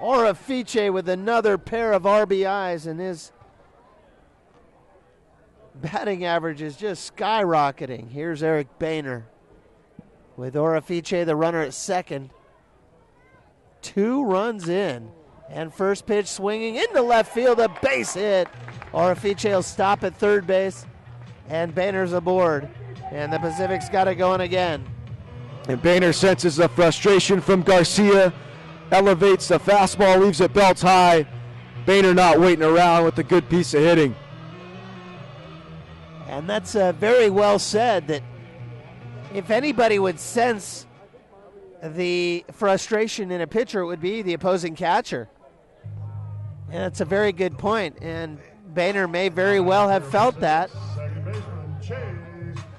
Orifice with another pair of RBIs, and his batting average is just skyrocketing. Here's Eric Boehner with Orifice, the runner, at second. 2 runs in. And first pitch swinging into left field, a base hit. Orifice will stop at third base, and Boehner's aboard. And the Pacifics got it going again. And Boehner senses the frustration from Garcia, elevates the fastball, leaves it belt high. Boehner not waiting around with a good piece of hitting. And that's very well said, that if anybody would sense the frustration in a pitcher, it would be the opposing catcher. And that's a very good point. And Boehner may very well have felt that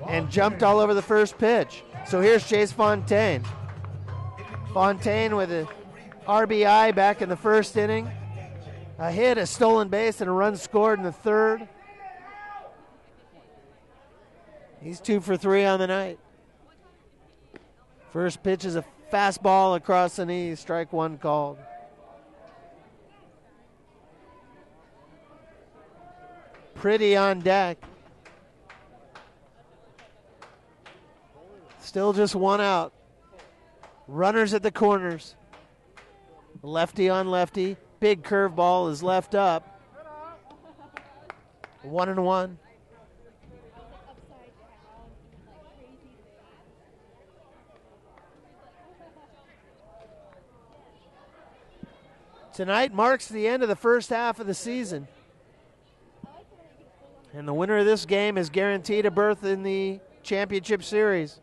and jumped all over the first pitch. So here's Chase Fontaine. Fontaine with an RBI back in the first inning. A hit, a stolen base, and a run scored in the third. He's 2 for 3 on the night. First pitch is a fastball across the knees, strike 1 called. Pretty on deck. Still just 1 out. Runners at the corners. Lefty on lefty. Big curveball is left up. 1-1. Tonight marks the end of the first half of the season. And the winner of this game is guaranteed a berth in the championship series.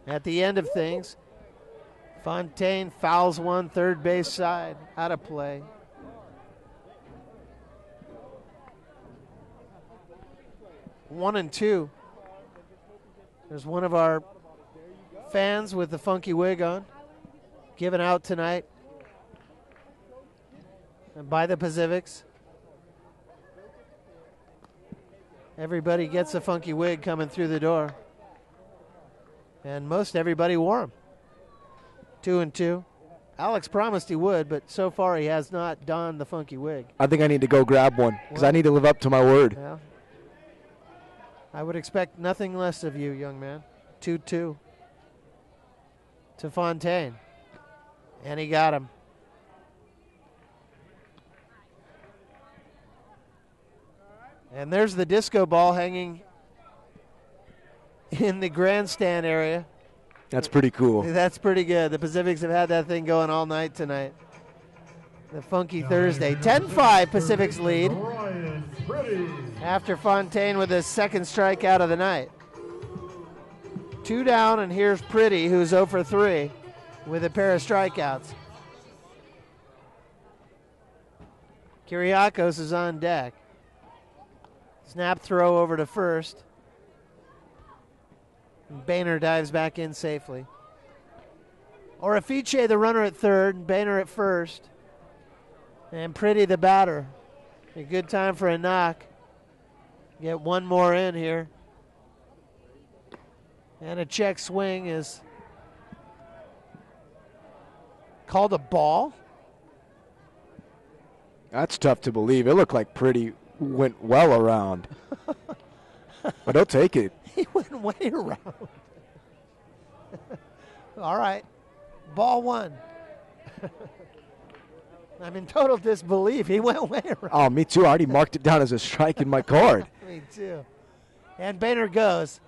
At the end of things, Fontaine fouls one third base side, out of play. One and two. There's one of our fans with the funky wig on, given out tonight by the Pacifics. Everybody gets a funky wig coming through the door. And most everybody wore them. 2 and 2. Alex promised he would, but so far he has not donned the funky wig. I think I need to go grab one because I need to live up to my word. Yeah. I would expect nothing less of you, young man. 2-2 to Fontaine. And he got him. And there's the disco ball hanging in the grandstand area. That's pretty cool. That's pretty good. The Pacifics have had that thing going all night tonight. The Funky Thursday. 10-5 Pacifics lead after Fontaine with his second strikeout of the night. 2 down, and here's Pretty, who's 0 for 3 with a pair of strikeouts. Kyriakos is on deck. Snap throw over to first. Boehner dives back in safely. Orifice, the runner, at third, and Boehner at first. And Pretty, the batter. A good time for a knock. Get one more in here. And a check swing is called a ball. That's tough to believe. It looked like Pretty went well around. But he'll take it. He went way around. All right. Ball one. I'm in total disbelief. He went way around. Oh, me too. I already marked it down as a strike in my card. Me too. And Boehner goes.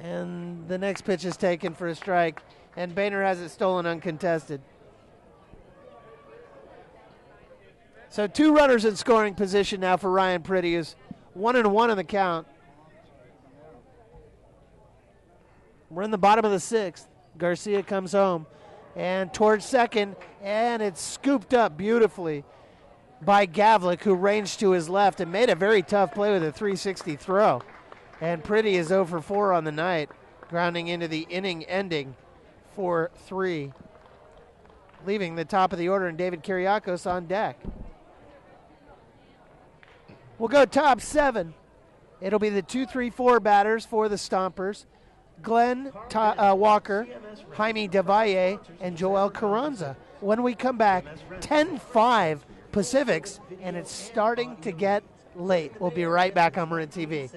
And the next pitch is taken for a strike. And Boehner has it stolen uncontested. So 2 runners in scoring position now for Ryan Pretty. Is 1-1 in the count. We're in the bottom of the 6th. Garcia comes home. And towards second, and it's scooped up beautifully by Gavlik, who ranged to his left and made a very tough play with a 360 throw. And Pretty is 0 for 4 on the night, grounding into the inning ending for 3, leaving the top of the order and David Kiriakos on deck. We'll go top 7. It'll be the 2-3-4 batters for the Stompers. Glenn Walker, Jaime Devalle, and Joel Carranza. When we come back, 10-5 Pacifics, and it's starting to get late. We'll be right back on Marin TV.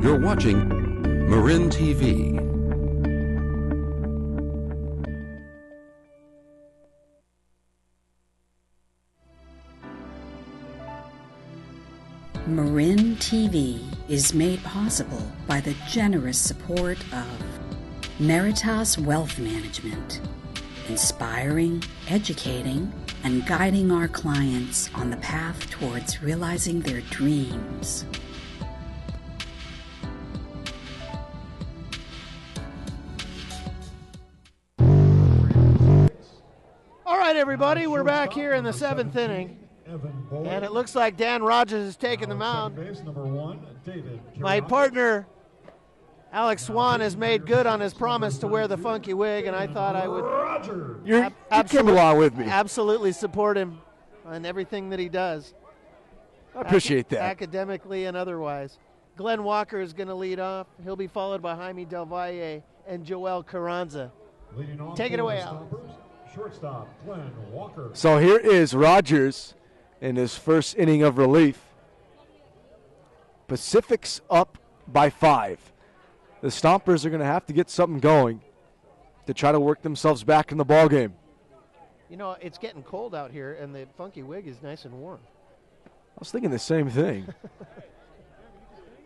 You're watching Marin TV. Marin TV is made possible by the generous support of Meritas Wealth Management, inspiring, educating, and guiding our clients on the path towards realizing their dreams. All right, everybody, we're back here in the 7th inning. And it looks like Dan Rogers is taking the mound. My partner, Alex Swan, has made good on his promise to wear the funky wig, and I thought I would You came along with me. absolutely support him on everything that he does. I appreciate that. Academically and otherwise. Glenn Walker is going to lead off. He'll be followed by Jaime Del Valle and Joel Carranza. Take it away, Alex. Shortstop, Glenn Walker. So here is Rogers in his first inning of relief. Pacifics up by 5. The Stompers are going to have to get something going to try to work themselves back in the ballgame. You know, it's getting cold out here, and the funky wig is nice and warm. I was thinking the same thing.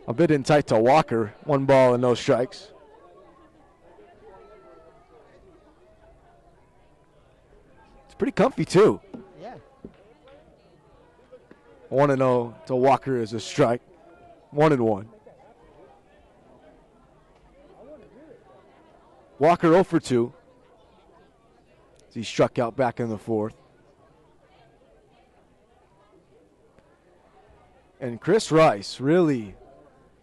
A bit in tight to Walker. 1 ball and no strikes. It's pretty comfy, too. Yeah. 1-0 to Walker is a strike. 1-1. Walker 0 for 2. He struck out back in the 4th. And Chris Rice really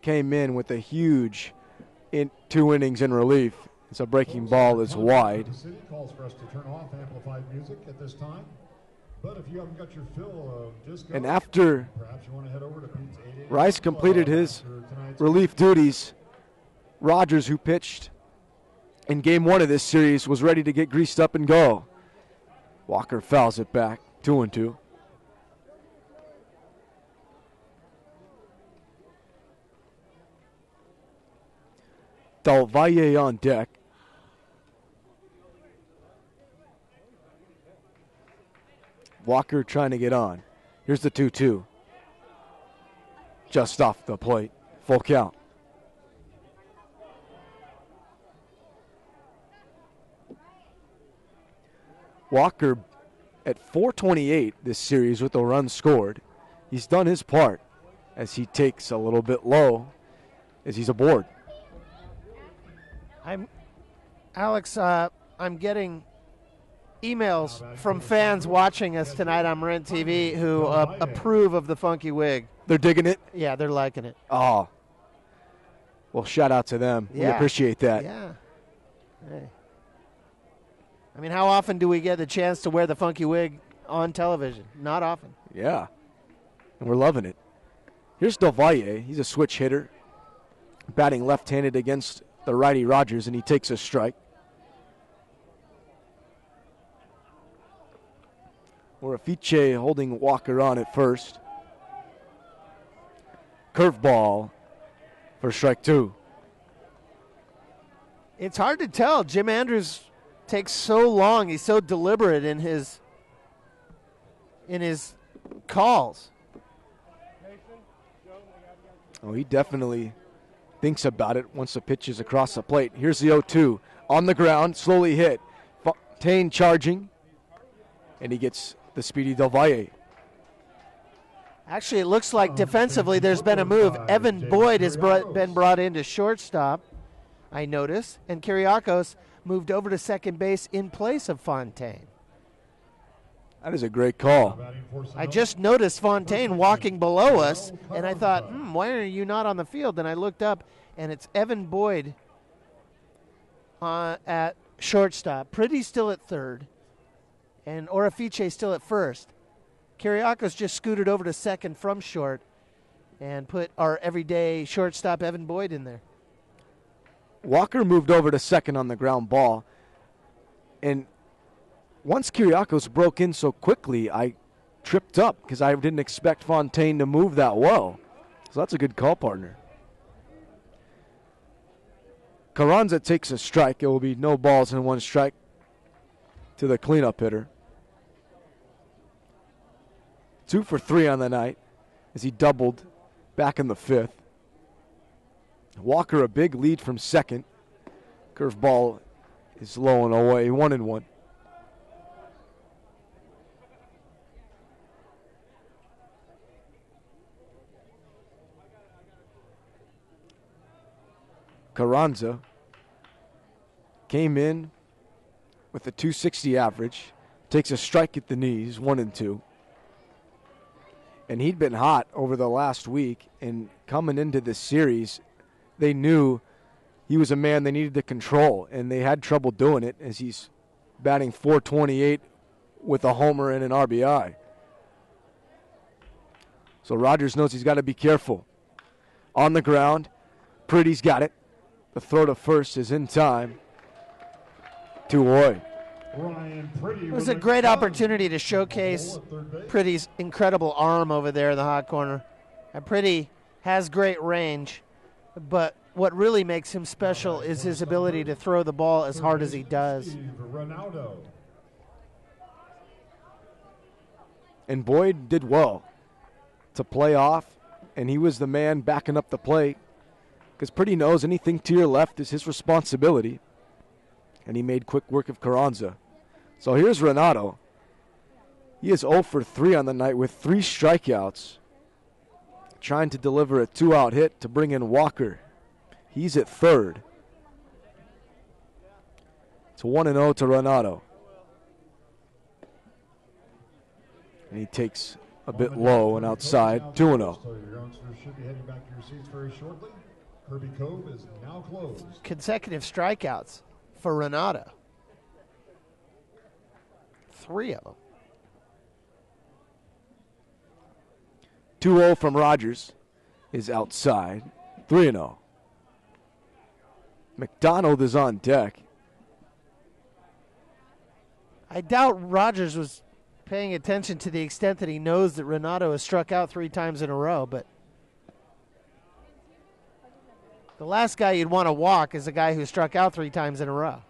came in with a huge 2 innings in relief. It's a breaking ball is wide. The city calls for us to turn off amplified music at this time. But if you haven't got your fill of disco, And after perhaps you want to head over to Pete's 880 Rice completed his relief duties, Rogers, who pitched in game 1 of this series, was ready to get greased up and go. Walker fouls it back, 2-2. Del Valle on deck. Walker trying to get on. Here's the 2-2. just off the plate. Full count. Walker at 428 this series with a run scored. He's done his part as he takes a little bit low as he's aboard. Alex, I'm getting emails from fans watching us tonight on Marin TV who approve of the funky wig. They're digging it? Yeah, they're liking it. Oh. Well, shout out to them. We appreciate that. Yeah. Hey. I mean, how often do we get the chance to wear the funky wig on television? Not often. Yeah. And we're loving it. Here's Del Valle. He's a switch hitter, batting left-handed against the righty Rogers, and he takes a strike. Orafiche holding Walker on at first. Curveball for strike two. It's hard to tell. Jim Andrews takes so long. He's so deliberate in his calls. Oh, he definitely thinks about it once the pitch is across the plate. Here's the 0-2. On the ground, slowly hit. Fontaine charging, and he gets the speedy Del Valle. Actually, it looks like defensively there's been a move. Evan Boyd has been brought into shortstop, I notice, and Kyriakos moved over to second base in place of Fontaine. That is a great call. I just noticed Fontaine walking below us, and I thought, why are you not on the field? And I looked up, and it's Evan Boyd at shortstop. Pretty's still at third, and Orafiche still at first. Kyriakos just scooted over to second from short and put our everyday shortstop Evan Boyd in there. Walker moved over to second on the ground ball, and once Kyriakos broke in so quickly, I tripped up because I didn't expect Fontaine to move that well. So that's a good call, partner. Carranza takes a strike. It will be no balls and one strike to the cleanup hitter. 2 for 3 on the night as he doubled back in the fifth. Walker a big lead from second. Curveball is low and away, 1-1. Carranza came in with a 260 average, takes a strike at the knees, 1-2. And he'd been hot over the last week, and coming into this series, they knew he was a man they needed to control, and they had trouble doing it as he's batting .428 with a homer and an RBI. So Rogers knows he's got to be careful. On the ground, Pretty's got it. The throw to first is in time. 2-0. It was a great opportunity to showcase Pretty's incredible arm over there in the hot corner. And Pretty has great range, but what really makes him special is his ability to throw the ball as hard as he does. And Boyd did well to play off, and he was the man backing up the plate because Pretty knows anything to your left is his responsibility, and he made quick work of Carranza. So here's Renato. He is 0 for 3 on the night with 3 strikeouts, trying to deliver a 2-out hit to bring in Walker. He's at third. It's 1-0 to Renato. And he takes a bit low and outside, 2-0. So your youngsters should be heading back to your seats very shortly. Kirby Cove is now closed. Consecutive strikeouts for Renato. 3 of them. 2-0 from Rogers is outside, 3-0. McDonald is on deck. I doubt Rogers was paying attention to the extent that he knows that Renato has struck out 3 times in a row, but the last guy you'd want to walk is a guy who struck out 3 times in a row,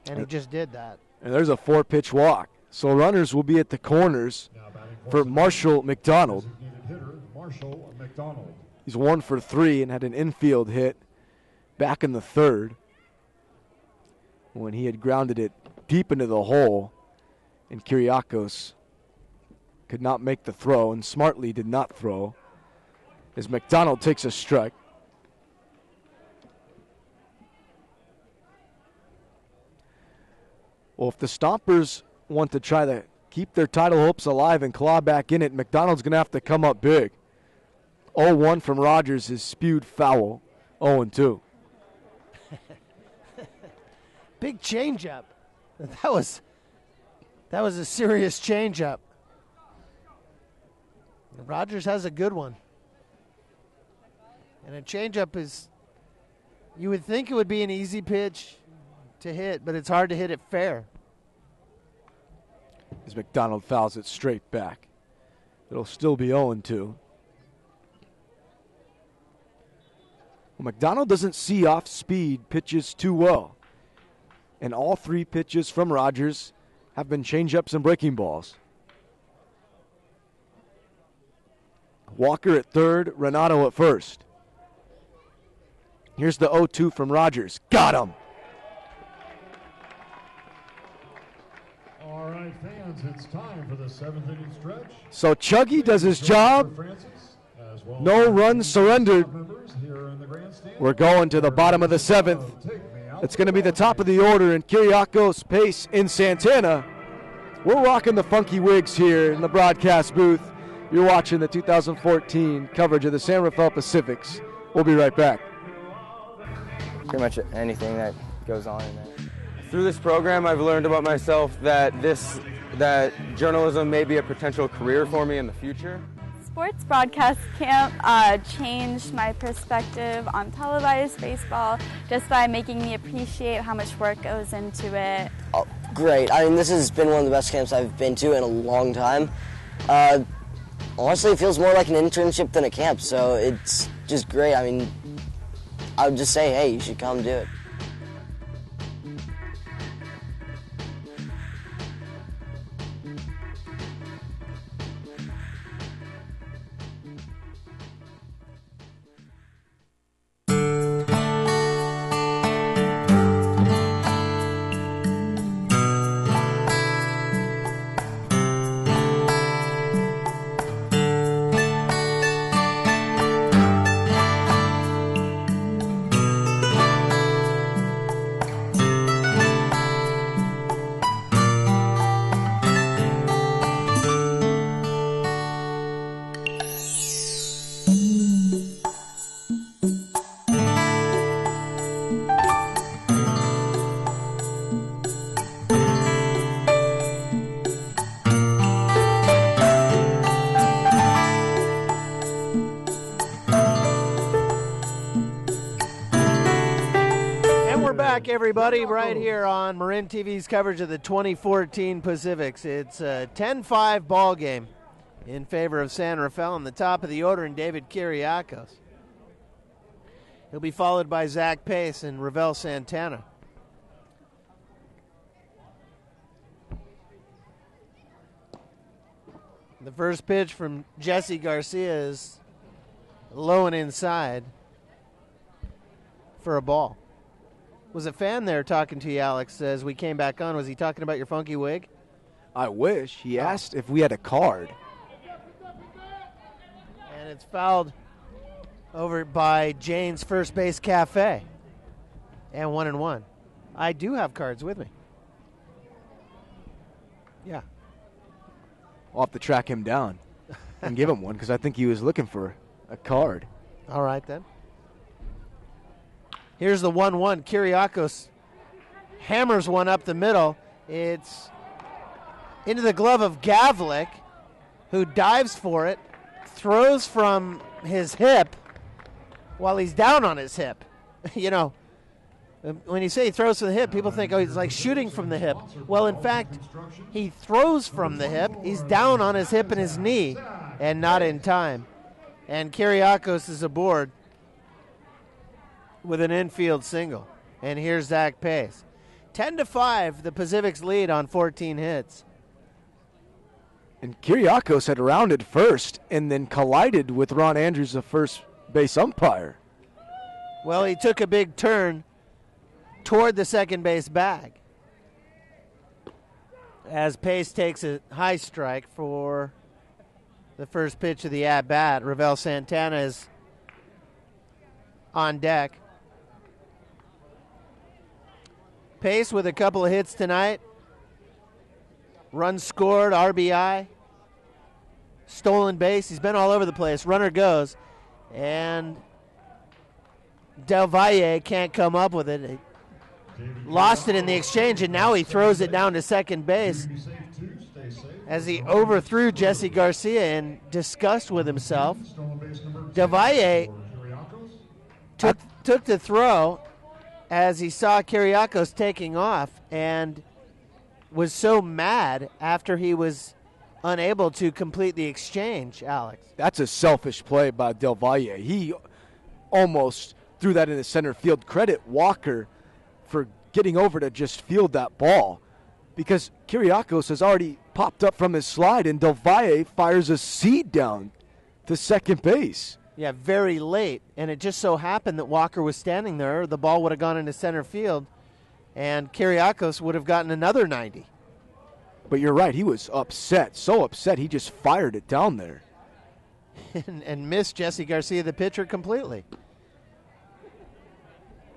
and he just did that. And there's a 4-pitch walk. So runners will be at the corners for Marshall McDonald. Hitter Marshall McDonald. He's 1 for 3 and had an infield hit back in the third when he had grounded it deep into the hole, and Kyriakos could not make the throw and smartly did not throw as McDonald takes a strike. Well, if the Stompers want to try to keep their title hopes alive and claw back in it, McDonald's going to have to come up big. 0-1 from Rogers is spewed foul. 0-2. Big changeup. That was a serious changeup. Rogers has a good one. And a changeup is, you would think it would be an easy pitch to hit, but it's hard to hit it fair. As McDonald fouls it straight back. It'll still be 0-2. Well, McDonald doesn't see off-speed pitches too well. And all 3 pitches from Rogers have been changeups and breaking balls. Walker at third, Renato at first. Here's the 0-2 from Rogers. Got him! All right, fans, it's time for the 7th inning stretch. So Chuggy does his job. No runs surrendered. We're going to the bottom of the 7th. It's going to be the top of the order in Kyriakos, Pace, in Santana. We're rocking the funky wigs here in the broadcast booth. You're watching the 2014 coverage of the San Rafael Pacifics. We'll be right back. Pretty much anything that goes on in there. Through this program, I've learned about myself that journalism may be a potential career for me in the future. Sports broadcast camp changed my perspective on televised baseball just by making me appreciate how much work goes into it. Oh, great. I mean, this has been one of the best camps I've been to in a long time. Honestly, it feels more like an internship than a camp, so it's just great. I mean, I would just say, hey, you should come do it. Everybody, right here on Marin TV's coverage of the 2014 Pacifics. It's a 10-5 ball game in favor of San Rafael on the top of the order in David Kyriakos. He'll be followed by Zach Pace and Ravel Santana. The first pitch from Jesse Garcia is low and inside for a ball. Was a fan there talking to you, Alex, as we came back on. Was he talking about your funky wig? I wish. He asked if we had a card. And it's fouled over by Jane's First Base Cafe. And 1-1. I do have cards with me. Yeah. I'll have to track him down and give him one because I think he was looking for a card. All right, then. Here's the 1-1. Kyriakos hammers one up the middle. It's into the glove of Gavlik, who dives for it, throws from his hip while he's down on his hip. You know, when you say he throws from the hip, people think, oh, he's like shooting from the hip. Well, in fact, he throws from the hip. He's down on his hip and his knee and not in time. And Kyriakos is aboard with an infield single. And here's Zach Pace. 10-5, the Pacifics lead on 14 hits. And Kyriakos had rounded first and then collided with Ron Andrews, the first base umpire. Well, he took a big turn toward the second base bag as Pace takes a high strike for the first pitch of the at-bat. Ravel Santana is on deck. Pace with a couple of hits tonight. Runs scored, RBI, stolen base. He's been all over the place. Runner goes, and Del Valle can't come up with it. He lost it in the exchange, and now he throws it down to second base as he overthrew Jesse Garcia in disgust with himself. Del Valle took the throw as he saw Kiriakos taking off and was so mad after he was unable to complete the exchange, Alex. That's a selfish play by Del Valle. He almost threw that into center field. Credit Walker for getting over to just field that ball, because Kiriakos has already popped up from his slide, and Del Valle fires a seed down to second base. Yeah, very late, and it just so happened that Walker was standing there. The ball would have gone into center field, and Kiriakos would have gotten another 90. But you're right, he was upset, so upset he just fired it down there. and missed Jesse Garcia, the pitcher, completely.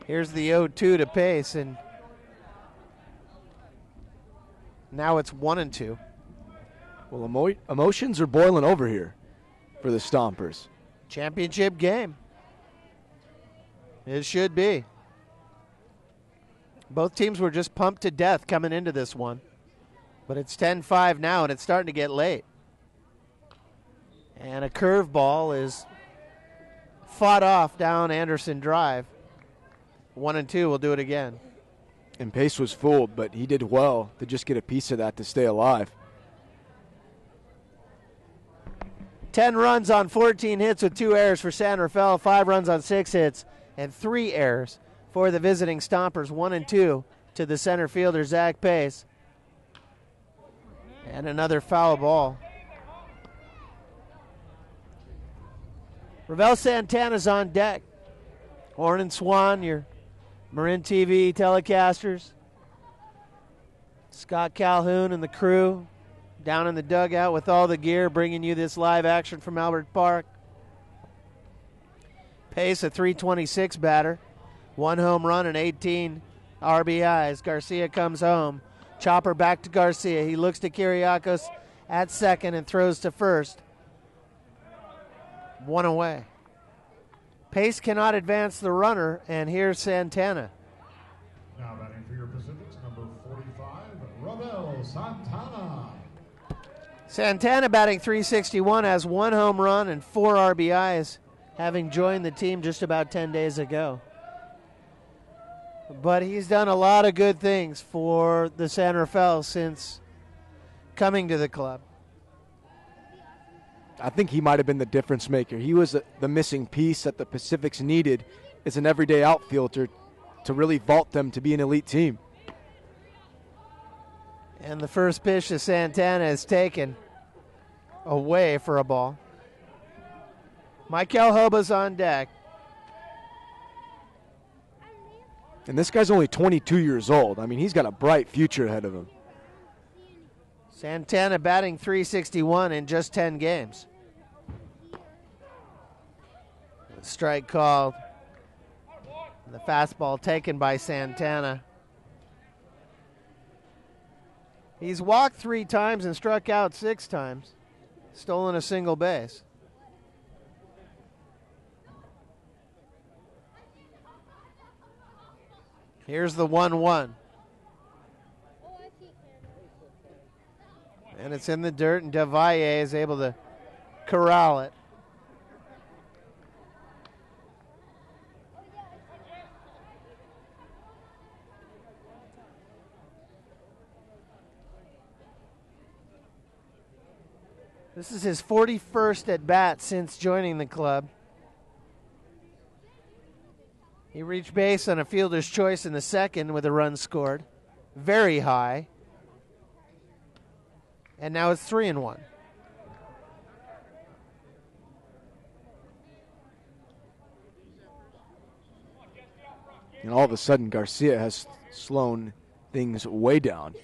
Here's the 0-2 to Pace, and now it's 1-2. Well, emotions are boiling over here for the Stompers. Championship game. It should be. Both teams were just pumped to death coming into this one. But it's 10-5 now, and it's starting to get late. And a curveball is fought off down Anderson Drive. 1-2, we'll do it again. And Pace was fooled, but he did well to just get a piece of that to stay alive. 10 runs on 14 hits with 2 errors for San Rafael, 5 runs on 6 hits, and 3 errors for the visiting Stompers. 1-2 to the center fielder, Zach Pace. And another foul ball. Ravel Santana's on deck. Horn and Swan, your Marin TV telecasters. Scott Calhoun and the crew down in the dugout with all the gear, bringing you this live action from Albert Park. Pace, a .326 batter. 1 home run and 18 RBIs. Garcia comes home. Chopper back to Garcia. He looks to Kiriakos at second and throws to first. 1 away. Pace cannot advance the runner, and here's Santana. Now batting for your Pacifics, number 45, Ravel Santana. Santana batting .361, has 1 home run and 4 RBIs, having joined the team just about 10 days ago. But he's done a lot of good things for the San Rafael since coming to the club. I think he might have been the difference maker. He was the missing piece that the Pacifics needed as an everyday outfielder to really vault them to be an elite team. And the first pitch to Santana is taken away for a ball. Michael Hoba's on deck. And this guy's only 22 years old. I mean, he's got a bright future ahead of him. Santana batting .361 in just 10 games. Strike called. The fastball taken by Santana. He's walked 3 times and struck out 6 times. Stolen a single base. Here's the 1-1. And it's in the dirt, and Devalle is able to corral it. This is his 41st at bat since joining the club. He reached base on a fielder's choice in the second with a run scored. Very high. And now it's 3-1. And all of a sudden, Garcia has slowed things way down.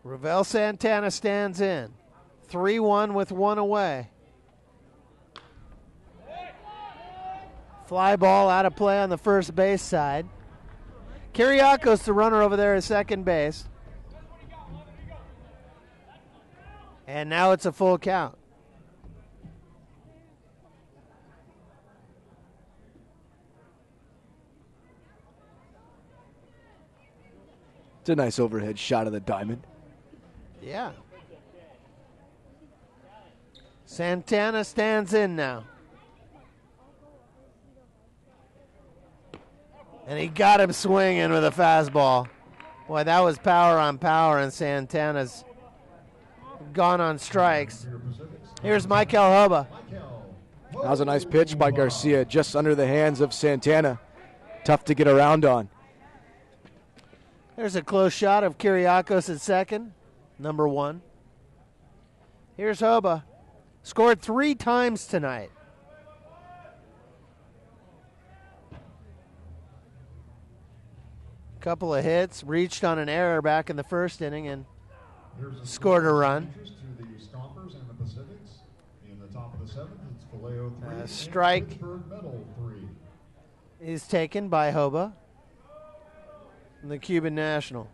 Ravel Santana stands in. 3-1 with one away. Fly ball out of play on the first base side. Kyriakos, the runner over there at second base. And now it's a full count. It's a nice overhead shot of the diamond. Yeah. Santana stands in now. And he got him swinging with a fastball. Boy, that was power on power, and Santana's gone on strikes. Here's Michael Hoba. That was a nice pitch by Garcia, just under the hands of Santana. Tough to get around on. There's a close shot of Kyriakos at second, number 1. Here's Hoba. Scored 3 times tonight. Couple of hits, reached on an error back in the first inning and scored a run. To the Stompers and the Pacifics. In the top of the 7th, it's Vallejo 3. Strike Pittsburgh Metal 3. is taken by Hoba, the Cuban national.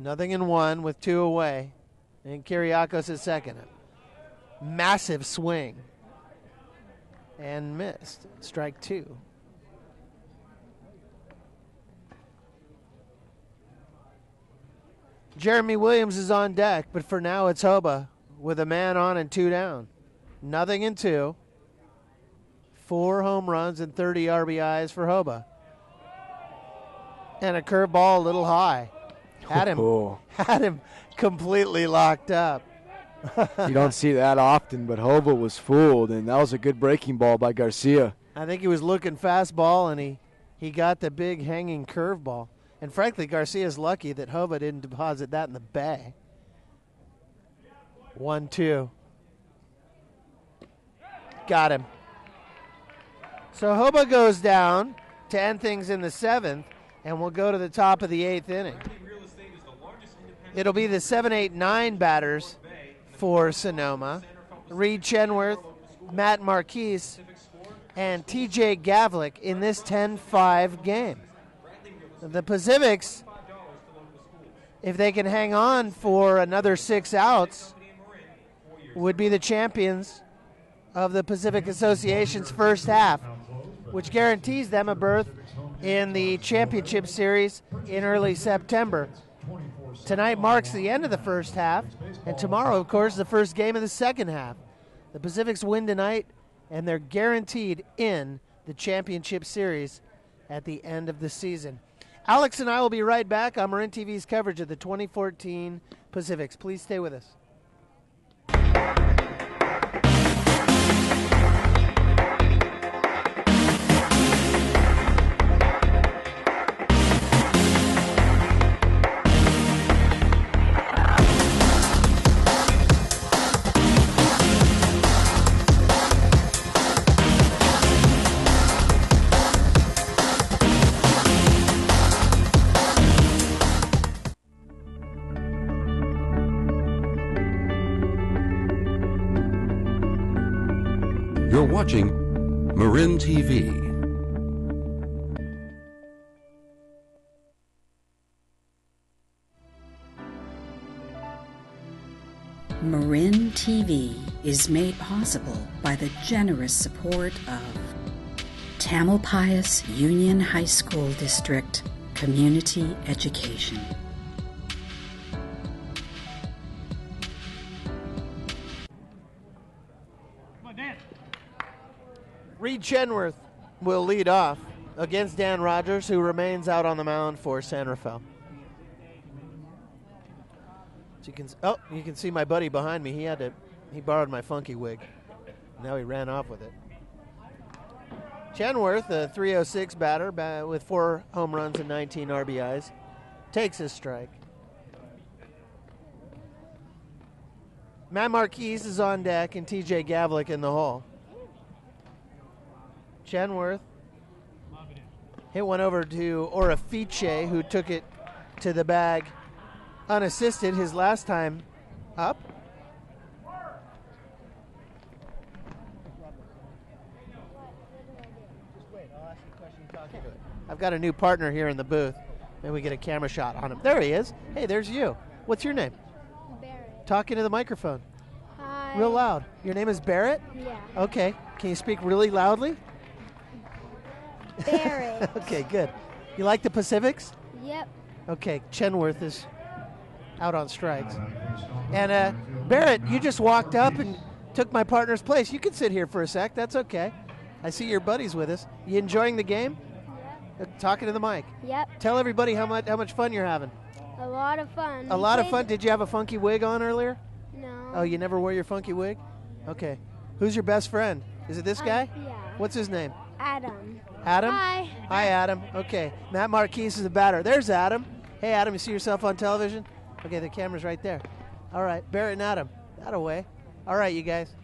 0-1 with 2 away. And Kyriakos is second. Massive swing. And missed. Strike 2. Jeremy Williams is on deck, but for now it's Hoba with a man on and 2 down. 0-2. 4 home runs and 30 RBIs for Hoba. And a curveball a little high. Had him completely locked up. You don't see that often, but Hoba was fooled, and that was a good breaking ball by Garcia. I think he was looking fastball, and he got the big hanging curveball. And frankly, Garcia's lucky that Hoba didn't deposit that in the bay. 1-2. Got him. So Hoba goes down to end things in the 7th, and we'll go to the top of the 8th inning. It'll be the 7, 8, 9 batters for Sonoma. Reed Chenworth, Matt Marquise, and TJ Gavlik in this 10-5 game. The Pacifics, if they can hang on for another 6 outs, would be the champions of the Pacific Association's first half, which guarantees them a berth in the championship series in early September. Tonight marks the end of the first half, and tomorrow, of course, the first game of the second half. The Pacifics win tonight, and they're guaranteed in the championship series at the end of the season. Alex and I will be right back on Marin TV's coverage of the 2014 Pacifics. Please stay with us. You're watching Marin TV. Marin TV is made possible by the generous support of Tamalpais Union High School District Community Education. Reed Chenworth will lead off against Dan Rogers, who remains out on the mound for San Rafael. So you can see my buddy behind me. He borrowed my funky wig. Now he ran off with it. Chenworth, a .306 batter with 4 home runs and 19 RBIs, takes his strike. Matt Marquise is on deck and TJ Gavlik in the hole. Chenworth hit one over to Orafice, who took it to the bag unassisted his last time up. I've got a new partner here in the booth. Maybe we get a camera shot on him. There he is. Hey, there's you. What's your name? Barrett. Talking to the microphone. Hi. Real loud. Your name is Barrett? Yeah. Okay. Can you speak really loudly? Barrett. Okay, good. You like the Pacifics? Yep. Okay, Chenworth is out on strikes. And Barrett, you just walked up and took my partner's place. You can sit here for a sec. That's okay. I see your buddies with us. You enjoying the game? Yep. Talking to the mic. Yep. Tell everybody how much fun you're having. A lot of fun. A lot of fun. Did you have a funky wig on earlier? No. Oh, you never wore your funky wig? Okay. Who's your best friend? Is it this guy? Yeah. What's his name? Adam. Adam? Hi. Hi, Adam. Okay. Matt Marquise is the batter. There's Adam. Hey, Adam, you see yourself on television? Okay, the camera's right there. All right, Barrett and Adam. That away. All right, you guys.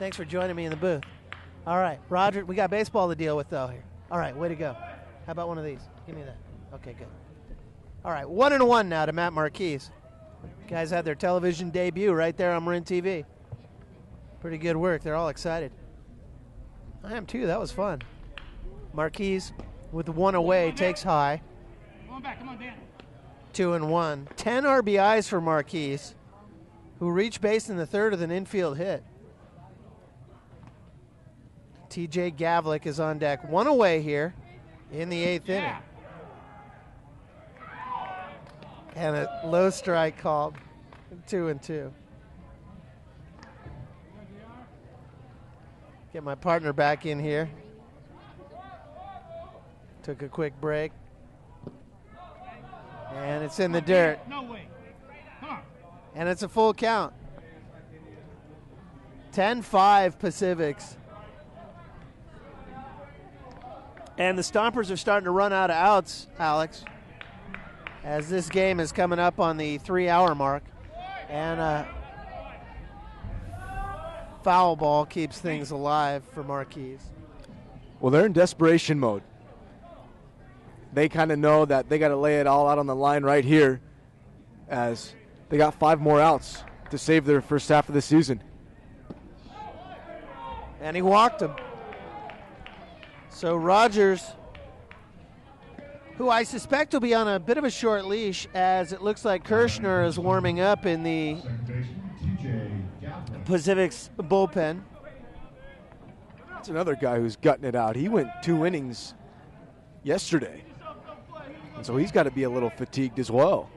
Thanks for joining me in the booth. All right, Roger, we got baseball to deal with, though, here. All right, way to go. How about one of these? Give me that. Okay, good. All right, 1-1 now to Matt Marquise. Guys had their television debut right there on Marin TV. Pretty good work. They're all excited. I am, too. That was fun. Marquise, with one away, takes high. Come on back. Come on, Dan. 2-1. 10 RBIs for Marquise, who reached base in the third with an infield hit. TJ Gavlik is on deck. One away here in the eighth inning. And a low strike called. 2-2. Get my partner back in here. Took a quick break. And it's in the dirt. No way. Come on. And it's a full count. 10-5 Pacifics. And the Stompers are starting to run out of outs, Alex, as this game is coming up on the 3-hour mark. And a foul ball keeps things alive for Marquise. Well, they're in desperation mode. They kind of know that they got to lay it all out on the line right here, as they got 5 more outs to save their first half of the season. And he walked him. So Rogers, who I suspect will be on a bit of a short leash, as it looks like Kirshner is warming up in the Pacific's bullpen. That's another guy who's gutting it out. He went 2 innings yesterday, and so he's got to be a little fatigued as well.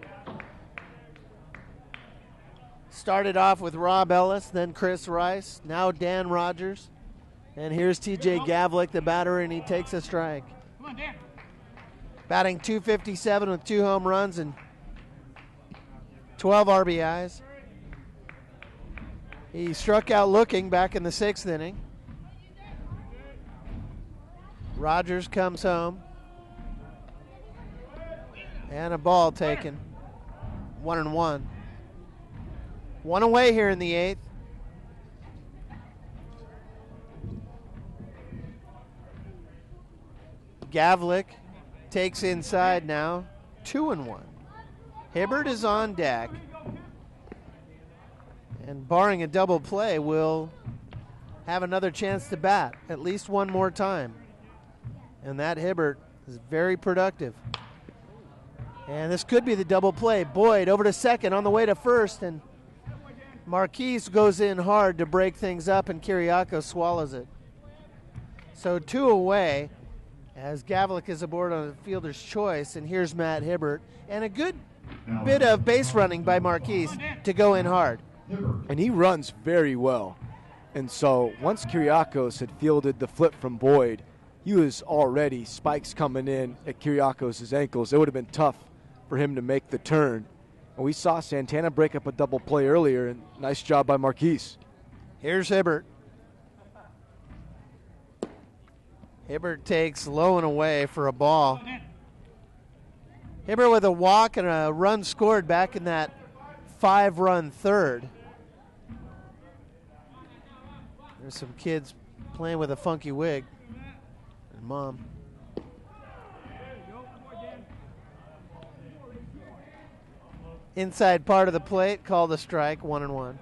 Started off with Rob Ellis, then Chris Rice, now Dan Rogers. And here's TJ Gavlik, the batter, and he takes a strike. Come on, Dan. Batting .257 with 2 home runs and 12 RBIs. He struck out looking back in the 6th inning. Rogers comes home. And a ball taken. 1-1. One away here in the 8th. Gavlik takes inside now. 2-1. Hibbert is on deck. And barring a double play, will have another chance to bat at least one more time. And that Hibbert is very productive. And this could be the double play. Boyd over to second on the way to first, and Marquise goes in hard to break things up, and Kiriakos swallows it. So 2 away as Gavlik is aboard on the fielder's choice, and here's Matt Hibbert. And a good bit of base running by Marquise to go in hard. And he runs very well. And so once Kiriakos had fielded the flip from Boyd, he was already spikes coming in at Kiriakos' ankles. It would have been tough for him to make the turn. And we saw Santana break up a double play earlier, and nice job by Marquise. Here's Hibbert. Hibbert takes low and away for a ball. Hibbert with a walk and a run scored back in that 5-run third. There's some kids playing with a funky wig. And Mom. Inside part of the plate, called a strike, 1-1.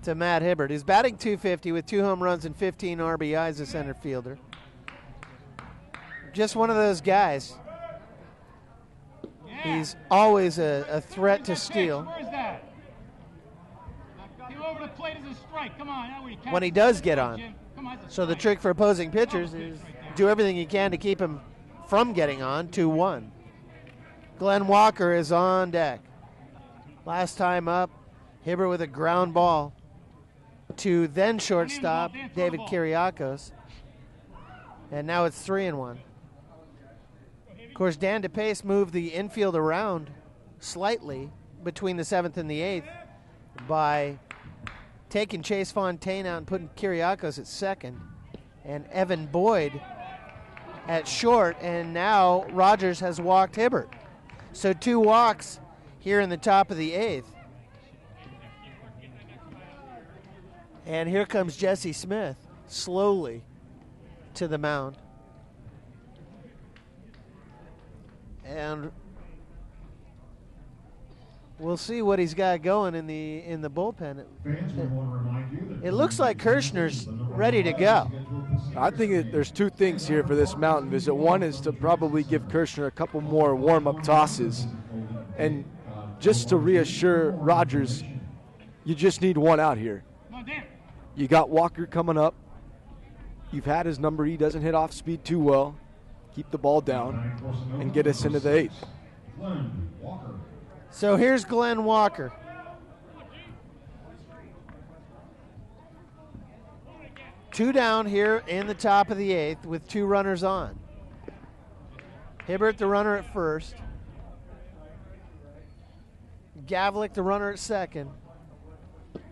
To Matt Hibbert, who's batting .250 with 2 home runs and 15 RBIs, a center fielder. Just one of those guys. He's always a threat to steal. Where's that? Came over the plate as a strike. Come on, When he does get on. So the trick for opposing pitchers is do everything you can to keep him from getting on. 2-1. Glenn Walker is on deck. Last time up, Hibbert with a ground ball to then shortstop David Kiriakos. And now it's 3-1. Of course, Dan DePace moved the infield around slightly between the 7th and the 8th by taking Chase Fontaine out and putting Kiriakos at second and Evan Boyd at short, and now Rogers has walked Hibbert. So 2 walks here in the top of the 8th. And here comes Jesse Smith slowly to the mound. And we'll see what he's got going in the bullpen. It looks like Kirshner's ready to go. I think there's 2 things here for this mountain visit. One is to probably give Kirshner a couple more warm-up tosses. And just to reassure Rogers, you just need 1 out here. You got Walker coming up. You've had his number. He doesn't hit off speed too well. Keep the ball down and get us into the 8th. So here's Glenn Walker. Two down here in the top of the 8th with 2 runners on. Hibbert, the runner at first. Gavlik, the runner at second.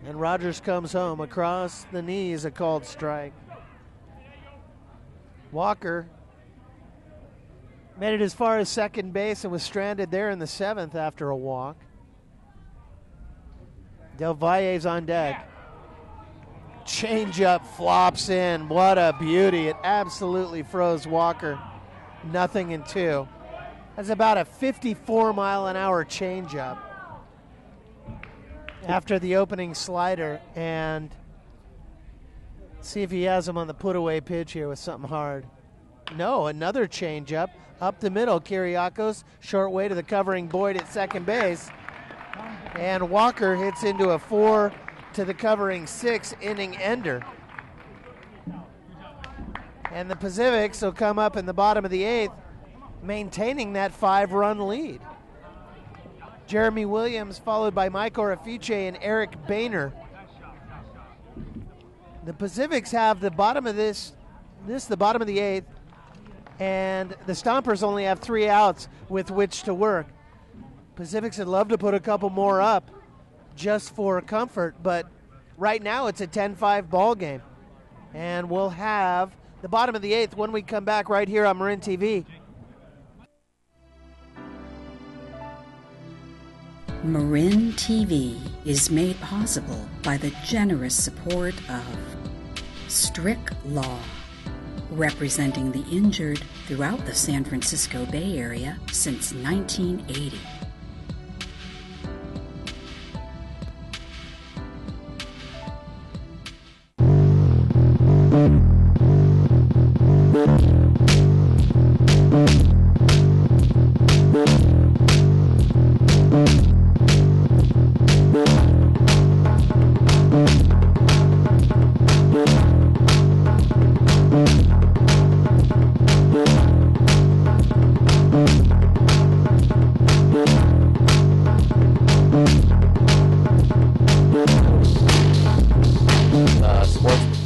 And Rogers comes home. Across the knees, a called strike. Walker made it as far as second base and was stranded there in the 7th after a walk. Del Valle's on deck. Changeup flops in. What a beauty. It absolutely froze Walker. 0-2. That's about a 54-mile-an-hour changeup after the opening slider. And see if he has him on the put-away pitch here with something hard. No, another changeup. Up the middle, Kiriakos, short way to the covering Boyd at second base. And Walker hits into a 4 to the covering 6 inning ender. And the Pacifics will come up in the bottom of the 8th, maintaining that 5-run lead. Jeremy Williams followed by Mike Orafice and Eric Boehner. The Pacifics have the bottom of the bottom of the 8th, and the Stompers only have 3 outs with which to work. Pacifics would love to put a couple more up just for comfort, but right now it's a 10-5 ball game. And we'll have the bottom of the 8th when we come back right here on Marin TV. Marin TV is made possible by the generous support of Strict Law, representing the injured throughout the San Francisco Bay Area since 1980.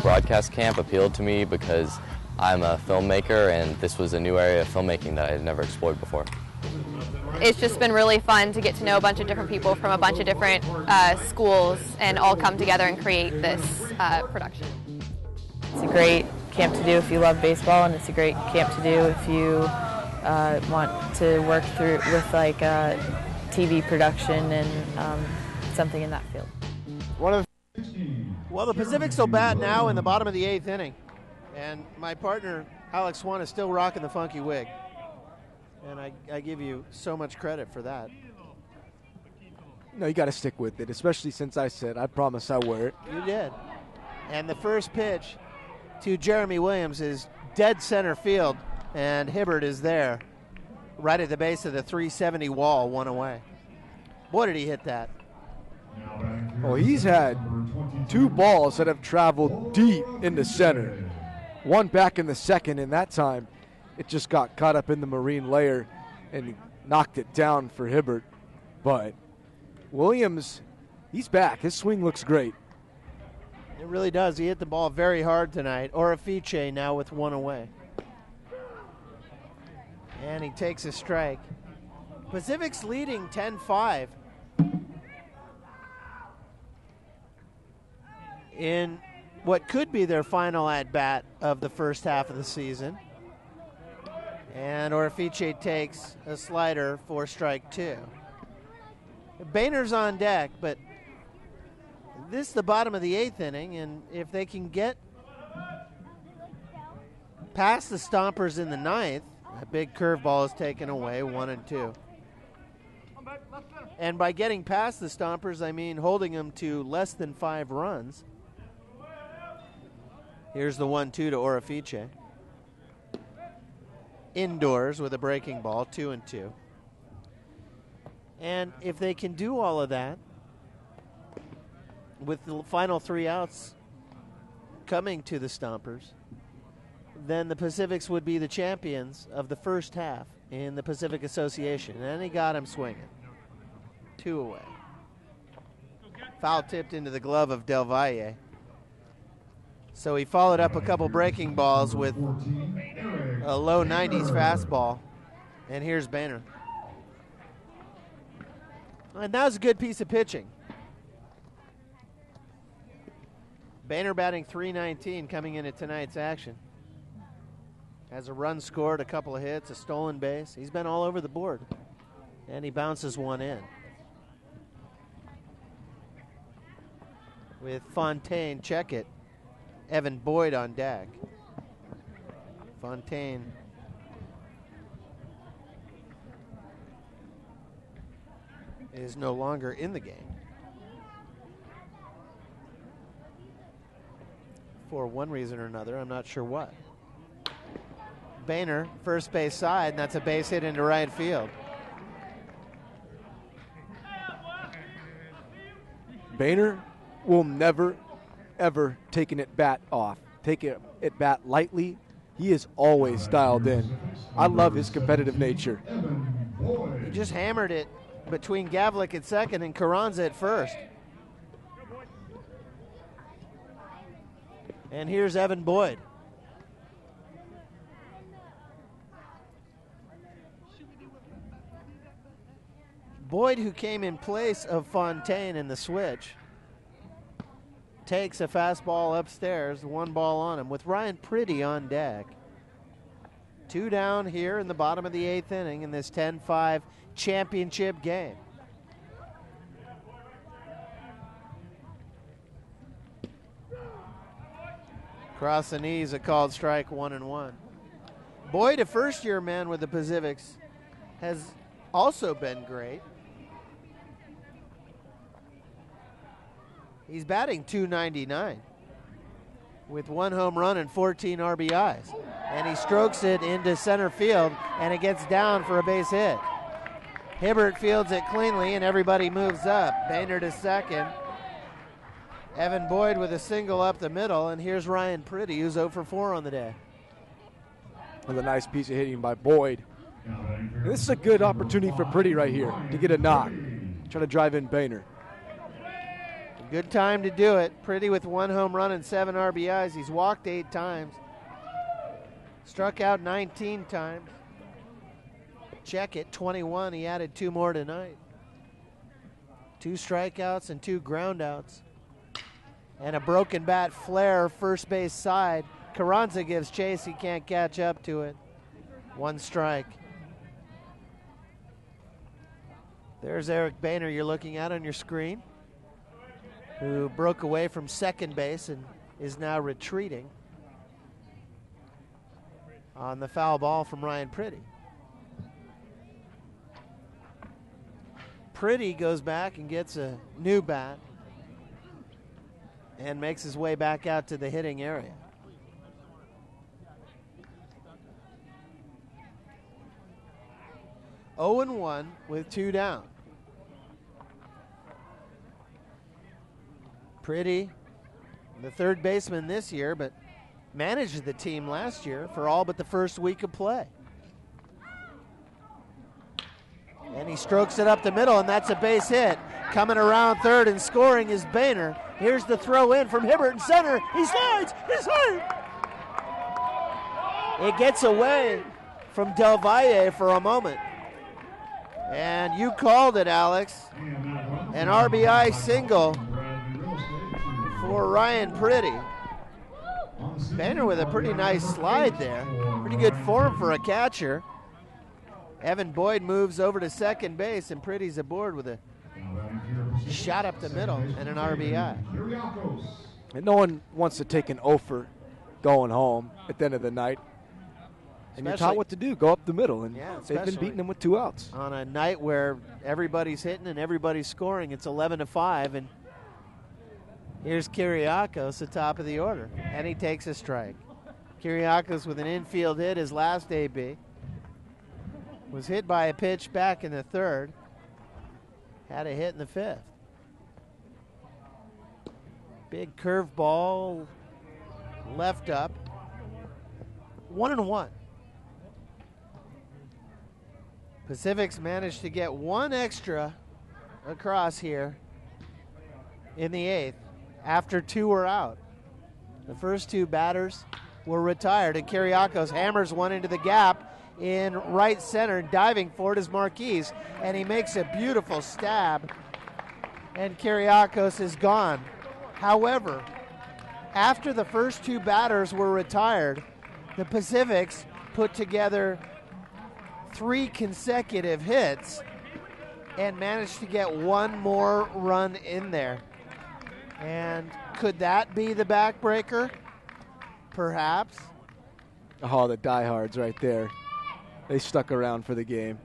Broadcast camp appealed to me because I'm a filmmaker and this was a new area of filmmaking that I had never explored before. It's just been really fun to get to know a bunch of different people from a bunch of different schools and all come together and create this production. It's a great camp to do if you love baseball, and it's a great camp to do if you want to work with like TV production and something in that field. One of Well, the Pacifics will bat now in the bottom of the 8th inning. And my partner, Alex Swan, is still rocking the funky wig. And I give you so much credit for that. No, you got to stick with it, especially since I said I promise I wear it. You did. And the first pitch to Jeremy Williams is dead center field, and Hibbert is there, right at the base of the 370 wall, one away. Boy, did he hit that. Oh, he's had 2 balls that have traveled deep into center. One back in the second, and that time it just got caught up in the marine layer and knocked it down for Hibbert. But Williams, he's back. His swing looks great. It really does. He hit the ball very hard tonight. Orafice now with 1 away. And he takes a strike. Pacific's leading 10-5 in what could be their final at-bat of the first half of the season. And Orafice takes a slider for strike 2. Boehner's on deck, but this is the bottom of the 8th inning, and if they can get past the Stompers in the 9th, a big curveball is taken away, 1-2. And by getting past the Stompers, I mean holding them to less than 5 runs. Here's the 1-2 to Orafice. Indoors with a breaking ball, 2-2. And if they can do all of that, with the final 3 outs coming to the Stompers, then the Pacifics would be the champions of the first half in the Pacific Association. And he got him swinging. 2 away. Foul tipped into the glove of Del Valle. So he followed up a couple breaking balls with a low 90s fastball. And here's Boehner. And that was a good piece of pitching. Boehner batting .319 coming into tonight's action. Has a run scored, a couple of hits, a stolen base. He's been all over the board. And he bounces one in. With Fontaine, check it. Evan Boyd on deck. Fontaine is no longer in the game. For one reason or another, I'm not sure what. Boehner, first base side, and that's a base hit into right field. Boehner will never, ever take an at-bat off. Take it at-bat lightly. He is always dialed in. I love his competitive nature. He just hammered it between Gavlik at second and Carranza at first. And here's Evan Boyd. Boyd, who came in place of Fontaine in the switch, takes a fastball upstairs, 1 ball on him, with Ryan Pretty on deck. 2 down here in the bottom of the 8th inning in this 10-5 championship game. Across the knees, a called strike, 1-1. Boyd, a first-year man with the Pacifics, has also been great. He's batting .299 with 1 home run and 14 RBIs. And he strokes it into center field, and it gets down for a base hit. Hibbert fields it cleanly, and everybody moves up. Boehner to second. Evan Boyd with a single up the middle, and here's Ryan Pretty, who's 0 for 4 on the day. With a nice piece of hitting by Boyd. And this is a good opportunity for Pretty right here to get a knock. Try to drive in Boehner. Good time to do it. Pretty with 1 home run and 7 RBIs. He's walked 8 times. Struck out 19 times. Check it, 21. He added 2 more tonight. 2 strikeouts and 2 groundouts. And a broken bat flare first base side. Carranza gives chase. He can't catch up to it. 1 strike. There's Eric Boehner you're looking at on your screen. who broke away from second base and is now retreating on the foul ball from Ryan Pretty. Pretty goes back and gets a new bat and makes his way back out to the hitting area. Oh and 1 with 2 down. Pretty, the third baseman this year, but managed the team last year for all but the first week of play. And he strokes it up the middle, and that's a base hit. Coming around third and scoring is Boehner. Here's the throw in from Hibbert in center. He slides. He's hurt. It gets away from Del Valle for a moment. And you called it, Alex. An RBI single for Ryan Pretty. Boehner with a pretty nice slide there. Pretty good form for a catcher. Evan Boyd moves over to second base, and Pretty's aboard with a shot up the middle and an RBI. And no one wants to take an offer going home at the end of the night. And you're taught what to do, go up the middle. And they've been beating them with 2 outs. On a night where everybody's hitting and everybody's scoring, it's 11-5, and here's Kiriakos, the top of the order, and he takes a strike. Kiriakos with an infield hit, his last AB. Was hit by a pitch back in the third. Had a hit in the fifth. Big curveball, left up. 1-1. Pacifics managed to get one extra across here in the 8th after 2 were out. The first 2 batters were retired, and Kiriakos hammers one into the gap in right center. Diving for it is Marquise, and he makes a beautiful stab, and Kiriakos is gone. However, after the first 2 batters were retired, the Pacifics put together 3 consecutive hits and managed to get one more run in there. And could that be the backbreaker? Perhaps. Oh, the diehards right there. They stuck around for the game.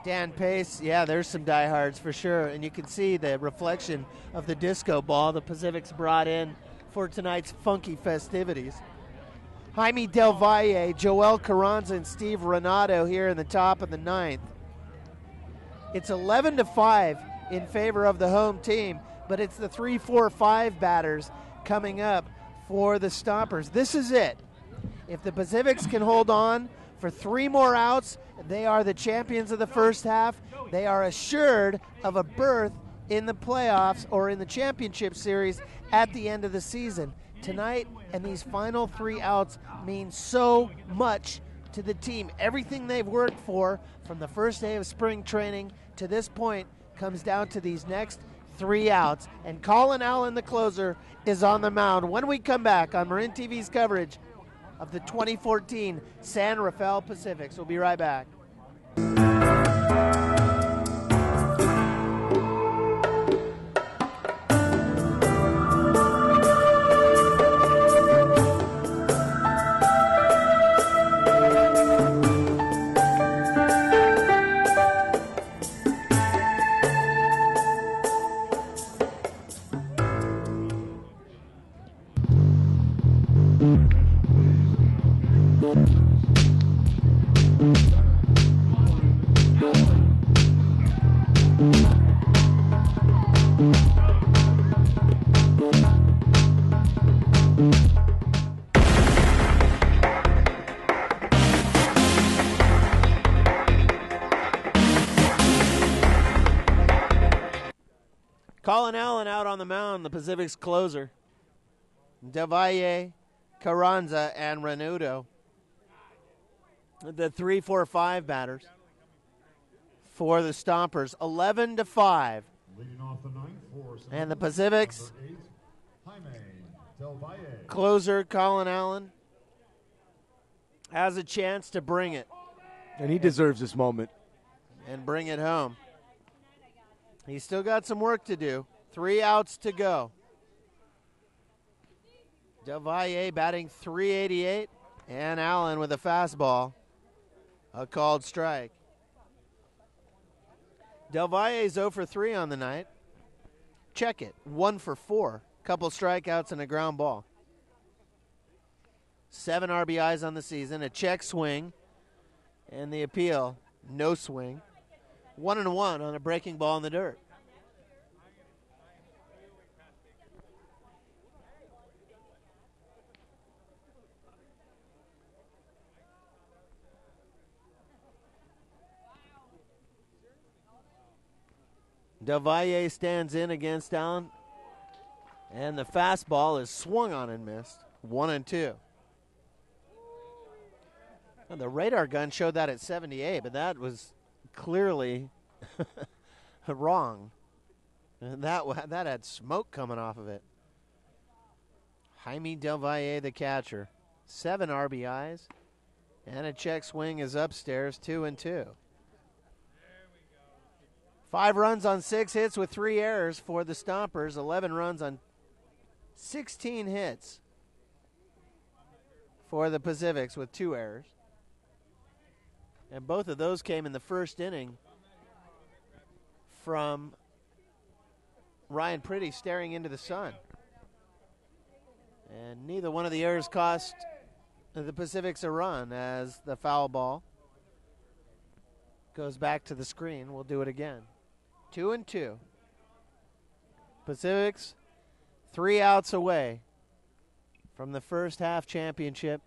Dan Pace, yeah, there's some diehards for sure. And you can see the reflection of the disco ball the Pacifics brought in for tonight's funky festivities. Jaime Del Valle, Joel Carranza, and Steve Renato here in the top of the 9th. It's 11-5 in favor of the home team, but it's the 3, 4, 5 batters coming up for the Stompers. This is it. If the Pacifics can hold on for 3 more outs, they are the champions of the first half. They are assured of a berth in the playoffs or in the championship series at the end of the season. Tonight and these final 3 outs mean so much to the team. Everything they've worked for from the first day of spring training to this point comes down to these next 3 outs. And Colin Allen, the closer, is on the mound. When we come back on Marin TV's coverage of the 2014 San Rafael Pacifics. We'll be right back. Colin Allen out on the mound, the Pacific's closer. Del Valle, Carranza, and Renudo, the 3, 4, 5 batters for the Stompers. 11-5. And the Pacifics, closer Colin Allen has a chance to bring it. And he deserves this moment. And bring it home. He's still got some work to do. 3 outs to go. Del Valle batting .388, and Allen with a fastball. A called strike. Del Valle's 0 for 3 on the night. Check it, 1 for 4. Couple strikeouts and a ground ball. 7 RBIs on the season, a check swing, and the appeal, no swing. 1-1 on a breaking ball in the dirt. Del Valle stands in against Allen, and the fastball is swung on and missed. 1-2. Well, the radar gun showed that at 78, but that was clearly wrong. And that had smoke coming off of it. Jaime Del Valle, the catcher. 7 RBIs, and a check swing is upstairs, 2-2. 5 runs on 6 hits with 3 errors for the Stompers. 11 runs on 16 hits for the Pacifics with 2 errors. And both of those came in the first inning from Ryan Pretty staring into the sun. And neither one of the errors cost the Pacifics a run, as the foul ball goes back to the screen. We'll do it again. 2-2. Pacifics 3 outs away from the first half championship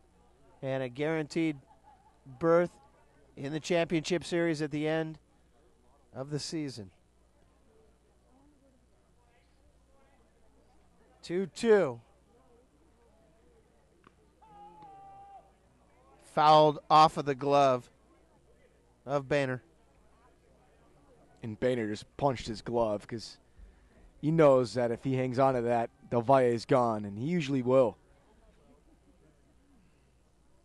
and a guaranteed berth in the championship series at the end of the season. 2-2. Fouled off of the glove of Boehner. And Boehner just punched his glove because he knows that if he hangs on to that, Del Valle is gone, and he usually will.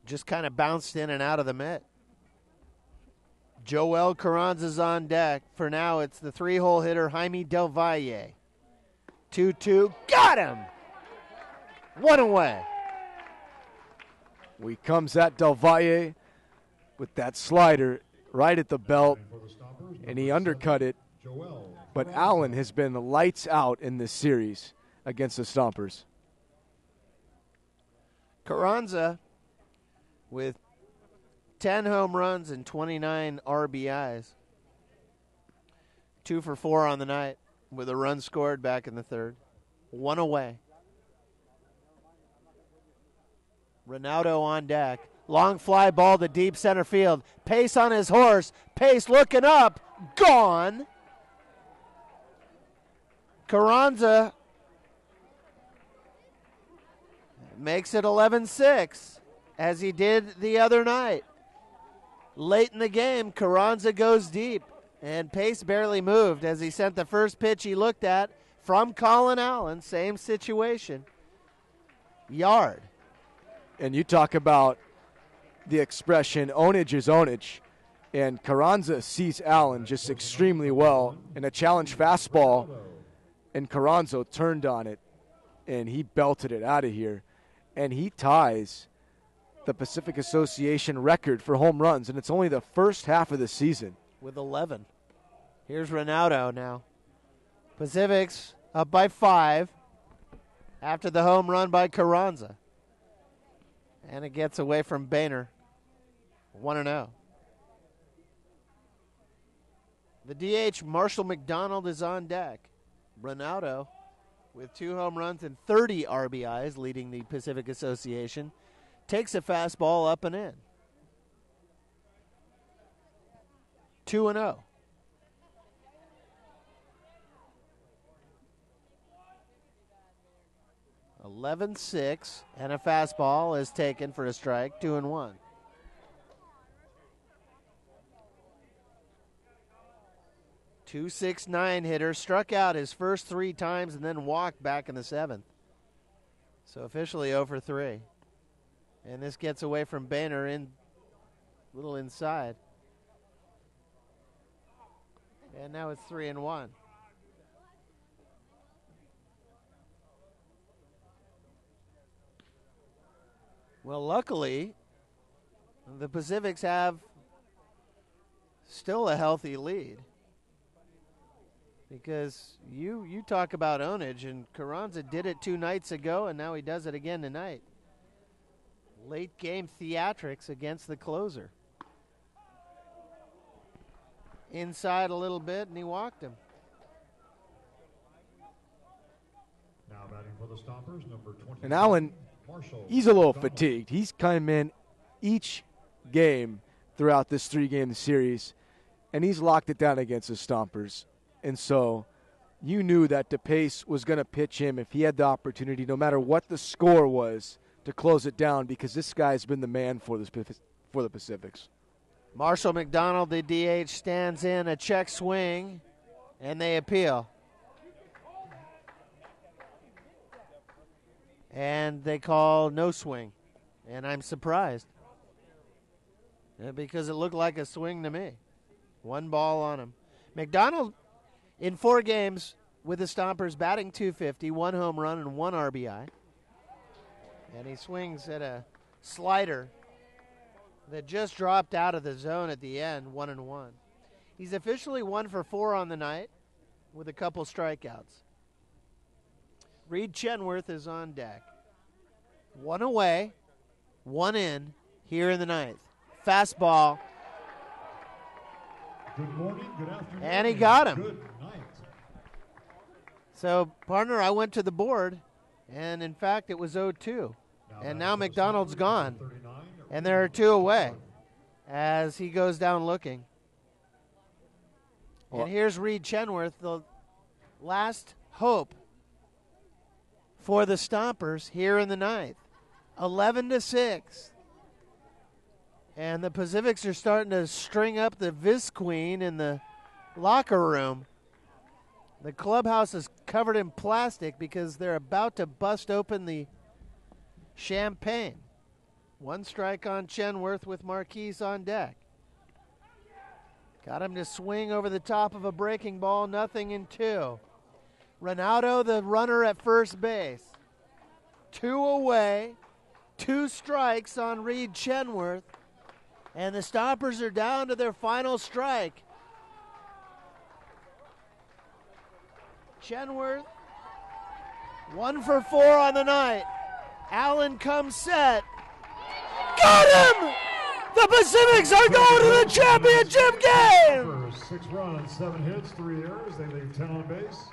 Just kind of bounced in and out of the mitt. Joel Carranza's on deck. For now, it's the 3-hole hitter, Jaime Del Valle. 2-2. Got him! 1 away. We comes at Del Valle with that slider right at the belt, and he undercut it. But Allen has been lights out in this series against the Stompers. Carranza with 10 home runs and 29 RBIs. 2 for 4 on the night with a run scored back in the third. 1 away. Ronaldo on deck. Long fly ball to deep center field. Pace on his horse. Pace looking up. Gone. Carranza makes it 11-6, as he did the other night. Late in the game, Carranza goes deep, and Pace barely moved as he sent the first pitch he looked at from Colin Allen. Same situation. Yard. And you talk about the expression, ownage is ownage. And Carranza sees Allen just extremely well in a challenge fastball, and Carranza turned on it, and he belted it out of here. And he ties the Pacific Association record for home runs, and it's only the first half of the season. With 11. Here's Ronaldo now. Pacifics up by 5 after the home run by Carranza. And it gets away from Boehner. 1-0. The DH, Marshall McDonald, is on deck. Ronaldo with 2 home runs and 30 RBIs, leading the Pacific Association, takes a fastball up and in. 2-0. (11-6) and a fastball is taken for a strike. 2-1. .269 hitter, struck out his first 3 times and then walked back in the 7th. So officially 0 for 3. And this gets away from Boehner in a little inside. And now it's 3-1. Well, luckily, the Pacifics have still a healthy lead. Because you talk about ownage, and Carranza did it 2 nights ago, and now he does it again tonight. Late game theatrics against the closer. Inside a little bit, and he walked him. Now batting for the Stompers, number 20. And Allen, he's a little fatigued. He's come in each game throughout this 3-game series, and he's locked it down against the Stompers. And so you knew that DePace was going to pitch him if he had the opportunity, no matter what the score was, to close it down, because this guy's been the man for the Pacifics. Marshall McDonald, the DH, stands in a check swing, and they appeal. And they call no swing, and I'm surprised because it looked like a swing to me. 1 ball on him. McDonald, in 4 games with the Stompers, batting .250, 1 home run and 1 RBI. And he swings at a slider that just dropped out of the zone at the end, 1-1. He's officially 1 for 4 on the night with a couple strikeouts. Reed Chenworth is on deck. 1 away, 1 in here in the 9th. Fastball. Good morning, good afternoon. And he got him. Good night. So, partner, I went to the board, and in fact, it was 0-2. And now McDonald's gone. And there are 2 away as he goes down looking. And here's Reed Chenworth, the last hope for the Stompers here in the 9th. 11-6. And the Pacifics are starting to string up the Viz Queen in the locker room. The clubhouse is covered in plastic because they're about to bust open the champagne. 1 strike on Chenworth with Marquise on deck. Got him to swing over the top of a breaking ball, 0-2. Ronaldo, the runner at first base. 2 away, 2 strikes on Reed Chenworth, and the Stompers are down to their final strike. Chenworth, 1 for 4 on the night. Allen comes set. Got him! The Pacifics are going to the championship game! 6 runs, 7 hits, 3 errors. They leave 10 on base.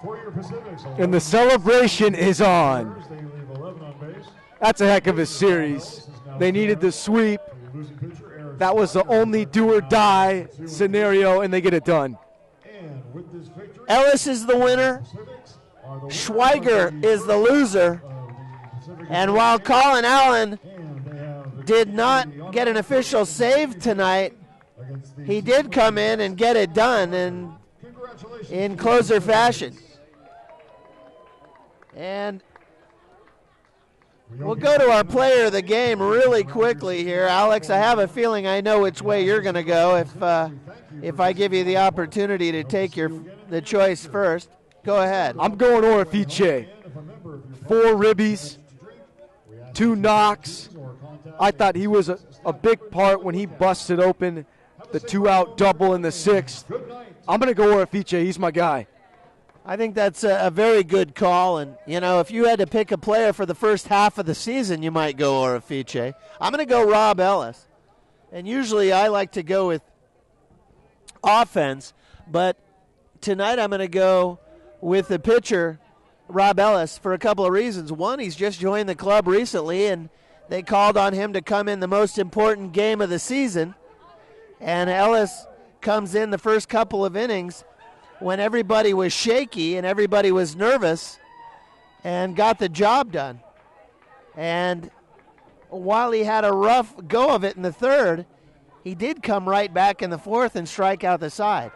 For your Pacifics, And the celebration is on. they leave 11 on base. That's a heck of a series. They needed the sweep. That was the only do-or-die scenario, and they get it done. Ellis is the winner. Schweiger is the loser. And while Colin Allen did not get an official save tonight, he did come in and get it done in closer fashion. And we'll go to our player of the game really quickly here. Alex, I have a feeling I know which way you're going to go if I give you the opportunity to take the choice first. Go ahead. I'm going Orifice. 4 ribbies, 2 knocks. I thought he was a big part when he busted open the 2-out double in the 6th. I'm going to go Orifice. He's my guy. I think that's a very good call. And, you know, if you had to pick a player for the first half of the season, you might go Orifice. I'm going to go Rob Ellis. And usually I like to go with offense, but tonight I'm going to go with the pitcher, Rob Ellis, for a couple of reasons. One, he's just joined the club recently, and they called on him to come in the most important game of the season. And Ellis comes in the first couple of innings when everybody was shaky and everybody was nervous and got the job done. And while he had a rough go of it in the 3rd, he did come right back in the 4th and strike out the side.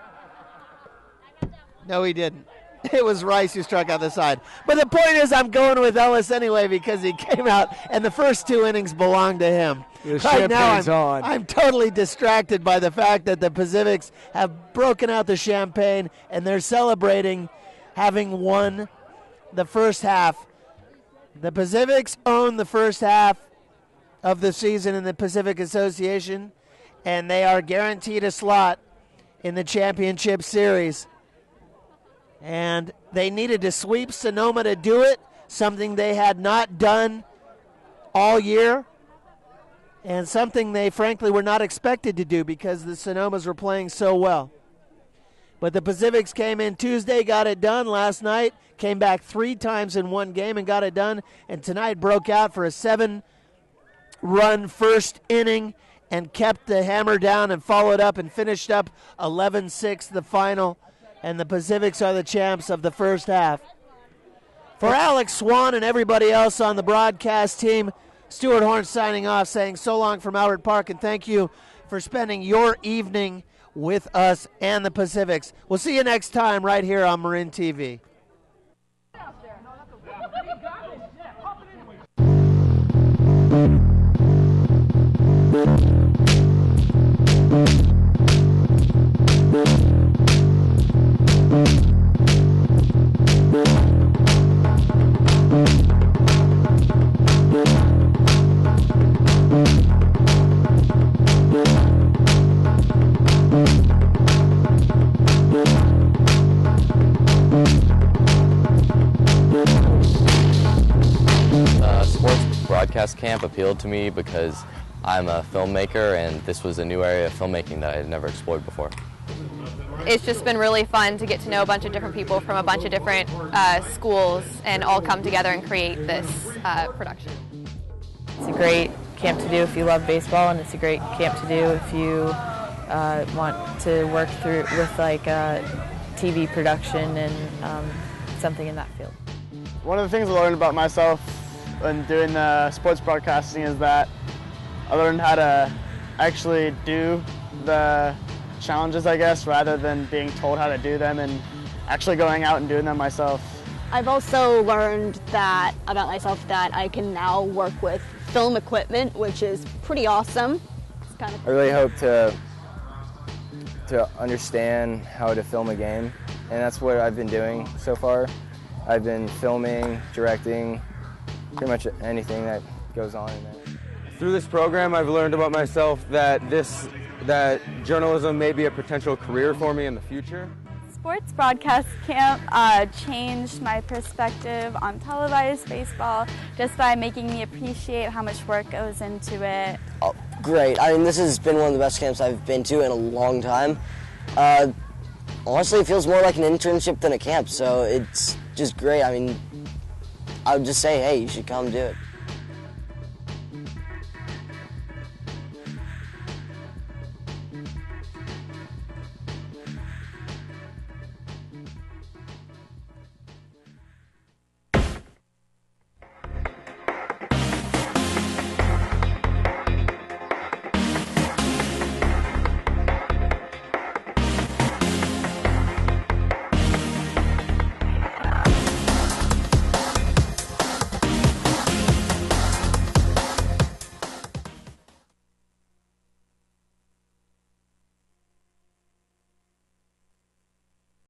No, he didn't. It was Rice who struck out the side. But the point is I'm going with Ellis anyway because he came out and the first 2 innings belonged to him. Right now I'm totally distracted by the fact that the Pacifics have broken out the champagne and they're celebrating having won the first half. The Pacifics own the first half of the season in the Pacific Association, and they are guaranteed a slot in the championship series. And they needed to sweep Sonoma to do it, something they had not done all year, and something they frankly were not expected to do because the Sonomas were playing so well. But the Pacifics came in Tuesday, got it done last night, came back 3 times in one game and got it done, and tonight broke out for a 7-run first inning and kept the hammer down and followed up and finished up 11-6 the final, and the Pacifics are the champs of the first half. For Alex Swan and everybody else on the broadcast team, Stuart Horn signing off, saying so long from Albert Park, and thank you for spending your evening with us and the Pacifics. We'll see you next time right here on Marin TV. Broadcast camp appealed to me because I'm a filmmaker and this was a new area of filmmaking that I had never explored before. It's just been really fun to get to know a bunch of different people from a bunch of different schools and all come together and create this production. It's a great camp to do if you love baseball, and it's a great camp to do if you want to work with like TV production and something in that field. One of the things I learned about myself when doing the sports broadcasting is that I learned how to actually do the challenges, I guess, rather than being told how to do them and actually going out and doing them myself. I've also learned that about myself that I can now work with film equipment, which is pretty awesome. It's kind of I really hope to understand how to film a game, and that's what I've been doing so far. I've been filming, directing, pretty much anything that goes on in there. Through this program, I've learned about myself that journalism may be a potential career for me in the future. Sports broadcast camp changed my perspective on televised baseball just by making me appreciate how much work goes into it. Oh, great. I mean, this has been one of the best camps I've been to in a long time. Honestly, it feels more like an internship than a camp, so it's just great. I mean, I would just say, hey, you should come do it.